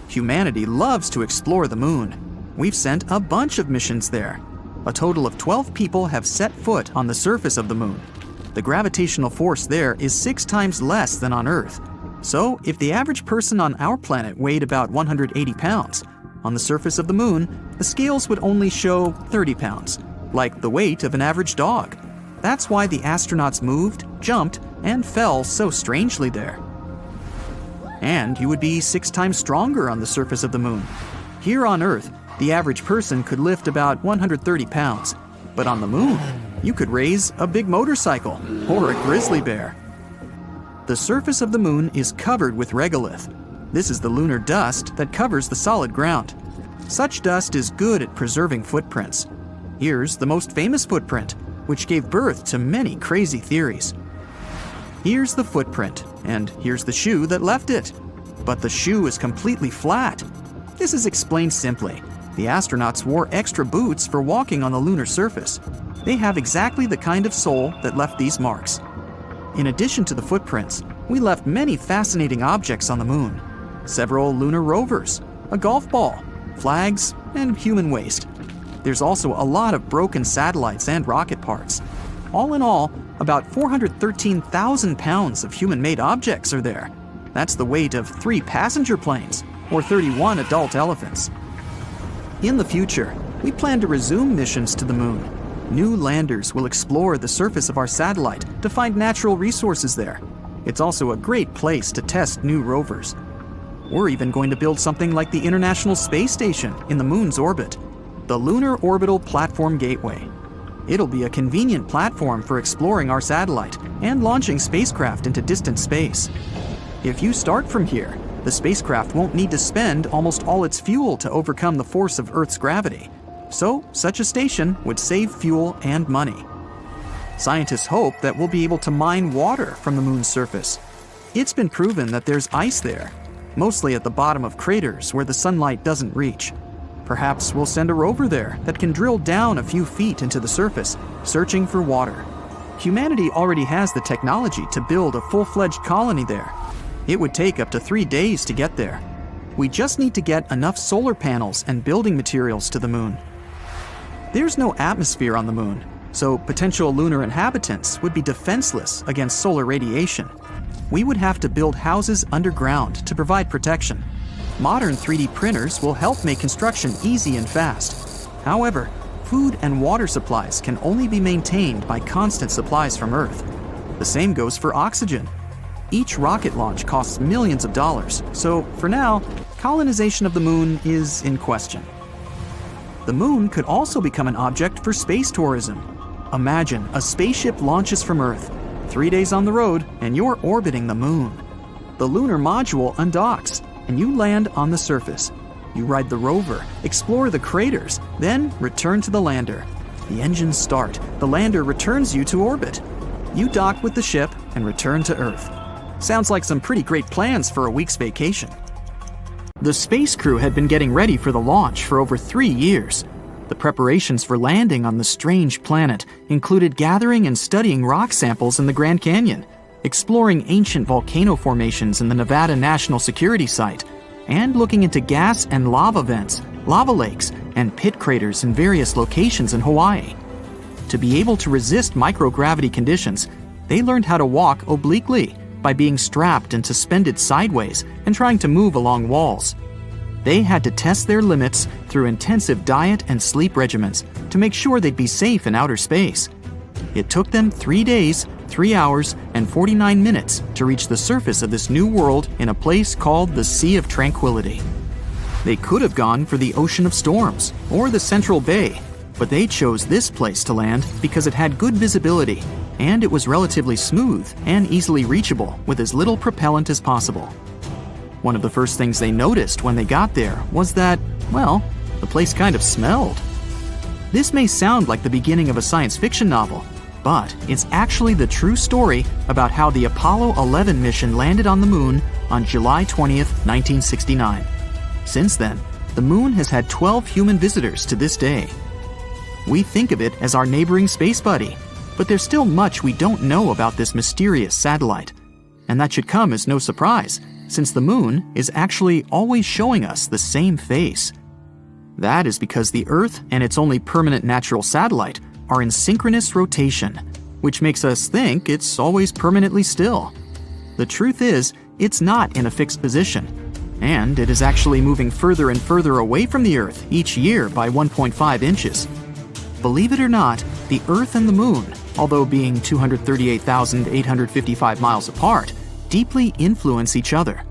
Humanity loves to explore the moon. We've sent a bunch of missions there. A total of 12 people have set foot on the surface of the moon. The gravitational force there is 6 times less than on Earth. So if the average person on our planet weighed about 180 pounds, on the surface of the moon, the scales would only show 30 pounds, like the weight of an average dog. That's why the astronauts moved, jumped, and fell so strangely there. And you would be 6 times stronger on the surface of the moon. Here on Earth, the average person could lift about 130 pounds. But on the moon, you could raise a big motorcycle or a grizzly bear. The surface of the moon is covered with regolith. This is the lunar dust that covers the solid ground. Such dust is good at preserving footprints. Here's the most famous footprint, which gave birth to many crazy theories. Here's the footprint, and here's the shoe that left it. But the shoe is completely flat. This is explained simply. The astronauts wore extra boots for walking on the lunar surface. They have exactly the kind of sole that left these marks. In addition to the footprints, we left many fascinating objects on the moon. Several lunar rovers, a golf ball, flags, and human waste. There's also a lot of broken satellites and rocket parts. All in all, about 413,000 pounds of human-made objects are there. That's the weight of 3 passenger planes, or 31 adult elephants. In the future, we plan to resume missions to the moon. New landers will explore the surface of our satellite to find natural resources there. It's also a great place to test new rovers. We're even going to build something like the International Space Station in the moon's orbit, the Lunar Orbital Platform Gateway. It'll be a convenient platform for exploring our satellite and launching spacecraft into distant space. If you start from here, the spacecraft won't need to spend almost all its fuel to overcome the force of Earth's gravity. So, such a station would save fuel and money. Scientists hope that we'll be able to mine water from the moon's surface. It's been proven that there's ice there, mostly at the bottom of craters where the sunlight doesn't reach. Perhaps we'll send a rover there that can drill down a few feet into the surface, searching for water. Humanity already has the technology to build a full-fledged colony there. It would take up to 3 days to get there. We just need to get enough solar panels and building materials to the moon. There's no atmosphere on the moon, so potential lunar inhabitants would be defenseless against solar radiation. We would have to build houses underground to provide protection. Modern 3D printers will help make construction easy and fast. However, food and water supplies can only be maintained by constant supplies from Earth. The same goes for oxygen. Each rocket launch costs millions of dollars, so for now, colonization of the moon is in question. The moon could also become an object for space tourism. Imagine a spaceship launches from Earth, 3 days on the road, and you're orbiting the moon. The lunar module undocks, and you land on the surface. You ride the rover, explore the craters, then return to the lander. The engines start, the lander returns you to orbit. You dock with the ship and return to Earth. Sounds like some pretty great plans for a week's vacation. The space crew had been getting ready for the launch for over 3 years. The preparations for landing on the strange planet included gathering and studying rock samples in the Grand Canyon, exploring ancient volcano formations in the Nevada National Security Site, and looking into gas and lava vents, lava lakes, and pit craters in various locations in Hawaii. To be able to resist microgravity conditions, they learned how to walk obliquely by being strapped and suspended sideways and trying to move along walls. They had to test their limits through intensive diet and sleep regimens to make sure they'd be safe in outer space. It took them 3 days, 3 hours, and 49 minutes to reach the surface of this new world in a place called the Sea of Tranquility. They could have gone for the Ocean of Storms or the Central Bay, but they chose this place to land because it had good visibility and it was relatively smooth and easily reachable with as little propellant as possible. One of the first things they noticed when they got there was that, well, the place kind of smelled. This may sound like the beginning of a science fiction novel, but it's actually the true story about how the Apollo 11 mission landed on the moon on July 20th, 1969. Since then, the moon has had 12 human visitors to this day. We think of it as our neighboring space buddy, but there's still much we don't know about this mysterious satellite. And that should come as no surprise, since the moon is actually always showing us the same face. That is because the Earth and its only permanent natural satellite are in synchronous rotation, which makes us think it's always permanently still. The truth is, it's not in a fixed position, and it is actually moving further and further away from the Earth each year by 1.5 inches. Believe it or not, the Earth and the Moon, although being 238,855 miles apart, deeply influence each other.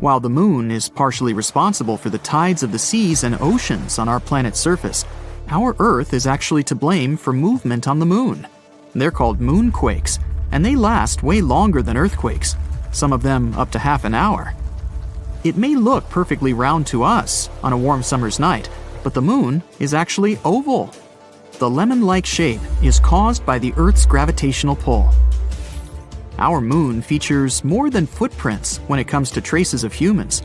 While the moon is partially responsible for the tides of the seas and oceans on our planet's surface, our Earth is actually to blame for movement on the moon. They're called moonquakes, and they last way longer than earthquakes, some of them up to half an hour. It may look perfectly round to us on a warm summer's night, but the moon is actually oval. The lemon-like shape is caused by the Earth's gravitational pull. Our moon features more than footprints when it comes to traces of humans.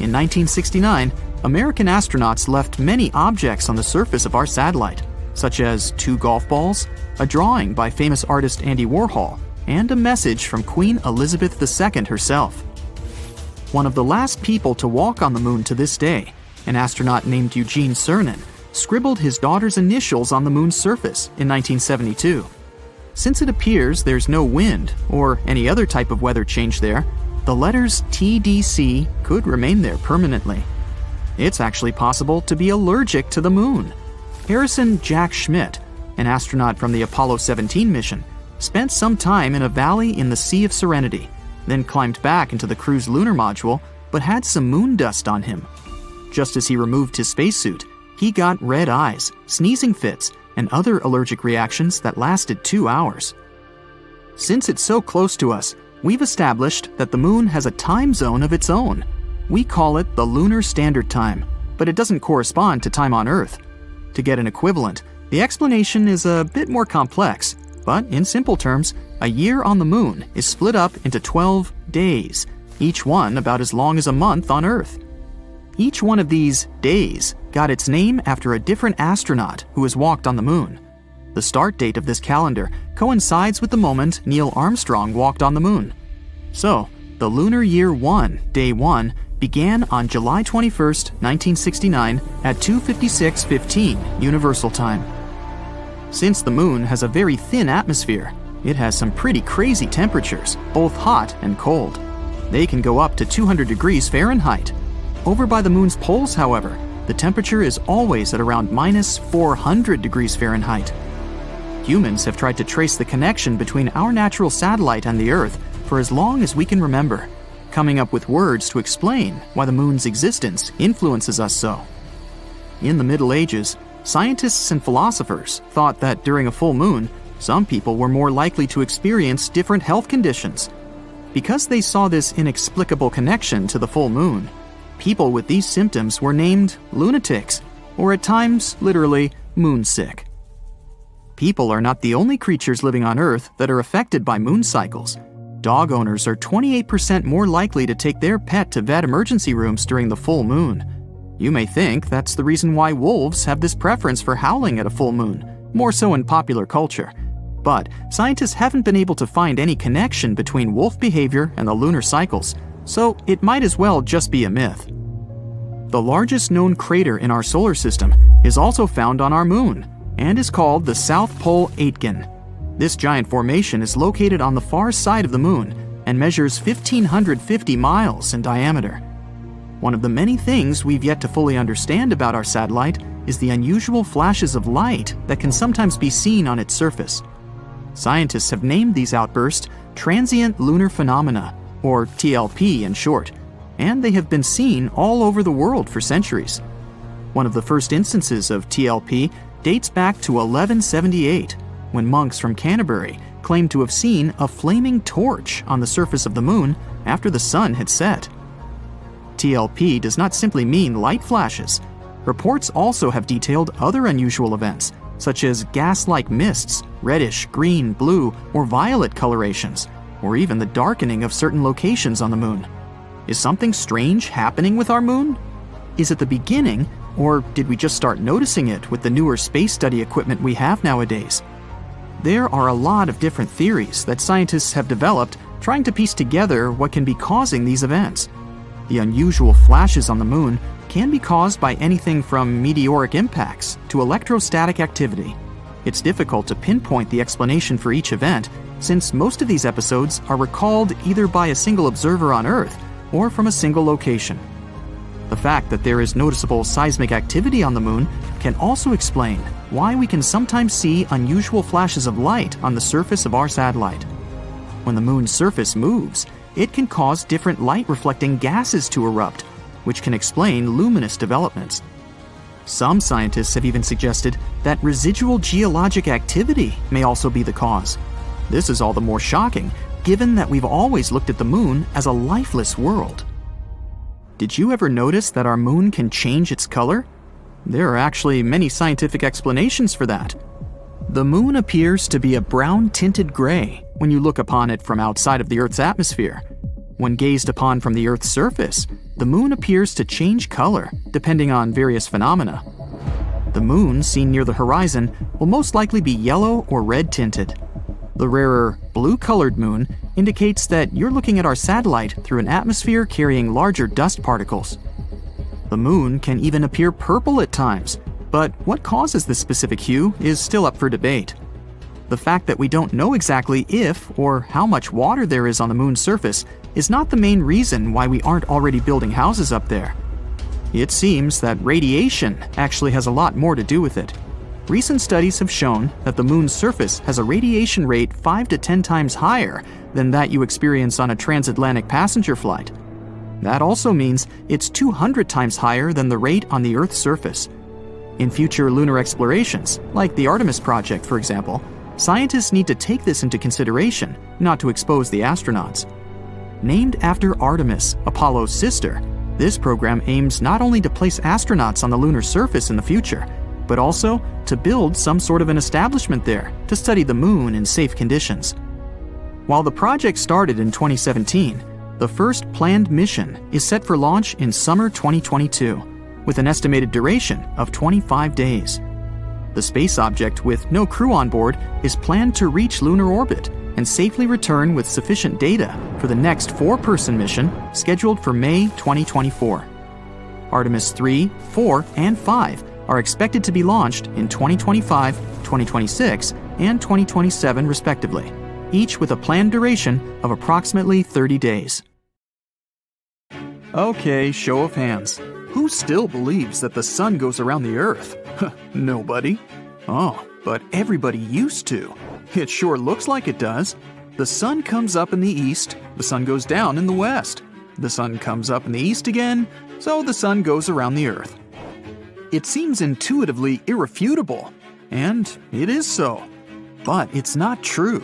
In 1969, American astronauts left many objects on the surface of our satellite, such as 2 golf balls, a drawing by famous artist Andy Warhol, and a message from Queen Elizabeth II herself. One of the last people to walk on the moon to this day, an astronaut named Eugene Cernan, scribbled his daughter's initials on the moon's surface in 1972. Since it appears there's no wind or any other type of weather change there, the letters TDC could remain there permanently. It's actually possible to be allergic to the moon. Harrison Jack Schmitt, an astronaut from the Apollo 17 mission, spent some time in a valley in the Sea of Serenity, then climbed back into the crew's lunar module, but had some moon dust on him. Just as he removed his spacesuit, he got red eyes, sneezing fits, and other allergic reactions that lasted 2 hours. Since it's so close to us, we've established that the moon has a time zone of its own. We call it the Lunar Standard Time, but it doesn't correspond to time on Earth. To get an equivalent, the explanation is a bit more complex, but in simple terms, a year on the moon is split up into 12 days, each one about as long as a month on Earth. Each one of these days got its name after a different astronaut who has walked on the moon. The start date of this calendar coincides with the moment Neil Armstrong walked on the moon. So, the Lunar Year 1, Day 1, began on July 21st, 1969 at 2:56:15 Universal Time. Since the moon has a very thin atmosphere, it has some pretty crazy temperatures, both hot and cold. They can go up to 200 degrees Fahrenheit. Over by the moon's poles, however, the temperature is always at around minus 400 degrees Fahrenheit. Humans have tried to trace the connection between our natural satellite and the Earth for as long as we can remember, coming up with words to explain why the moon's existence influences us so. In the Middle Ages, scientists and philosophers thought that during a full moon, some people were more likely to experience different health conditions. Because they saw this inexplicable connection to the full moon, people with these symptoms were named lunatics, or at times, literally, moonsick. People are not the only creatures living on Earth that are affected by moon cycles. Dog owners are 28% more likely to take their pet to vet emergency rooms during the full moon. You may think that's the reason why wolves have this preference for howling at a full moon, more so in popular culture. But scientists haven't been able to find any connection between wolf behavior and the lunar cycles, so it might as well just be a myth. The largest known crater in our solar system is also found on our moon, and is called the South Pole Aitken. This giant formation is located on the far side of the moon and measures 1,550 miles in diameter. One of the many things we've yet to fully understand about our satellite is the unusual flashes of light that can sometimes be seen on its surface. Scientists have named these outbursts transient lunar phenomena, or TLP in short, and they have been seen all over the world for centuries. One of the first instances of TLP dates back to 1178, when monks from Canterbury claimed to have seen a flaming torch on the surface of the moon after the sun had set. TLP does not simply mean light flashes. Reports also have detailed other unusual events, such as gas-like mists, reddish, green, blue, or violet colorations, or even the darkening of certain locations on the moon. Is something strange happening with our moon? Is it the beginning, or did we just start noticing it with the newer space study equipment we have nowadays? There are a lot of different theories that scientists have developed trying to piece together what can be causing these events. The unusual flashes on the moon can be caused by anything from meteoric impacts to electrostatic activity. It's difficult to pinpoint the explanation for each event, since most of these episodes are recalled either by a single observer on Earth or from a single location. The fact that there is noticeable seismic activity on the moon can also explain why we can sometimes see unusual flashes of light on the surface of our satellite. When the moon's surface moves, it can cause different light-reflecting gases to erupt, which can explain luminous developments. Some scientists have even suggested that residual geologic activity may also be the cause. This is all the more shocking, given that we've always looked at the moon as a lifeless world. Did you ever notice that our moon can change its color? There are actually many scientific explanations for that. The moon appears to be a brown-tinted gray when you look upon it from outside of the Earth's atmosphere. When gazed upon from the Earth's surface, the moon appears to change color depending on various phenomena. The moon seen near the horizon will most likely be yellow or red-tinted. The rarer, blue-colored moon indicates that you're looking at our satellite through an atmosphere carrying larger dust particles. The moon can even appear purple at times, but what causes this specific hue is still up for debate. The fact that we don't know exactly if or how much water there is on the moon's surface is not the main reason why we aren't already building houses up there. It seems that radiation actually has a lot more to do with it. Recent studies have shown that the moon's surface has a radiation rate 5 to 10 times higher than that you experience on a transatlantic passenger flight. That also means it's 200 times higher than the rate on the Earth's surface. In future lunar explorations, like the Artemis project for example, scientists need to take this into consideration, not to expose the astronauts. Named after Artemis, Apollo's sister, this program aims not only to place astronauts on the lunar surface in the future, but also to build some sort of an establishment there to study the moon in safe conditions. While the project started in 2017, the first planned mission is set for launch in summer 2022, with an estimated duration of 25 days. The space object, with no crew on board, is planned to reach lunar orbit and safely return with sufficient data for the next 4-person mission scheduled for May 2024. Artemis 3, 4, and 5 are expected to be launched in 2025, 2026, and 2027 respectively, each with a planned duration of approximately 30 days. Okay, show of hands. Who still believes that the sun goes around the Earth? Nobody. Oh, but everybody used to. It sure looks like it does. The sun comes up in the east, the sun goes down in the west. The sun comes up in the east again, so the sun goes around the Earth. It seems intuitively irrefutable, and it is so. But it's not true.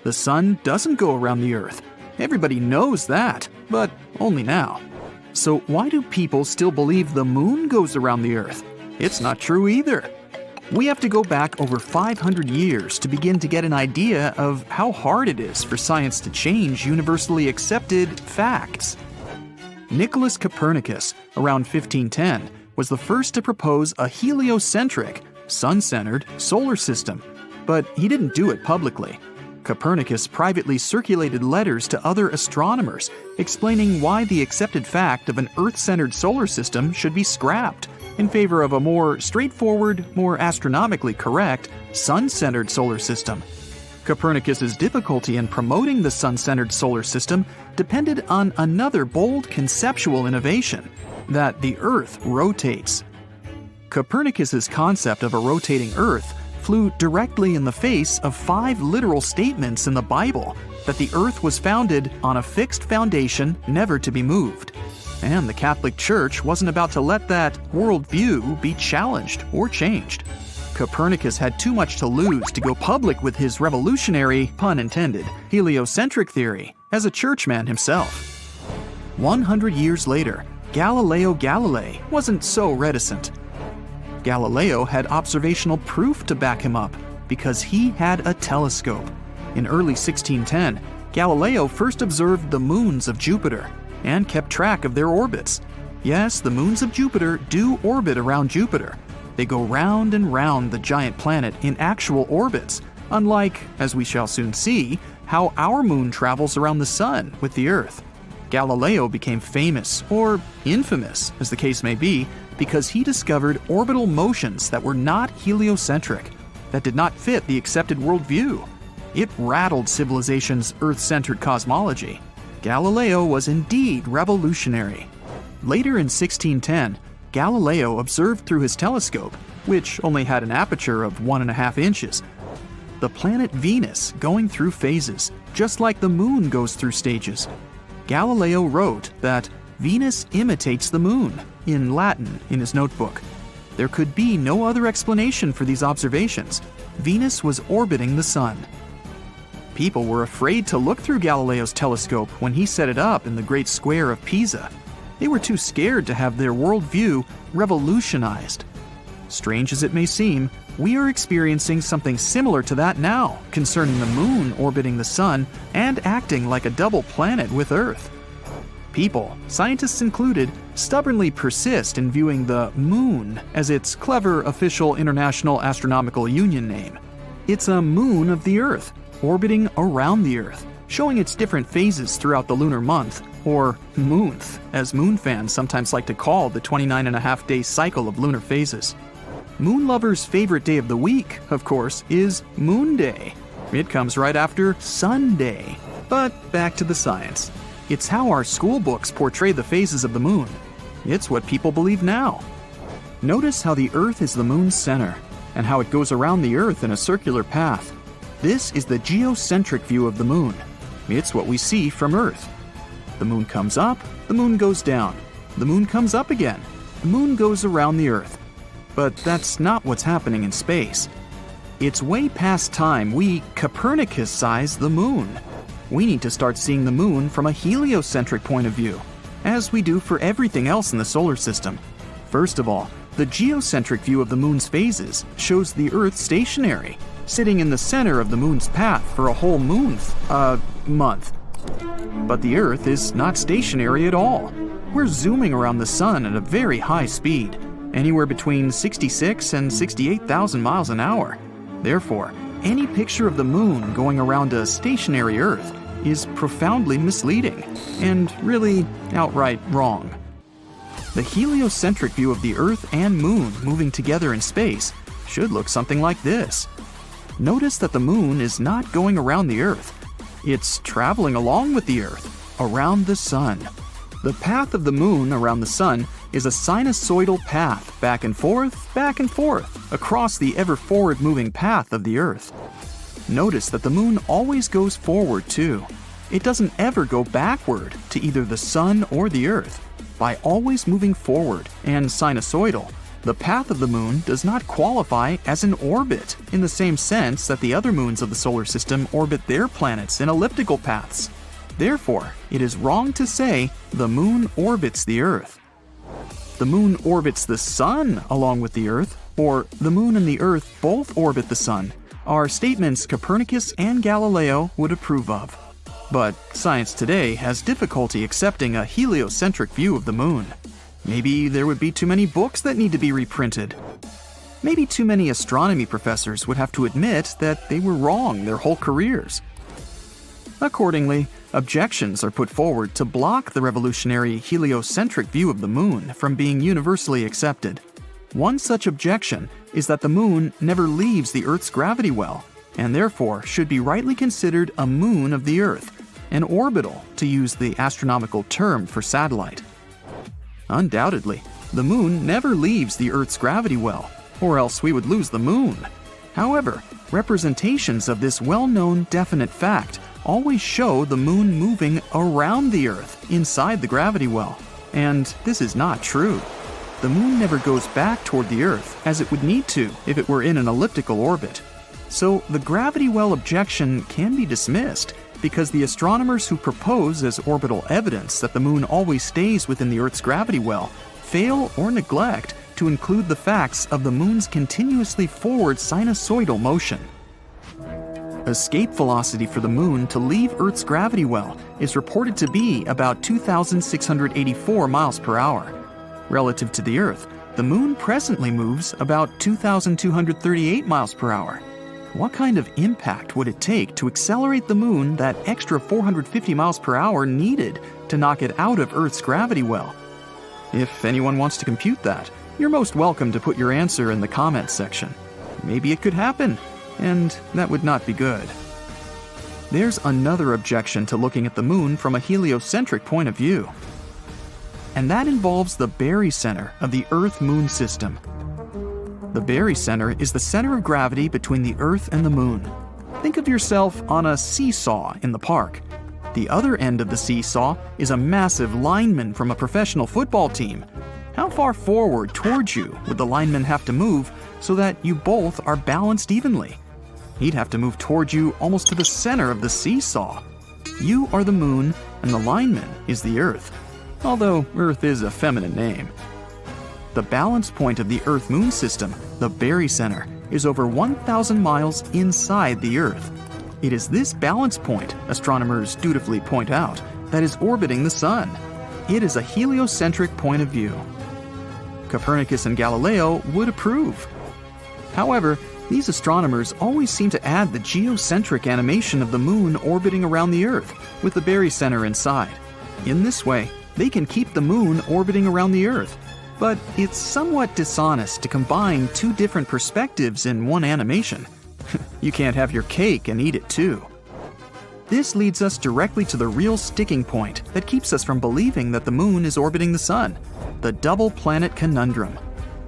The sun doesn't go around the Earth. Everybody knows that, but only now. So why do people still believe the moon goes around the Earth? It's not true either. We have to go back over 500 years to begin to get an idea of how hard it is for science to change universally accepted facts. Nicholas Copernicus, around 1510, was the first to propose a heliocentric, sun-centered solar system, but he didn't do it publicly. Copernicus privately circulated letters to other astronomers explaining why the accepted fact of an Earth-centered solar system should be scrapped in favor of a more straightforward, more astronomically correct, sun-centered solar system. Copernicus's difficulty in promoting the sun-centered solar system depended on another bold conceptual innovation, that the Earth rotates. Copernicus's concept of a rotating Earth flew directly in the face of 5 literal statements in the Bible that the Earth was founded on a fixed foundation never to be moved. And the Catholic Church wasn't about to let that worldview be challenged or changed. Copernicus had too much to lose to go public with his revolutionary, pun intended, heliocentric theory as a churchman himself. 100 years later, Galileo Galilei wasn't so reticent. Galileo had observational proof to back him up because he had a telescope. In early 1610, Galileo first observed the moons of Jupiter and kept track of their orbits. Yes, the moons of Jupiter do orbit around Jupiter. They go round and round the giant planet in actual orbits, unlike, as we shall soon see, how our moon travels around the sun with the Earth. Galileo became famous, or infamous, as the case may be, because he discovered orbital motions that were not heliocentric, that did not fit the accepted worldview. It rattled civilization's Earth-centered cosmology. Galileo was indeed revolutionary. Later in 1610, Galileo observed through his telescope, which only had an aperture of 1.5 inches, the planet Venus going through phases, just like the moon goes through stages. Galileo wrote that Venus imitates the moon in Latin in his notebook. There could be no other explanation for these observations. Venus was orbiting the sun. People were afraid to look through Galileo's telescope when he set it up in the Great Square of Pisa. They were too scared to have their worldview revolutionized. Strange as it may seem, we are experiencing something similar to that now concerning the moon orbiting the sun and acting like a double planet with Earth. People, scientists included, stubbornly persist in viewing the moon as its clever official International Astronomical Union name. It's a moon of the Earth, orbiting around the Earth, showing its different phases throughout the lunar month, or moonth, as moon fans sometimes like to call the 29.5-day cycle of lunar phases. Moon lovers' favorite day of the week, of course, is Moon Day. It comes right after Sunday. But back to the science. It's how our school books portray the phases of the moon. It's what people believe now. Notice how the Earth is the moon's center, and how it goes around the Earth in a circular path. This is the geocentric view of the moon. It's what we see from Earth. The moon comes up, the moon goes down. The moon comes up again. The moon goes around the Earth. But that's not what's happening in space. It's way past time we Copernicus-size the moon. We need to start seeing the moon from a heliocentric point of view, as we do for everything else in the solar system. First of all, the geocentric view of the moon's phases shows the Earth stationary, sitting in the center of the moon's path for a whole month. But the Earth is not stationary at all. We're zooming around the sun at a very high speed, anywhere between 66 and 68,000 miles an hour. Therefore, any picture of the moon going around a stationary Earth is profoundly misleading and really outright wrong. The heliocentric view of the Earth and moon moving together in space should look something like this. Notice that the moon is not going around the Earth. It's traveling along with the Earth, around the sun. The path of the moon around the sun is a sinusoidal path back and forth, across the ever-forward moving path of the Earth. Notice that the moon always goes forward too. It doesn't ever go backward to either the sun or the Earth. By always moving forward and sinusoidal, the path of the moon does not qualify as an orbit in the same sense that the other moons of the solar system orbit their planets in elliptical paths. Therefore, it is wrong to say the moon orbits the Earth. The moon orbits the sun along with the Earth, or the moon and the Earth both orbit the sun, are statements Copernicus and Galileo would approve of. But science today has difficulty accepting a heliocentric view of the moon. Maybe there would be too many books that need to be reprinted. Maybe too many astronomy professors would have to admit that they were wrong their whole careers. Accordingly, objections are put forward to block the revolutionary heliocentric view of the moon from being universally accepted. One such objection is that the moon never leaves the Earth's gravity well, and therefore should be rightly considered a moon of the Earth, an orbital, to use the astronomical term for satellite. Undoubtedly, the moon never leaves the Earth's gravity well, or else we would lose the moon. However, representations of this well-known definite fact always show the moon moving around the Earth inside the gravity well, and this is not true. The moon never goes back toward the Earth as it would need to if it were in an elliptical orbit. So the gravity well objection can be dismissed because the astronomers who propose as orbital evidence that the moon always stays within the Earth's gravity well fail or neglect to include the facts of the moon's continuously forward sinusoidal motion. Escape velocity for the moon to leave Earth's gravity well is reported to be about 2,684 miles per hour. Relative to the Earth, the moon presently moves about 2,238 miles per hour. What kind of impact would it take to accelerate the moon that extra 450 miles per hour needed to knock it out of Earth's gravity well? If anyone wants to compute that, you're most welcome to put your answer in the comments section. Maybe it could happen, and that would not be good. There's another objection to looking at the moon from a heliocentric point of view, and that involves the barycenter of the Earth-Moon system. The barycenter is the center of gravity between the Earth and the moon. Think of yourself on a seesaw in the park. The The other end of the seesaw is a massive lineman from a professional football team. How far forward towards you would the lineman have to move so that you both are balanced evenly? He'd have to move towards you almost to the center of the seesaw. You are the moon, and the lineman is the Earth, although Earth is a feminine name. The balance point of the Earth-Moon system, the barycenter, is over 1,000 miles inside the Earth. It is this balance point, astronomers dutifully point out, that is orbiting the Sun. It is a heliocentric point of view. Copernicus and Galileo would approve. However, these astronomers always seem to add the geocentric animation of the Moon orbiting around the Earth, with the barycenter inside. In this way, they can keep the Moon orbiting around the Earth. But it's somewhat dishonest to combine two different perspectives in one animation. You can't have your cake and eat it too. This leads us directly to the real sticking point that keeps us from believing that the Moon is orbiting the Sun: the double planet conundrum.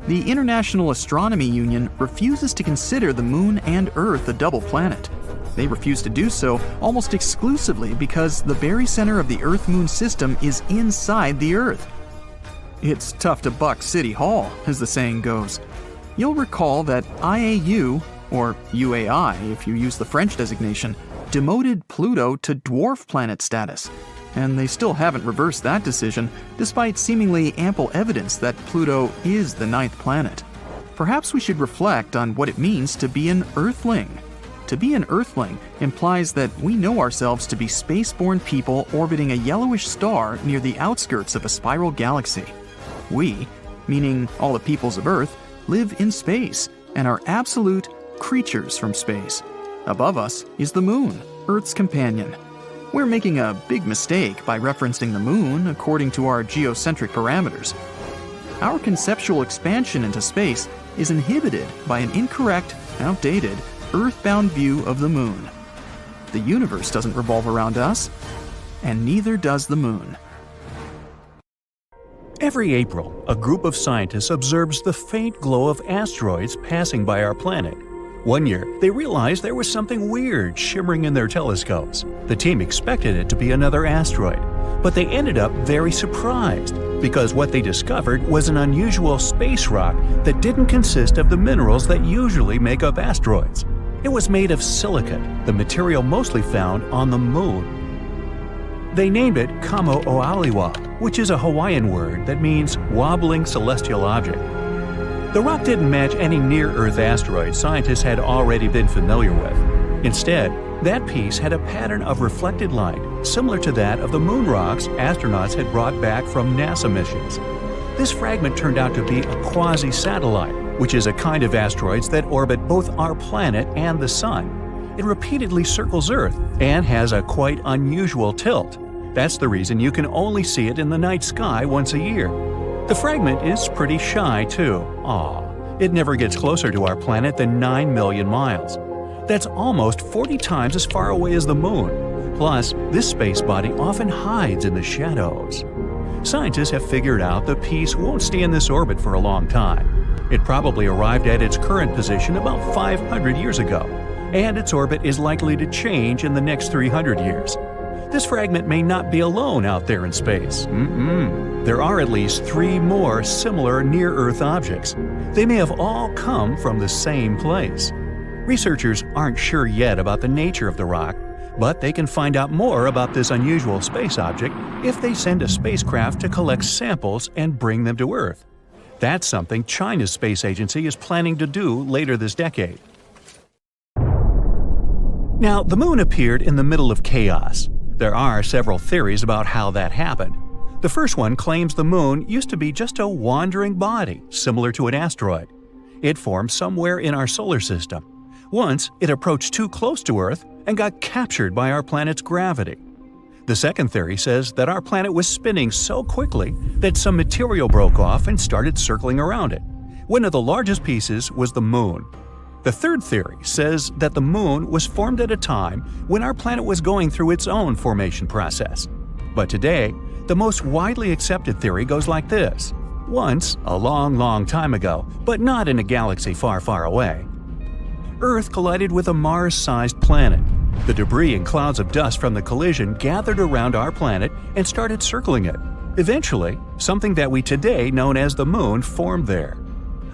The International Astronomy Union refuses to consider the Moon and Earth a double planet. They refuse to do so almost exclusively because the barycenter of the Earth-Moon system is inside the Earth. It's tough to buck City Hall, as the saying goes. You'll recall that IAU, or UAI if you use the French designation, demoted Pluto to dwarf planet status. And they still haven't reversed that decision, despite seemingly ample evidence that Pluto is the 9th planet. Perhaps we should reflect on what it means to be an Earthling. To be an Earthling implies that we know ourselves to be space-borne people orbiting a yellowish star near the outskirts of a spiral galaxy. We, meaning all the peoples of Earth, live in space and are absolute creatures from space. Above us is the Moon, Earth's companion. We're making a big mistake by referencing the Moon according to our geocentric parameters. Our conceptual expansion into space is inhibited by an incorrect, outdated, Earthbound view of the Moon. The universe doesn't revolve around us, and neither does the Moon. Every April, a group of scientists observes the faint glow of asteroids passing by our planet. One year, they realized there was something weird shimmering in their telescopes. The team expected it to be another asteroid, but they ended up very surprised because what they discovered was an unusual space rock that didn't consist of the minerals that usually make up asteroids. It was made of silicate, the material mostly found on the Moon. They named it Kamo'aliwa, which is a Hawaiian word that means wobbling celestial object. The rock didn't match any near-Earth asteroid scientists had already been familiar with. Instead, that piece had a pattern of reflected light, similar to that of the moon rocks astronauts had brought back from NASA missions. This fragment turned out to be a quasi-satellite, which is a kind of asteroids that orbit both our planet and the Sun. It repeatedly circles Earth and has a quite unusual tilt. That's the reason you can only see it in the night sky once a year. The fragment is pretty shy, too. It never gets closer to our planet than 9 million miles. That's almost 40 times as far away as the Moon. Plus, this space body often hides in the shadows. Scientists have figured out the piece won't stay in this orbit for a long time. It probably arrived at its current position about 500 years ago, and its orbit is likely to change in the next 300 years. This fragment may not be alone out there in space. There are at least 3 more similar near-Earth objects. They may have all come from the same place. Researchers aren't sure yet about the nature of the rock, but they can find out more about this unusual space object if they send a spacecraft to collect samples and bring them to Earth. That's something China's space agency is planning to do later this decade. Now, the Moon appeared in the middle of chaos. There are several theories about how that happened. The first one claims the Moon used to be just a wandering body, similar to an asteroid. It formed somewhere in our solar system. Once, it approached too close to Earth and got captured by our planet's gravity. The second theory says that our planet was spinning so quickly that some material broke off and started circling around it. One of the largest pieces was the Moon. The third theory says that the Moon was formed at a time when our planet was going through its own formation process. But today, the most widely accepted theory goes like this. Once, a long, long time ago, but not in a galaxy far, far away, Earth collided with a Mars-sized planet. The debris and clouds of dust from the collision gathered around our planet and started circling it. Eventually, something that we today know as the Moon formed there.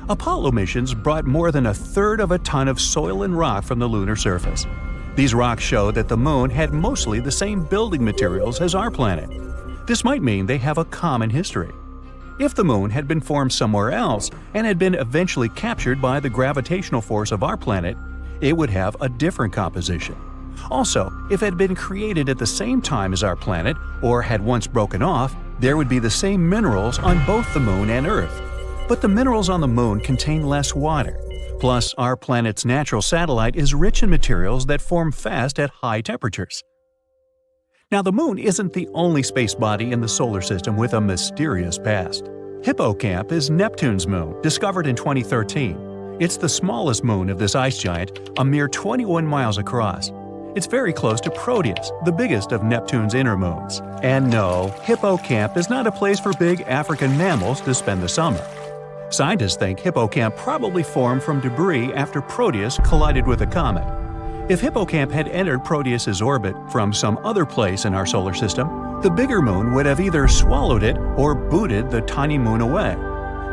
Apollo missions brought more than 1/3 of a ton of soil and rock from the lunar surface. These rocks show that the Moon had mostly the same building materials as our planet. This might mean they have a common history. If the Moon had been formed somewhere else and had been eventually captured by the gravitational force of our planet, it would have a different composition. Also, if it had been created at the same time as our planet or had once broken off, there would be the same minerals on both the Moon and Earth. But the minerals on the Moon contain less water. Plus, our planet's natural satellite is rich in materials that form fast at high temperatures. Now, the Moon isn't the only space body in the solar system with a mysterious past. Hippocamp is Neptune's moon, discovered in 2013. It's the smallest moon of this ice giant, a mere 21 miles across. It's very close to Proteus, the biggest of Neptune's inner moons. And no, Hippocamp is not a place for big African mammals to spend the summer. Scientists think Hippocamp probably formed from debris after Proteus collided with a comet. If Hippocamp had entered Proteus's orbit from some other place in our solar system, the bigger moon would have either swallowed it or booted the tiny moon away.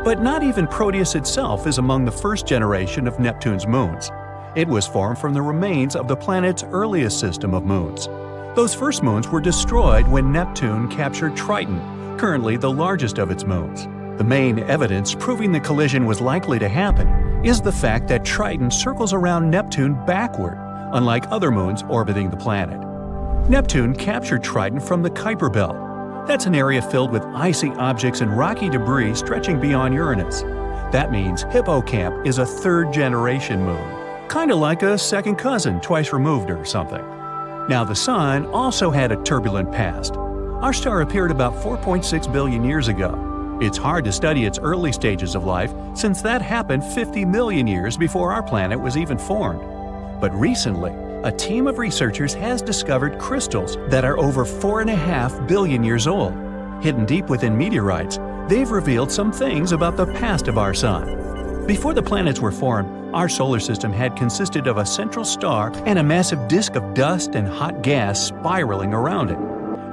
But not even Proteus itself is among the first generation of Neptune's moons. It was formed from the remains of the planet's earliest system of moons. Those first moons were destroyed when Neptune captured Triton, currently the largest of its moons. The main evidence proving the collision was likely to happen is the fact that Triton circles around Neptune backward, unlike other moons orbiting the planet. Neptune captured Triton from the Kuiper Belt. That's an area filled with icy objects and rocky debris stretching beyond Uranus. That means Hippocamp is a third-generation moon, kind of like a second cousin twice removed or something. Now, the Sun also had a turbulent past. Our star appeared about 4.6 billion years ago. It's hard to study its early stages of life since that happened 50 million years before our planet was even formed. But recently, a team of researchers has discovered crystals that are over 4.5 billion years old. Hidden deep within meteorites, they've revealed some things about the past of our Sun. Before the planets were formed, our solar system had consisted of a central star and a massive disk of dust and hot gas spiraling around it.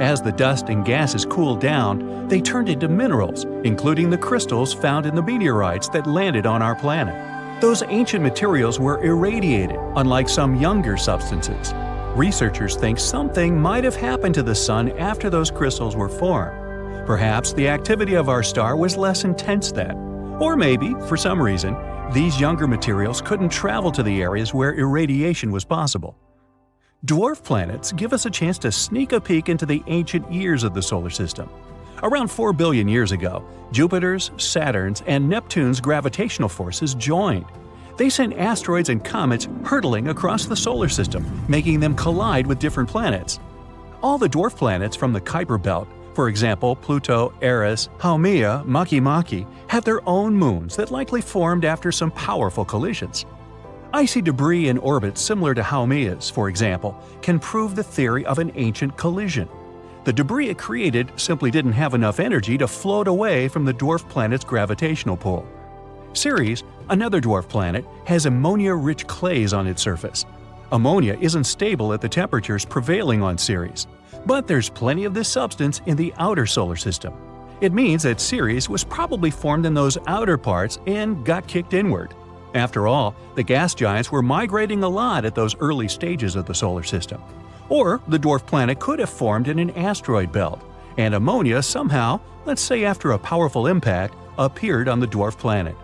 As the dust and gases cooled down, they turned into minerals, including the crystals found in the meteorites that landed on our planet. Those ancient materials were irradiated, unlike some younger substances. Researchers think something might have happened to the Sun after those crystals were formed. Perhaps the activity of our star was less intense then. Or maybe, for some reason, these younger materials couldn't travel to the areas where irradiation was possible. Dwarf planets give us a chance to sneak a peek into the ancient years of the solar system. Around 4 billion years ago, Jupiter's, Saturn's, and Neptune's gravitational forces joined. They sent asteroids and comets hurtling across the solar system, making them collide with different planets. All the dwarf planets from the Kuiper Belt, for example Pluto, Eris, Haumea, Makemake, have their own moons that likely formed after some powerful collisions. Icy debris in orbits similar to Haumea's, for example, can prove the theory of an ancient collision. The debris it created simply didn't have enough energy to float away from the dwarf planet's gravitational pull. Ceres, another dwarf planet, has ammonia-rich clays on its surface. Ammonia isn't stable at the temperatures prevailing on Ceres, but there's plenty of this substance in the outer solar system. It means that Ceres was probably formed in those outer parts and got kicked inward. After all, the gas giants were migrating a lot at those early stages of the solar system. Or the dwarf planet could have formed in an asteroid belt, and ammonia somehow, let's say after a powerful impact, appeared on the dwarf planet.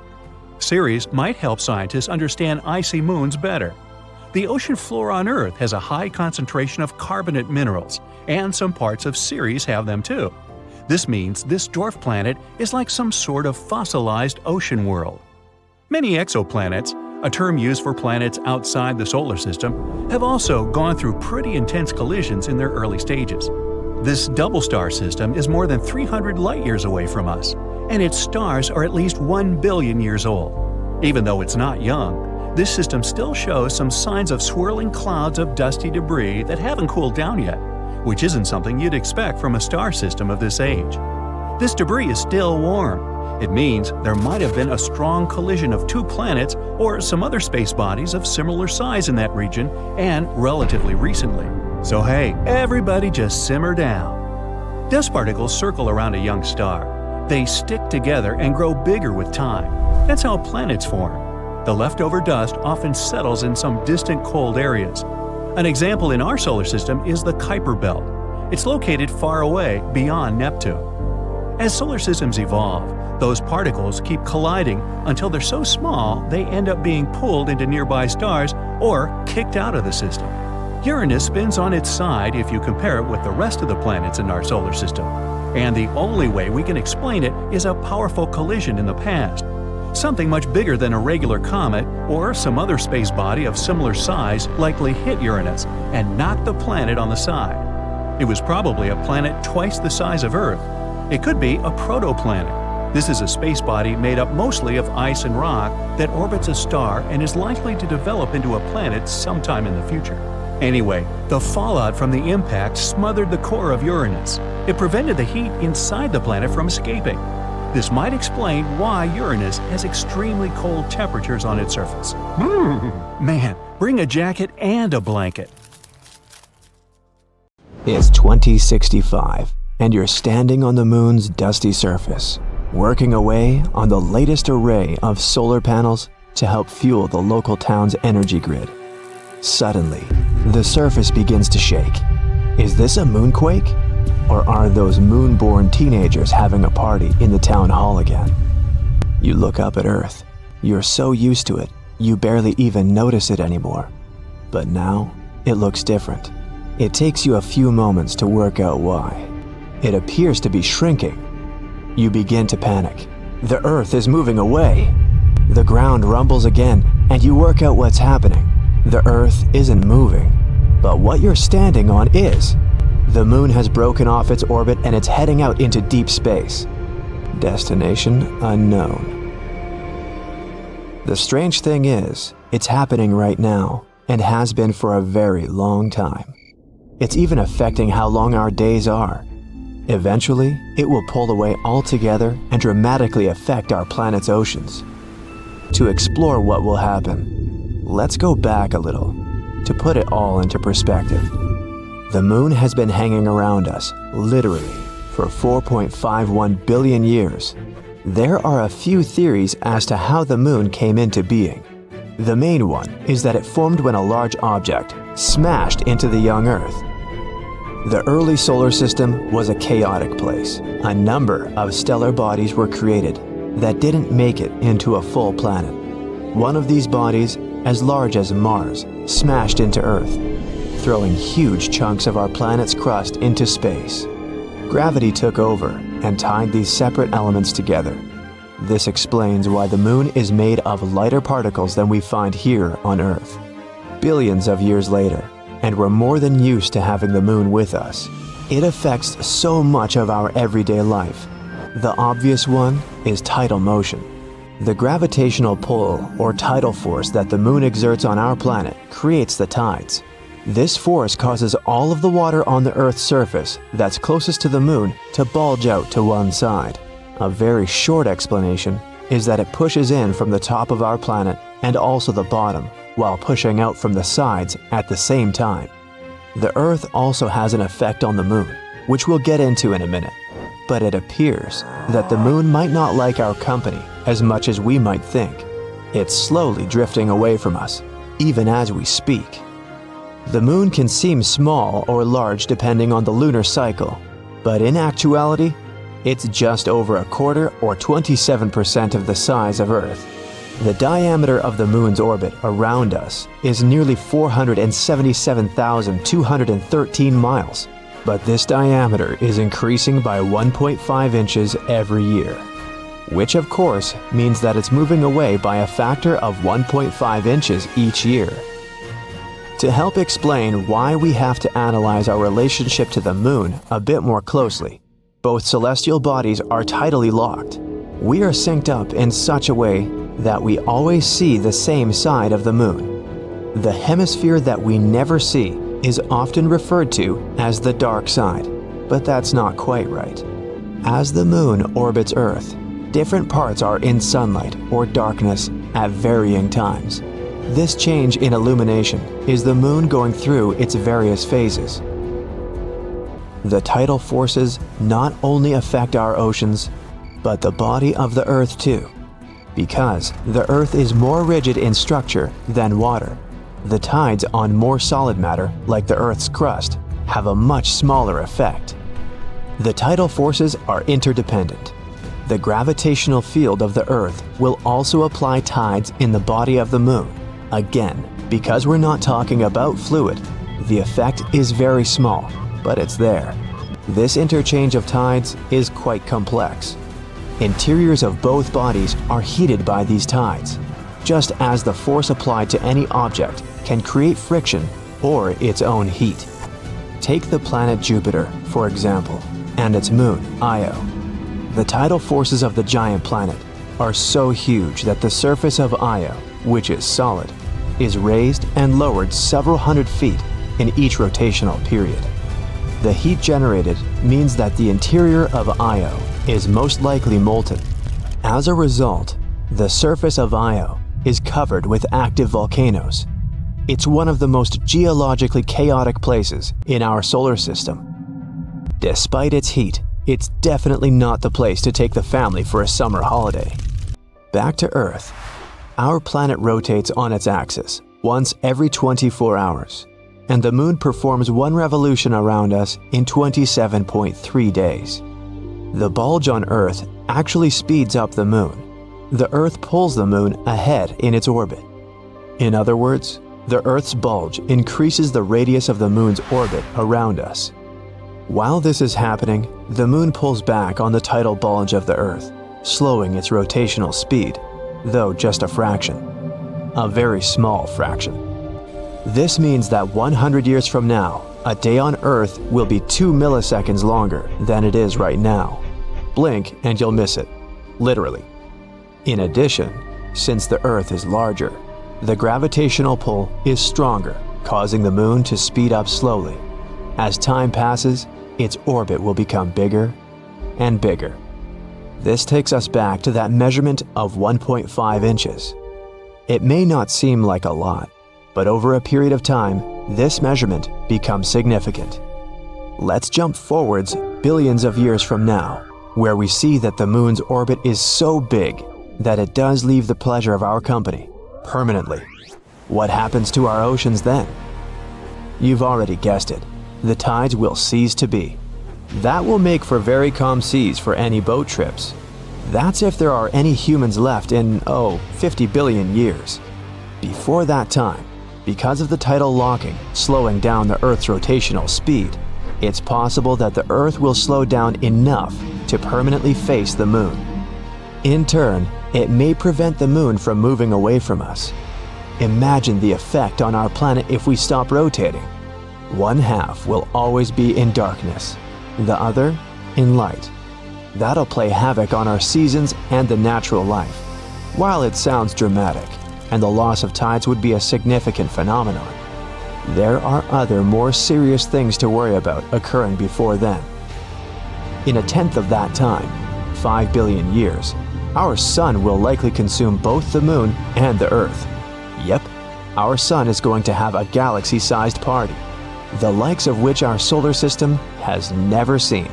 Ceres might help scientists understand icy moons better. The ocean floor on Earth has a high concentration of carbonate minerals, and some parts of Ceres have them too. This means this dwarf planet is like some sort of fossilized ocean world. Many exoplanets, a term used for planets outside the solar system, have also gone through pretty intense collisions in their early stages. This double star system is more than 300 light-years away from us, and its stars are at least 1 billion years old. Even though it's not young, this system still shows some signs of swirling clouds of dusty debris that haven't cooled down yet, which isn't something you'd expect from a star system of this age. This debris is still warm. It means there might have been a strong collision of two planets or some other space bodies of similar size in that region and relatively recently. So hey, everybody just simmer down. Dust particles circle around a young star. They stick together and grow bigger with time. That's how planets form. The leftover dust often settles in some distant cold areas. An example in our solar system is the Kuiper Belt. It's located far away beyond Neptune. As solar systems evolve, those particles keep colliding until they're so small they end up being pulled into nearby stars or kicked out of the system. Uranus spins on its side if you compare it with the rest of the planets in our solar system. And the only way we can explain it is a powerful collision in the past. Something much bigger than a regular comet or some other space body of similar size likely hit Uranus and knocked the planet on the side. It was probably a planet twice the size of Earth. It could be a protoplanet. This is a space body made up mostly of ice and rock that orbits a star and is likely to develop into a planet sometime in the future. Anyway, the fallout from the impact smothered the core of Uranus. It prevented the heat inside the planet from escaping. This might explain why Uranus has extremely cold temperatures on its surface. Man, bring a jacket and a blanket. It's 2065, and you're standing on the moon's dusty surface, working away on the latest array of solar panels to help fuel the local town's energy grid. Suddenly, the surface begins to shake. Is this a moonquake? Or are those moon-born teenagers having a party in the town hall again? You look up at Earth. You're so used to it, you barely even notice it anymore. But now, it looks different. It takes you a few moments to work out why. It appears to be shrinking. You begin to panic. The Earth is moving away. The ground rumbles again, and you work out what's happening. The Earth isn't moving, but what you're standing on is. The moon has broken off its orbit and it's heading out into deep space. Destination unknown. The strange thing is, it's happening right now and has been for a very long time. It's even affecting how long our days are. Eventually, it will pull away altogether and dramatically affect our planet's oceans. To explore what will happen, let's go back a little to put it all into perspective. The moon has been hanging around us, literally, for 4.51 billion years. There are a few theories as to how the moon came into being. The main one is that it formed when a large object smashed into the young Earth. The early solar system was a chaotic place. A number of stellar bodies were created that didn't make it into a full planet. One of these bodies, as large as Mars, smashed into Earth, throwing huge chunks of our planet's crust into space. Gravity took over and tied these separate elements together. This explains why the moon is made of lighter particles than we find here on Earth. Billions of years later, and we're more than used to having the moon with us. It affects so much of our everyday life. The obvious one is tidal motion. The gravitational pull or tidal force that the moon exerts on our planet creates the tides. This force causes all of the water on the Earth's surface that's closest to the moon to bulge out to one side. A very short explanation is that it pushes in from the top of our planet and also the bottom, while pushing out from the sides at the same time. The Earth also has an effect on the moon, which we'll get into in a minute. But it appears that the moon might not like our company as much as we might think. It's slowly drifting away from us, even as we speak. The moon can seem small or large depending on the lunar cycle, but in actuality, it's just over a quarter or 27% of the size of Earth. The diameter of the moon's orbit around us is nearly 477,213 miles, but this diameter is increasing by 1.5 inches every year, which of course means that it's moving away by a factor of 1.5 inches each year. To help explain why we have to analyze our relationship to the moon a bit more closely, both celestial bodies are tidally locked. We are synced up in such a way that we always see the same side of the moon. The hemisphere that we never see is often referred to as the dark side, but that's not quite right. As the moon orbits Earth, Different parts are in sunlight or darkness at varying times. This change in illumination is the moon going through its various phases. The tidal forces not only affect our oceans, but the body of the Earth too. Because the Earth is more rigid in structure than water, the tides on more solid matter, like the Earth's crust, have a much smaller effect. The tidal forces are interdependent. The gravitational field of the Earth will also apply tides in the body of the moon. Again, because we're not talking about fluid, the effect is very small, but it's there. This interchange of tides is quite complex. Interiors of both bodies are heated by these tides, just as the force applied to any object can create friction or its own heat. Take the planet Jupiter, for example, and its moon, Io. The tidal forces of the giant planet are so huge that the surface of Io, which is solid, is raised and lowered several hundred feet in each rotational period. The heat generated means that the interior of Io is most likely molten. As a result, the surface of Io is covered with active volcanoes. It's one of the most geologically chaotic places in our solar system. Despite its heat, it's definitely not the place to take the family for a summer holiday. Back to Earth. Our planet rotates on its axis once every 24 hours, and the moon performs one revolution around us in 27.3 days. The bulge on Earth actually speeds up the moon. The Earth pulls the moon ahead in its orbit. In other words, the Earth's bulge increases the radius of the moon's orbit around us. While this is happening, the moon pulls back on the tidal bulge of the Earth, slowing its rotational speed, though just a fraction. A very small fraction. This means that 100 years from now, a day on Earth will be 2 milliseconds longer than it is right now. Blink and you'll miss it. Literally. In addition, since the Earth is larger, the gravitational pull is stronger, causing the moon to speed up slowly. As time passes, its orbit will become bigger and bigger. This takes us back to that measurement of 1.5 inches. It may not seem like a lot, but over a period of time, this measurement becomes significant. Let's jump forwards billions of years from now, where we see that the moon's orbit is so big that it does leave the pleasure of our company permanently. What happens to our oceans then? You've already guessed it. The tides will cease to be. That will make for very calm seas for any boat trips. That's if there are any humans left in, 50 billion years. Before that time, because of the tidal locking slowing down the Earth's rotational speed, it's possible that the Earth will slow down enough to permanently face the moon. In turn, it may prevent the moon from moving away from us. Imagine the effect on our planet if we stop rotating. One half will always be in darkness, the other in light. That'll play havoc on our seasons and the natural life. While it sounds dramatic, and the loss of tides would be a significant phenomenon, there are other more serious things to worry about occurring before then. In a tenth of that time, 5 billion years, our sun will likely consume both the moon and the Earth. Yep, our sun is going to have a galaxy-sized party, the likes of which our solar system has never seen,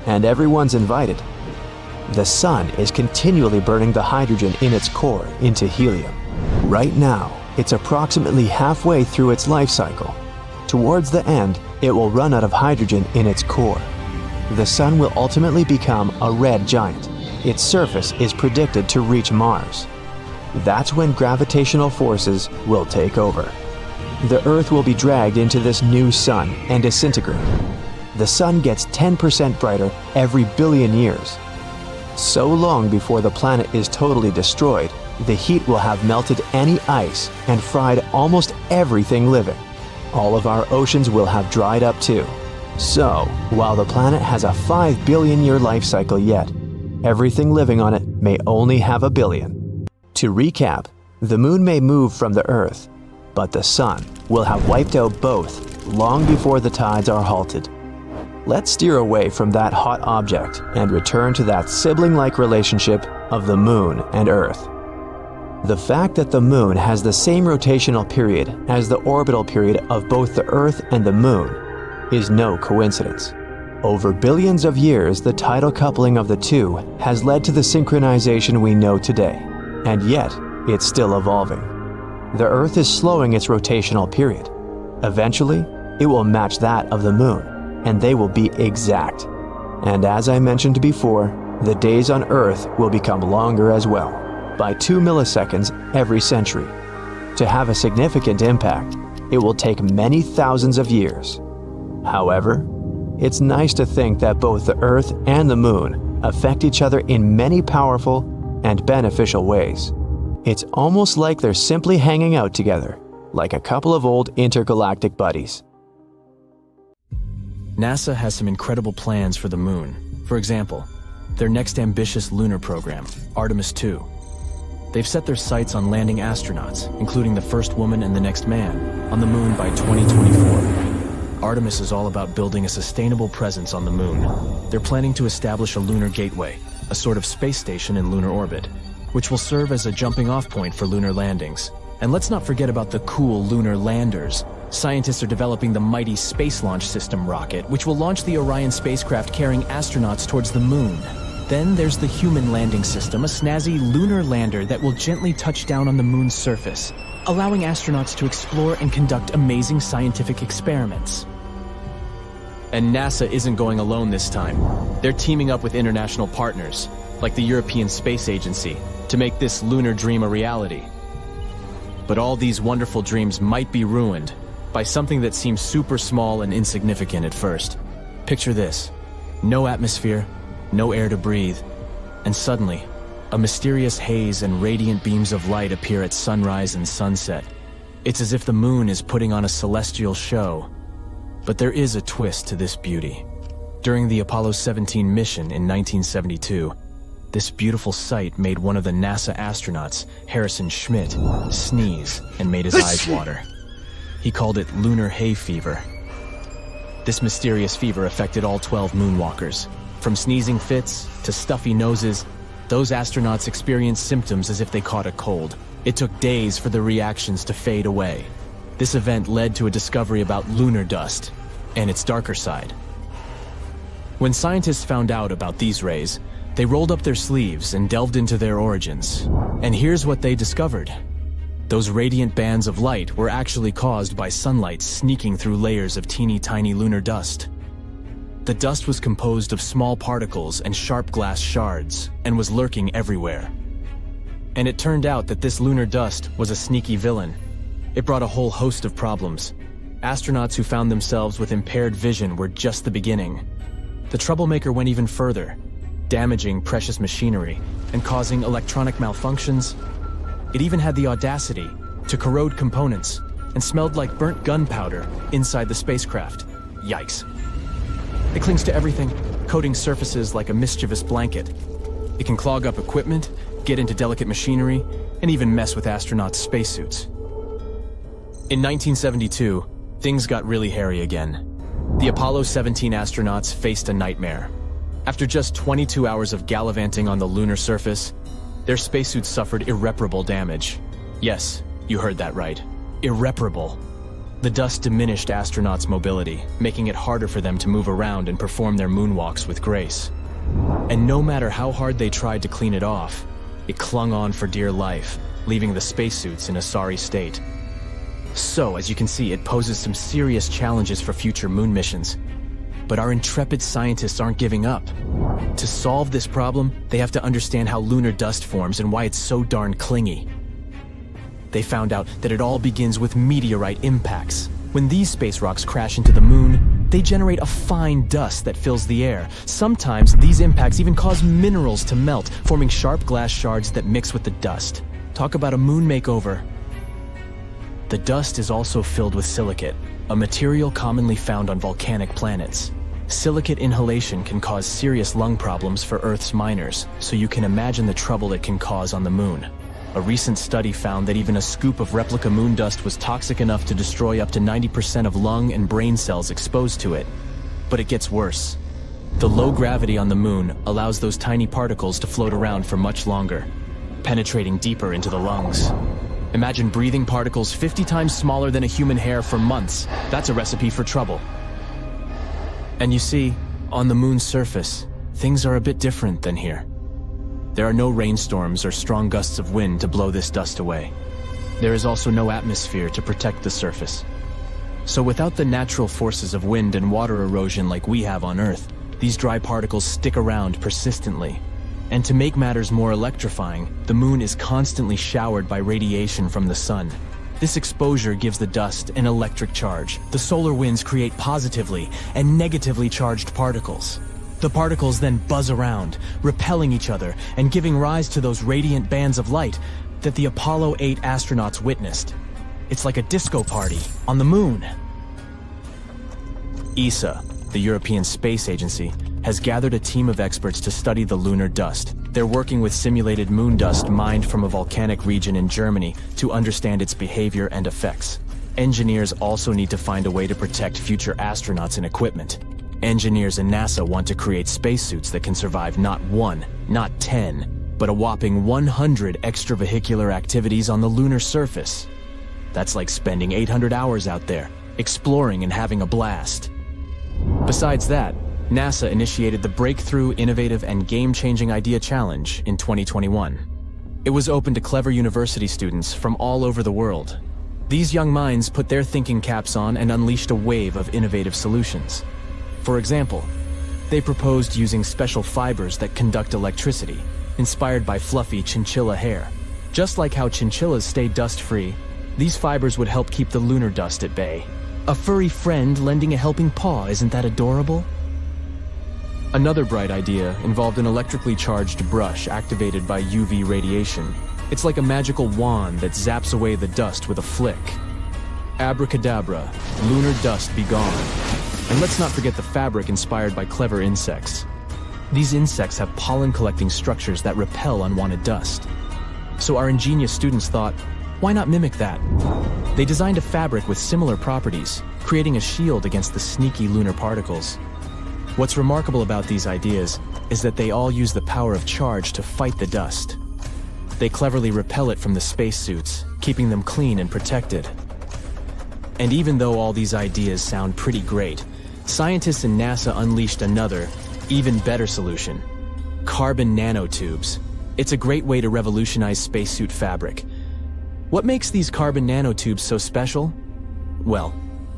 and everyone's invited. The sun is continually burning the hydrogen in its core into helium. Right now, it's approximately halfway through its life cycle. Towards the end, it will run out of hydrogen in its core. The sun will ultimately become a red giant. Its surface is predicted to reach Mars. That's when gravitational forces will take over. The Earth will be dragged into this new sun and disintegrate. The sun gets 10% brighter every billion years. So long before the planet is totally destroyed, the heat will have melted any ice and fried almost everything living. All of our oceans will have dried up too. So, while the planet has a 5 billion year life cycle yet, everything living on it may only have a billion. To recap, the moon may move from the Earth, but the sun will have wiped out both long before the tides are halted. let's steer away from that hot object and return to that sibling-like relationship of the Moon and Earth. The fact that the Moon has the same rotational period as the orbital period of both the Earth and the Moon is no coincidence. Over billions of years, the tidal coupling of the two has led to the synchronization we know today, and yet it's still evolving. The Earth is slowing its rotational period. Eventually, it will match that of the Moon, and they will be exact. And as I mentioned before, the days on Earth will become longer as well, by 2 milliseconds every century. To have a significant impact, it will take many thousands of years. However, it's nice to think that both the Earth and the Moon affect each other in many powerful and beneficial ways. It's almost like they're simply hanging out together, like a couple of old intergalactic buddies. NASA has some incredible plans for the Moon. For example, their next ambitious lunar program, Artemis II. They've set their sights on landing astronauts, including the first woman and the next man, on the Moon by 2024. Artemis is all about building a sustainable presence on the Moon. They're planning to establish a lunar gateway, a sort of space station in lunar orbit, which will serve as a jumping-off point for lunar landings. And let's not forget about the cool lunar landers. Scientists are developing the mighty Space Launch System rocket, which will launch the Orion spacecraft carrying astronauts towards the Moon. Then there's the Human Landing System, a snazzy lunar lander that will gently touch down on the Moon's surface, allowing astronauts to explore and conduct amazing scientific experiments. And NASA isn't going alone this time. They're teaming up with international partners, like the European Space Agency, to make this lunar dream a reality. But all these wonderful dreams might be ruined by something that seems super small and insignificant at first. Picture this: no atmosphere, no air to breathe, and suddenly, a mysterious haze and radiant beams of light appear at sunrise and sunset. It's as if the Moon is putting on a celestial show. But there is a twist to this beauty. During the Apollo 17 mission in 1972, this beautiful sight made one of the NASA astronauts, Harrison Schmitt, sneeze and made his eyes water. He called it lunar hay fever. This mysterious fever affected all 12 moonwalkers. From sneezing fits to stuffy noses, those astronauts experienced symptoms as if they caught a cold. It took days for the reactions to fade away. This event led to a discovery about lunar dust and its darker side. When scientists found out about these rays, they rolled up their sleeves and delved into their origins. And here's what they discovered. Those radiant bands of light were actually caused by sunlight sneaking through layers of teeny tiny lunar dust. The dust was composed of small particles and sharp glass shards and was lurking everywhere. And it turned out that this lunar dust was a sneaky villain. It brought a whole host of problems. Astronauts who found themselves with impaired vision were just the beginning. The troublemaker went even further, damaging precious machinery and causing electronic malfunctions. It even had the audacity to corrode components and smelled like burnt gunpowder inside the spacecraft. Yikes. It clings to everything, coating surfaces like a mischievous blanket. It can clog up equipment, get into delicate machinery, and even mess with astronauts' spacesuits. In 1972, things got really hairy again. The Apollo 17 astronauts faced a nightmare. After just 22 hours of gallivanting on the lunar surface, their spacesuits suffered irreparable damage. Yes, you heard that right. Irreparable. The dust diminished astronauts' mobility, making it harder for them to move around and perform their moonwalks with grace. And no matter how hard they tried to clean it off, it clung on for dear life, leaving the spacesuits in a sorry state. So, as you can see, it poses some serious challenges for future moon missions. But our intrepid scientists aren't giving up. To solve this problem, they have to understand how lunar dust forms and why it's so darn clingy. They found out that it all begins with meteorite impacts. When these space rocks crash into the Moon, they generate a fine dust that fills the air. Sometimes these impacts even cause minerals to melt, forming sharp glass shards that mix with the dust. Talk about a moon makeover. The dust is also filled with silicate, a material commonly found on volcanic planets. Silicate inhalation can cause serious lung problems for Earth's miners, so you can imagine the trouble it can cause on the Moon. A recent study found that even a scoop of replica moon dust was toxic enough to destroy up to 90% of lung and brain cells exposed to it. But it gets worse. The low gravity on the moon allows those tiny particles to float around for much longer, penetrating deeper into the lungs. Imagine breathing particles 50 times smaller than a human hair for months. That's a recipe for trouble. And you see, on the moon's surface, things are a bit different than here. There are no rainstorms or strong gusts of wind to blow this dust away. There is also no atmosphere to protect the surface. So without the natural forces of wind and water erosion like we have on Earth, these dry particles stick around persistently. And to make matters more electrifying, the moon is constantly showered by radiation from the sun. This exposure gives the dust an electric charge. The solar winds create positively and negatively charged particles. The particles then buzz around, repelling each other and giving rise to those radiant bands of light that the Apollo 8 astronauts witnessed. It's like a disco party on the moon. ESA, the European Space Agency, has gathered a team of experts to study the lunar dust. They're working with simulated moon dust mined from a volcanic region in Germany to understand its behavior and effects. Engineers also need to find a way to protect future astronauts and equipment. Engineers in NASA want to create spacesuits that can survive not 1, not 10, but a whopping 100 extravehicular activities on the lunar surface. That's like spending 800 hours out there, exploring and having a blast. Besides that, NASA initiated the Breakthrough, Innovative, and Game-Changing Idea Challenge in 2021. It was open to clever university students from all over the world. These young minds put their thinking caps on and unleashed a wave of innovative solutions. For example, they proposed using special fibers that conduct electricity, inspired by fluffy chinchilla hair. Just like how chinchillas stay dust-free, these fibers would help keep the lunar dust at bay. A furry friend lending a helping paw, isn't that adorable? Another bright idea involved an electrically charged brush activated by UV radiation. It's like a magical wand that zaps away the dust with a flick. Abracadabra, lunar dust be gone. And let's not forget the fabric inspired by clever insects. These insects have pollen-collecting structures that repel unwanted dust. So our ingenious students thought, why not mimic that? They designed a fabric with similar properties, creating a shield against the sneaky lunar particles. What's remarkable about these ideas is that they all use the power of charge to fight the dust. They cleverly repel it from the spacesuits, keeping them clean and protected. And even though all these ideas sound pretty great, scientists in NASA unleashed another, even better solution: carbon nanotubes. It's a great way to revolutionize spacesuit fabric. What makes these carbon nanotubes so special? Well,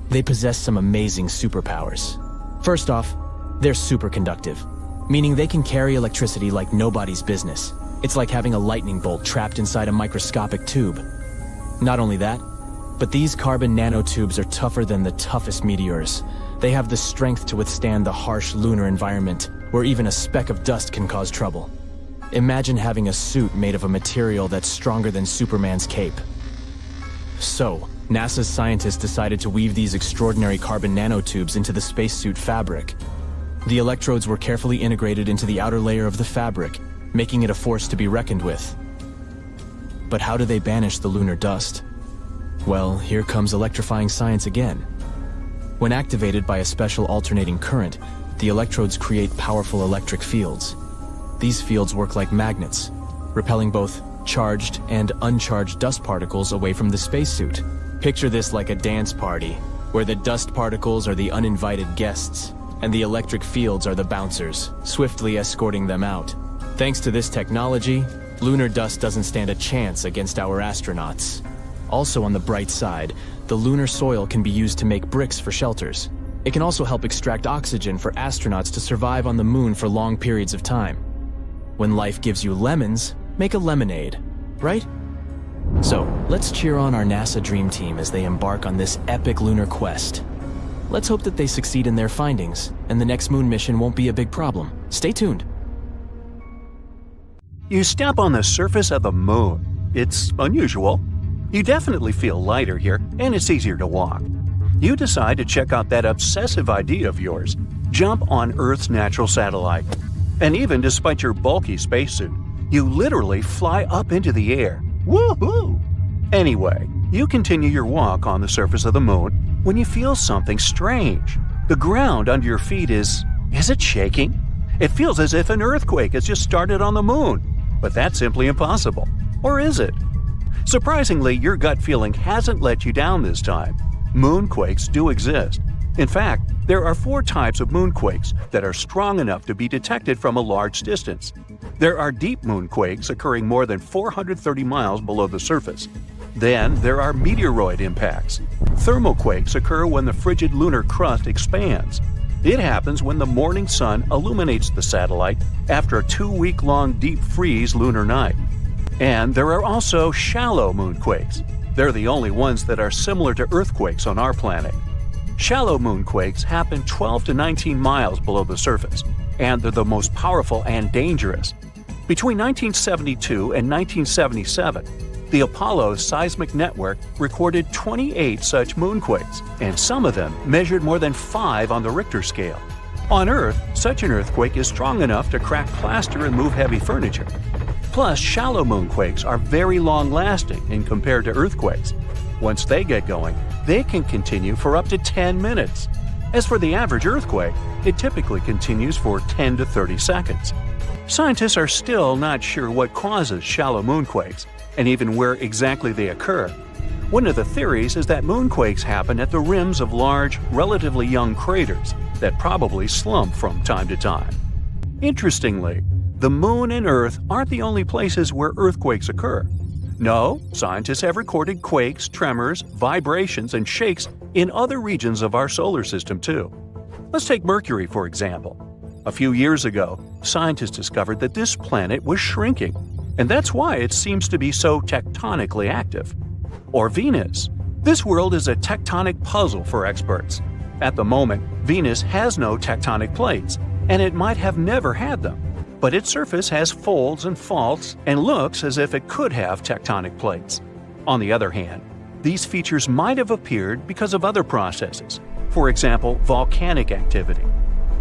they possess some amazing superpowers. First off, they're superconductive, meaning they can carry electricity like nobody's business. It's like having a lightning bolt trapped inside a microscopic tube. Not only that, but these carbon nanotubes are tougher than the toughest meteors. They have the strength to withstand the harsh lunar environment, where even a speck of dust can cause trouble. Imagine having a suit made of a material that's stronger than Superman's cape. So, NASA's scientists decided to weave these extraordinary carbon nanotubes into the spacesuit fabric. The electrodes were carefully integrated into the outer layer of the fabric, making it a force to be reckoned with. But how do they banish the lunar dust? Well, here comes electrifying science again. When activated by a special alternating current, the electrodes create powerful electric fields. These fields work like magnets, repelling both charged and uncharged dust particles away from the spacesuit. Picture this like a dance party, where the dust particles are the uninvited guests, and the electric fields are the bouncers, swiftly escorting them out. Thanks to this technology, lunar dust doesn't stand a chance against our astronauts. Also on the bright side, the lunar soil can be used to make bricks for shelters. It can also help extract oxygen for astronauts to survive on the moon for long periods of time. When life gives you lemons, make a lemonade, right? So, let's cheer on our NASA Dream Team as they embark on this epic lunar quest. Let's hope that they succeed in their findings, and the next moon mission won't be a big problem. Stay tuned. You step on the surface of the moon. It's unusual. You definitely feel lighter here, and it's easier to walk. You decide to check out that obsessive idea of yours: jump on Earth's natural satellite. And even despite your bulky spacesuit, you literally fly up into the air. Woohoo! Anyway, you continue your walk on the surface of the moon when you feel something strange. The ground under your feet is it shaking? It feels as if an earthquake has just started on the moon, but that's simply impossible. Or is it? Surprisingly, your gut feeling hasn't let you down this time. Moonquakes do exist. In fact, there are 4 types of moonquakes that are strong enough to be detected from a large distance. There are deep moonquakes occurring more than 430 miles below the surface. Then there are meteoroid impacts. Thermoquakes occur when the frigid lunar crust expands. It happens when the morning sun illuminates the satellite after a 2-week-long deep freeze lunar night. And there are also shallow moonquakes. They're the only ones that are similar to earthquakes on our planet. Shallow moonquakes happen 12 to 19 miles below the surface, and they're the most powerful and dangerous. Between 1972 and 1977, the Apollo seismic network recorded 28 such moonquakes, and some of them measured more than 5 on the Richter scale. On Earth, such an earthquake is strong enough to crack plaster and move heavy furniture. Plus, shallow moonquakes are very long-lasting in compared to earthquakes. Once they get going, they can continue for up to 10 minutes. As for the average earthquake, it typically continues for 10 to 30 seconds. Scientists are still not sure what causes shallow moonquakes, and even where exactly they occur. One of the theories is that moonquakes happen at the rims of large, relatively young craters that probably slump from time to time. Interestingly, the Moon and Earth aren't the only places where earthquakes occur. No, scientists have recorded quakes, tremors, vibrations, and shakes in other regions of our solar system too. Let's take Mercury, for example. A few years ago, scientists discovered that this planet was shrinking, and that's why it seems to be so tectonically active. Or Venus. This world is a tectonic puzzle for experts. At the moment, Venus has no tectonic plates, and it might have never had them. But its surface has folds and faults and looks as if it could have tectonic plates. On the other hand, these features might have appeared because of other processes, for example, volcanic activity.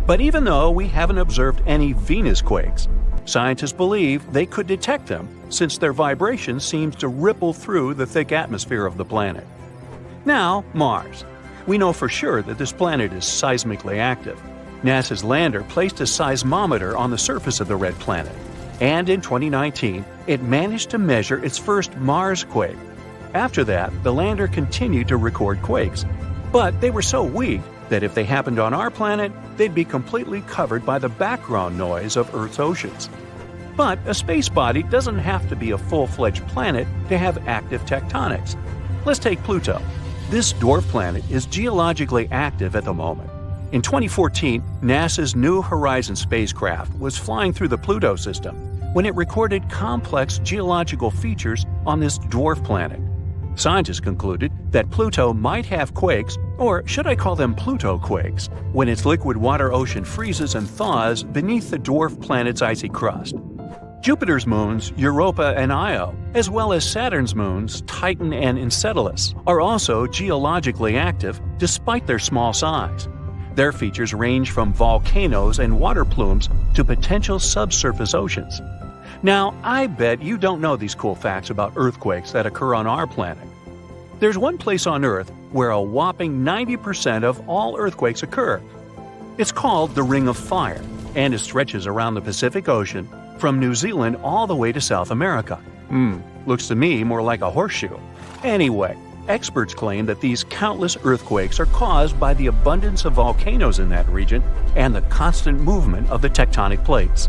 But even though we haven't observed any Venus quakes, scientists believe they could detect them since their vibration seems to ripple through the thick atmosphere of the planet. Now, Mars. We know for sure that this planet is seismically active. NASA's lander placed a seismometer on the surface of the red planet, and in 2019, it managed to measure its first Mars quake. After that, the lander continued to record quakes, but they were so weak that if they happened on our planet, they'd be completely covered by the background noise of Earth's oceans. But a space body doesn't have to be a full-fledged planet to have active tectonics. Let's take Pluto. This dwarf planet is geologically active at the moment. In 2014, NASA's New Horizons spacecraft was flying through the Pluto system when it recorded complex geological features on this dwarf planet. Scientists concluded that Pluto might have quakes, or should I call them Pluto quakes, when its liquid water ocean freezes and thaws beneath the dwarf planet's icy crust. Jupiter's moons, Europa and Io, as well as Saturn's moons, Titan and Enceladus, are also geologically active despite their small size. Their features range from volcanoes and water plumes to potential subsurface oceans. Now, I bet you don't know these cool facts about earthquakes that occur on our planet. There's one place on Earth where a whopping 90% of all earthquakes occur. It's called the Ring of Fire, and it stretches around the Pacific Ocean from New Zealand all the way to South America. Looks to me more like a horseshoe. Anyway, experts claim that these countless earthquakes are caused by the abundance of volcanoes in that region and the constant movement of the tectonic plates.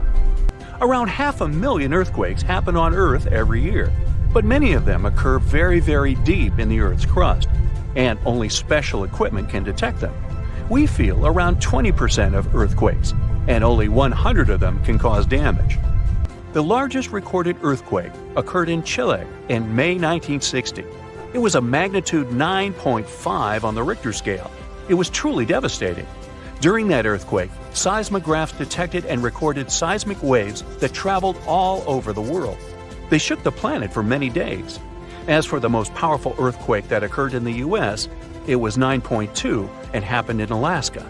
Around 500,000 earthquakes happen on Earth every year, but many of them occur very, very deep in the Earth's crust, and only special equipment can detect them. We feel around 20% of earthquakes, and only 100 of them can cause damage. The largest recorded earthquake occurred in Chile in May 1960. It was a magnitude 9.5 on the Richter scale. It was truly devastating. During that earthquake, seismographs detected and recorded seismic waves that traveled all over the world. They shook the planet for many days. As for the most powerful earthquake that occurred in the U.S., it was 9.2 and happened in Alaska.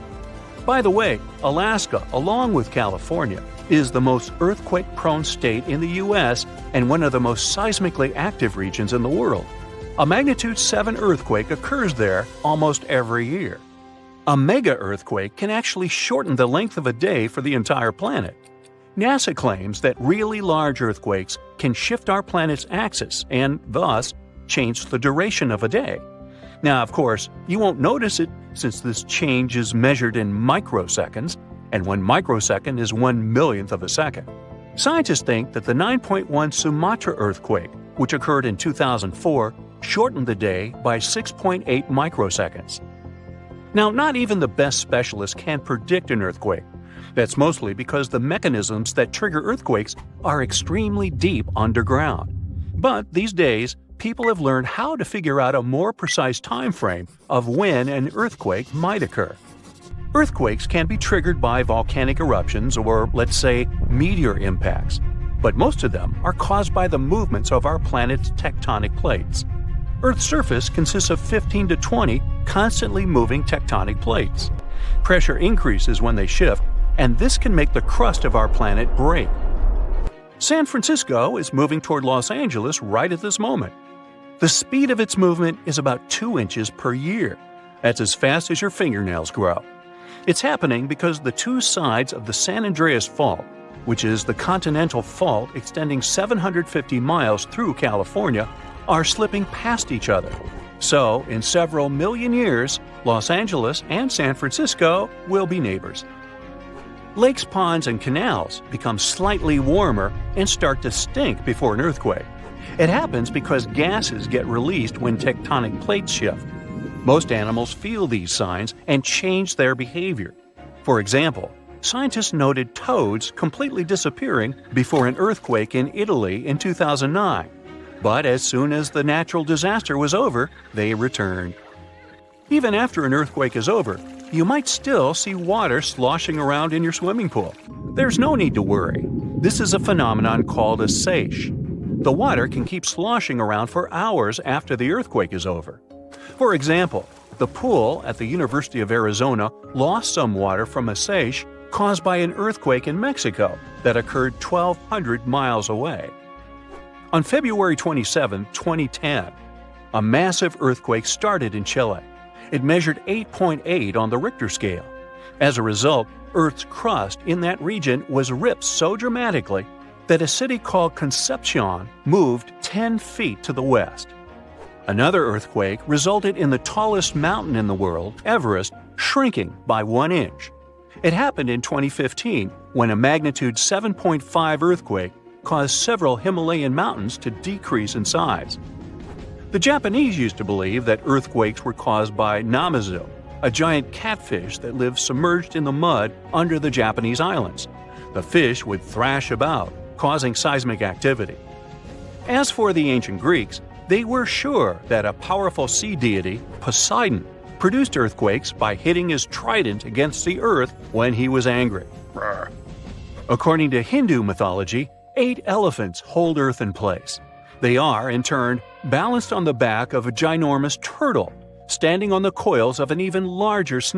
By the way, Alaska, along with California, is the most earthquake-prone state in the U.S. and one of the most seismically active regions in the world. A magnitude 7 earthquake occurs there almost every year. A mega-earthquake can actually shorten the length of a day for the entire planet. NASA claims that really large earthquakes can shift our planet's axis and, thus, change the duration of a day. Now, of course, you won't notice it since this change is measured in microseconds, and 1 microsecond is 1/1,000,000th of a second. Scientists think that the 9.1 Sumatra earthquake, which occurred in 2004, shortened the day by 6.8 microseconds. Now, not even the best specialists can predict an earthquake. That's mostly because the mechanisms that trigger earthquakes are extremely deep underground. But these days, people have learned how to figure out a more precise time frame of when an earthquake might occur. Earthquakes can be triggered by volcanic eruptions or, let's say, meteor impacts, but most of them are caused by the movements of our planet's tectonic plates. Earth's surface consists of 15 to 20 constantly moving tectonic plates. Pressure increases when they shift, and this can make the crust of our planet break. San Francisco is moving toward Los Angeles right at this moment. The speed of its movement is about 2 inches per year. That's as fast as your fingernails grow. It's happening because the two sides of the San Andreas Fault, which is the continental fault extending 750 miles through California, are slipping past each other. So, in several million years, Los Angeles and San Francisco will be neighbors. Lakes, ponds, and canals become slightly warmer and start to stink before an earthquake. It happens because gases get released when tectonic plates shift. Most animals feel these signs and change their behavior. For example, scientists noted toads completely disappearing before an earthquake in Italy in 2009. But as soon as the natural disaster was over, they returned. Even after an earthquake is over, you might still see water sloshing around in your swimming pool. There's no need to worry. This is a phenomenon called a seiche. The water can keep sloshing around for hours after the earthquake is over. For example, the pool at the University of Arizona lost some water from a seiche caused by an earthquake in Mexico that occurred 1,200 miles away. On February 27, 2010, a massive earthquake started in Chile. It measured 8.8 on the Richter scale. As a result, Earth's crust in that region was ripped so dramatically that a city called Concepcion moved 10 feet to the west. Another earthquake resulted in the tallest mountain in the world, Everest, shrinking by 1 inch. It happened in 2015 when a magnitude 7.5 earthquake caused several Himalayan mountains to decrease in size. The Japanese used to believe that earthquakes were caused by namazu, a giant catfish that lives submerged in the mud under the Japanese islands. The fish would thrash about, causing seismic activity. As for the ancient Greeks, they were sure that a powerful sea deity, Poseidon, produced earthquakes by hitting his trident against the earth when he was angry. According to Hindu mythology, 8 elephants hold Earth in place. They are, in turn, balanced on the back of a ginormous turtle, standing on the coils of an even larger snake.